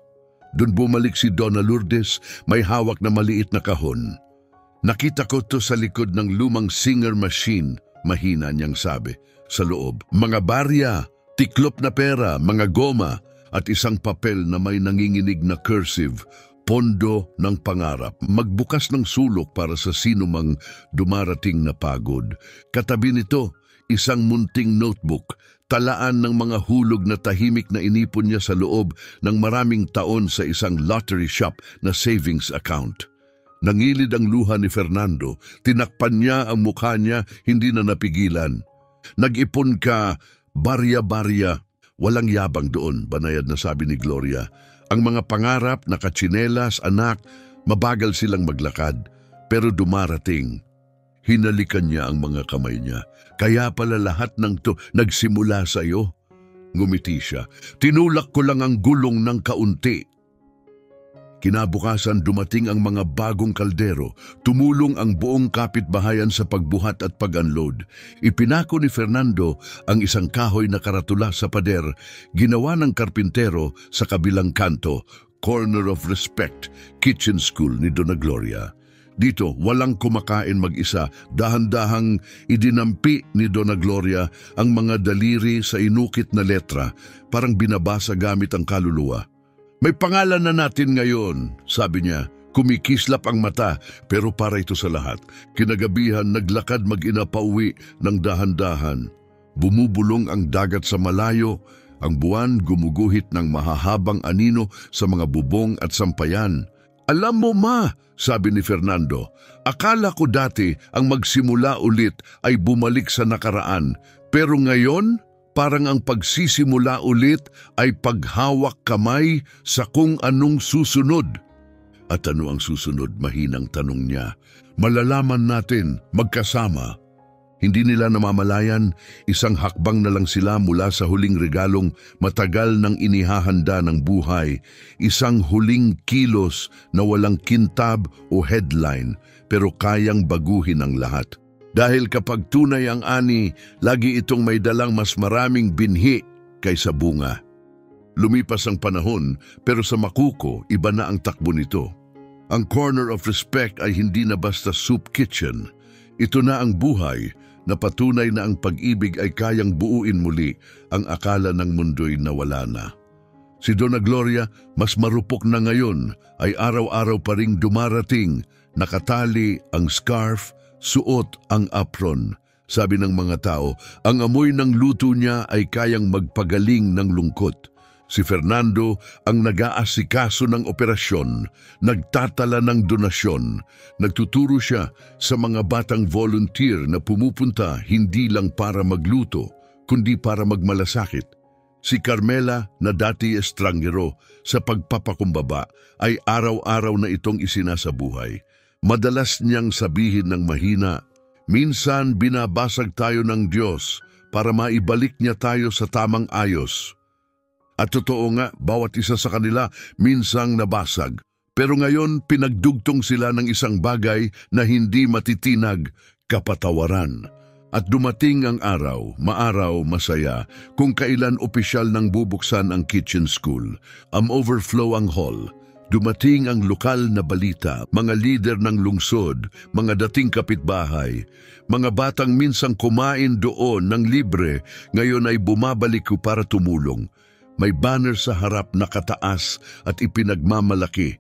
S1: Doon bumalik si Donna Lourdes, may hawak na maliit na kahon. Nakita ko to sa likod ng lumang Singer machine, mahina niyang sabi. Sa loob, mga barya, tiklop na pera, mga goma, at isang papel na may nanginginig na cursive, pondo ng pangarap, magbukas ng sulok para sa sinumang dumarating na pagod. Katabi nito, isang munting notebook, talaan ng mga hulog na tahimik na inipon niya sa loob ng maraming taon sa isang lottery shop na savings account. Nangilid ang luha ni Fernando, tinakpan niya ang mukha niya, hindi na napigilan. Nag-ipon ka, barya-barya. Walang yabang doon, banayad na sabi ni Gloria. Ang mga pangarap, nakatsinelas, anak, mabagal silang maglakad. Pero dumarating. Hinalikan niya ang mga kamay niya. Kaya pala lahat ng to nagsimula sa iyo. Ngumiti siya. Tinulak ko lang ang gulong ng kaunti. Kinabukasan dumating ang mga bagong kaldero, tumulong ang buong kapitbahayan sa pagbuhat at pag-unload. Ipinako ni Fernando ang isang kahoy na karatula sa pader, ginawa ng karpintero sa kabilang kanto, Corner of Respect, kitchen school ni Donna Gloria. Dito, walang kumakain mag-isa, dahan-dahang idinampi ni Donna Gloria ang mga daliri sa inukit na letra, parang binabasa gamit ang kaluluwa. May pangalan na natin ngayon, sabi niya. Kumikislap ang mata, pero para ito sa lahat. Kinagabihan, naglakad mag-ina pauwi ng dahan-dahan. Bumubulong ang dagat sa malayo, ang buwan gumuguhit ng mahahabang anino sa mga bubong at sampayan. Alam mo ma, sabi ni Fernando, akala ko dati ang magsimula ulit ay bumalik sa nakaraan, pero ngayon parang ang pagsisimula ulit ay paghawak kamay sa kung anong susunod. At ano ang susunod? Mahinang tanong niya. Malalaman natin, magkasama. Hindi nila namamalayan, isang hakbang na lang sila mula sa huling regalong matagal nang inihahanda ng buhay. Isang huling kilos na walang kintab o headline, pero kayang baguhin ang lahat. Dahil kapag tunay ang ani, lagi itong may dalang mas maraming binhi kaysa bunga. Lumipas ang panahon, pero sa Makuko, iba na ang takbo nito. Ang Corner of Respect ay hindi na basta soup kitchen. Ito na ang buhay na patunay na ang pag-ibig ay kayang buuin muli ang akala ng mundo'y nawala na. Si Donna Gloria, mas marupok na ngayon, ay araw-araw pa ring dumarating, nakatali ang scarf, suot ang apron. Sabi ng mga tao, ang amoy ng luto niya ay kayang magpagaling ng lungkot. Si Fernando ang nag-aasikaso ng operasyon, nagtatala ng donasyon. Nagtuturo siya sa mga batang volunteer na pumupunta hindi lang para magluto, kundi para magmalasakit. Si Carmela na dati estranghero sa pagpapakumbaba ay araw-araw na itong isinasabuhay. Madalas niyang sabihin ng mahina, minsan binabasag tayo ng Diyos para maibalik niya tayo sa tamang ayos. At totoo nga, bawat isa sa kanila minsang nabasag. Pero ngayon, pinagdugtong sila ng isang bagay na hindi matitinag, kapatawaran. At dumating ang araw, maaraw, masaya, kung kailan opisyal nang bubuksan ang kitchen school, overflow ang hall. Dumating ang lokal na balita, mga lider ng lungsod, mga dating kapitbahay, mga batang minsang kumain doon ng libre, ngayon ay bumabalik ko para tumulong. May banner sa harap na kataas at ipinagmamalaki,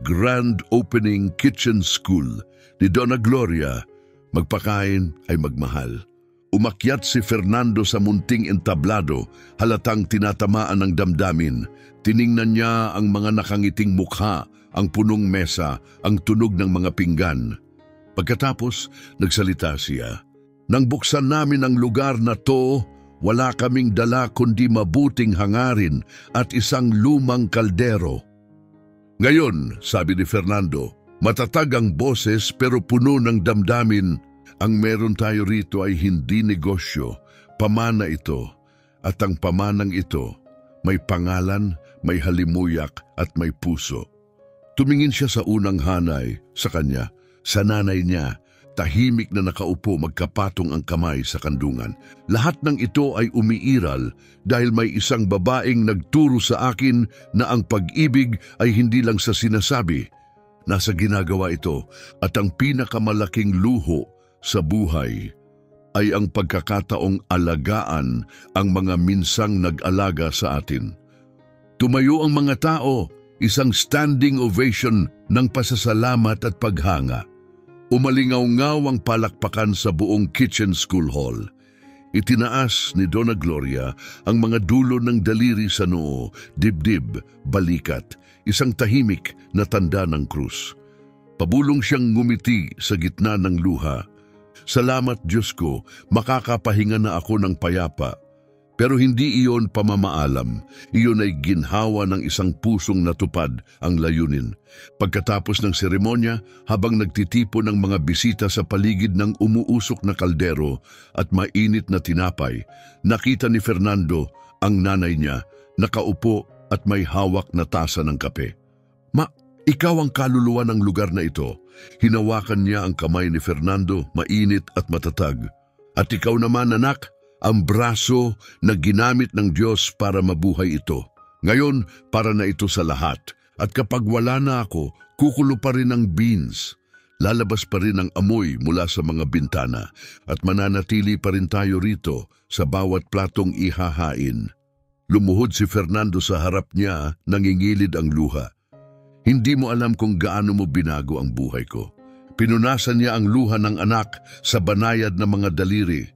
S1: Grand Opening Kitchen School ni Donna Gloria. Magpakain ay magmahal. Umakyat si Fernando sa munting entablado, halatang tinatamaan ng damdamin. Tiningnan niya ang mga nakangiting mukha, ang punong mesa, ang tunog ng mga pinggan. Pagkatapos, nagsalita siya. Nang buksan namin ang lugar na to, wala kaming dala kundi mabuting hangarin at isang lumang kaldero. Ngayon, sabi ni Fernando, matatag ang boses pero puno ng damdamin. Ang meron tayo rito ay hindi negosyo, pamana ito. At ang pamanang ito, may pangalan, may halimuyak at may puso. Tumingin siya sa unang hanay, sa kanya, sa nanay niya. Tahimik na nakaupo, magkapatong ang kamay sa kandungan. Lahat ng ito ay umiiral dahil may isang babaeng nagturo sa akin na ang pag-ibig ay hindi lang sa sinasabi. Nasa ginagawa ito at ang pinakamalaking luho sa buhay ay ang pagkakataong alagaan ang mga minsang nag-alaga sa atin. Tumayo ang mga tao, isang standing ovation ng pasasalamat at paghanga. Umalingaw-ngaw ang palakpakan sa buong kitchen school hall. Itinaas ni Donna Gloria ang mga dulo ng daliri sa noo, dibdib, balikat, isang tahimik na tanda ng krus. Pabulong siyang ngumiti sa gitna ng luha. Salamat Diyos ko, makakapahinga na ako ng payapa. Pero hindi iyon pamamaalam, iyon ay ginhawa ng isang pusong natupad ang layunin. Pagkatapos ng seremonya, habang nagtitipon ng mga bisita sa paligid ng umuusok na kaldero at mainit na tinapay, nakita ni Fernando ang nanay niya, nakaupo at may hawak na tasa ng kape. Ikaw ang kaluluwa ng lugar na ito. Hinawakan niya ang kamay ni Fernando, mainit at matatag. At ikaw naman anak, ang braso na ginamit ng Diyos para mabuhay ito. Ngayon, para na ito sa lahat. At kapag wala na ako, kukulo pa rin ang beans. Lalabas pa rin ang amoy mula sa mga bintana. At mananatili pa rin tayo rito sa bawat platong ihahain. Lumuhod si Fernando sa harap niya, nangingilid ang luha. Hindi mo alam kung gaano mo binago ang buhay ko. Pinunasan niya ang luha ng anak sa banayad na mga daliri.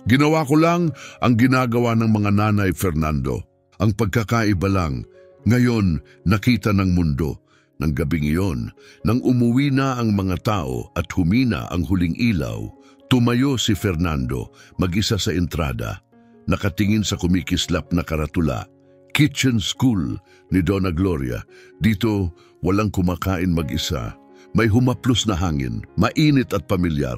S1: Ginawa ko lang ang ginagawa ng mga nanay, Fernando. Ang pagkakaiba lang, ngayon nakita ng mundo. Nang gabing iyon, nang umuwi na ang mga tao at humina ang huling ilaw, tumayo si Fernando mag-isa sa entrada, nakatingin sa kumikislap na karatula. Kitchen School ni Donna Gloria. Dito, walang kumakain mag-isa. May humaplos na hangin, mainit at pamilyar.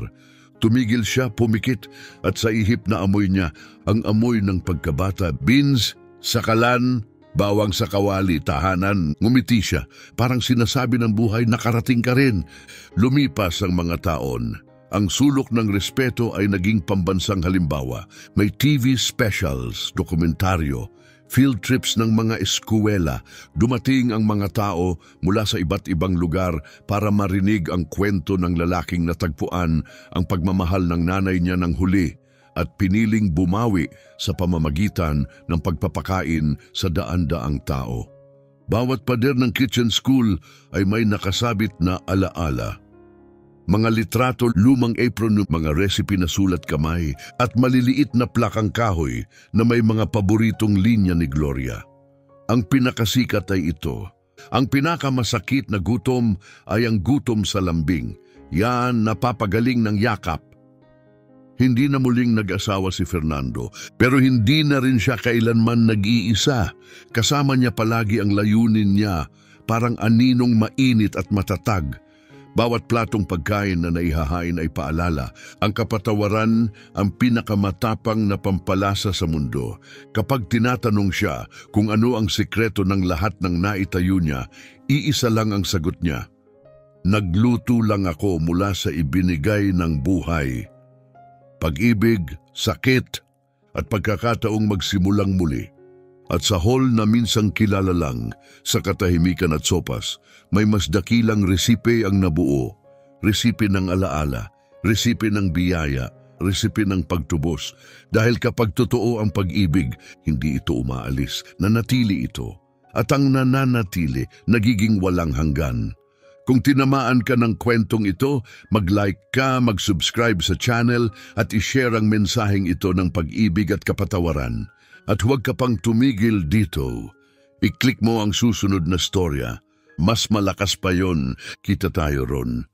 S1: Tumigil siya, pumikit, at sa ihip na amoy niya, ang amoy ng pagkabata. Beans, sakalan, bawang sa kawali, tahanan. Ngumiti siya, parang sinasabi ng buhay, nakarating ka rin. Lumipas ang mga taon. Ang sulok ng respeto ay naging pambansang halimbawa. May TV specials, dokumentaryo, field trips ng mga eskuwela. Dumating ang mga tao mula sa iba't ibang lugar para marinig ang kwento ng lalaking natagpuan ang pagmamahal ng nanay niya ng huli at piniling bumawi sa pamamagitan ng pagpapakain sa daan-daang tao. Bawat pader ng kitchen school ay may nakasabit na alaala. Mga litrato, lumang apron, mga recipe na sulat kamay at maliliit na plakang kahoy na may mga paboritong linya ni Gloria. Ang pinakasikat ay ito. Ang pinakamasakit na gutom ay ang gutom sa lambing. Yan napapagaling ng yakap. Hindi na muling nag-asawa si Fernando, pero hindi na rin siya kailanman nag-iisa. Kasama niya palagi ang layunin niya, parang aninong mainit at matatag. Bawat platong pagkain na naihahain ay paalala, ang kapatawaran ang pinakamatapang na pampalasa sa mundo. Kapag tinatanong siya kung ano ang sikreto ng lahat ng naitayo niya, iisa lang ang sagot niya. Nagluto lang ako mula sa ibinigay ng buhay. pag-ibig, sakit, at pagkakataong magsimulang muli. At sa hall na minsang kilala lang sa katahimikan at sopas, may mas dakilang resipe ang nabuo. Resipe ng alaala, resipe ng biyaya, resipe ng pagtubos. Dahil kapag totoo ang pag-ibig, hindi ito umaalis, nanatili ito. At ang nananatili, nagiging walang hanggan. Kung tinamaan ka ng kwentong ito, mag-like ka, mag-subscribe sa channel at i-share ang mensaheng ito ng pag-ibig at kapatawaran. At huwag ka pang tumigil dito. I-click mo ang susunod na storya. Mas malakas pa yon, kita tayo ron.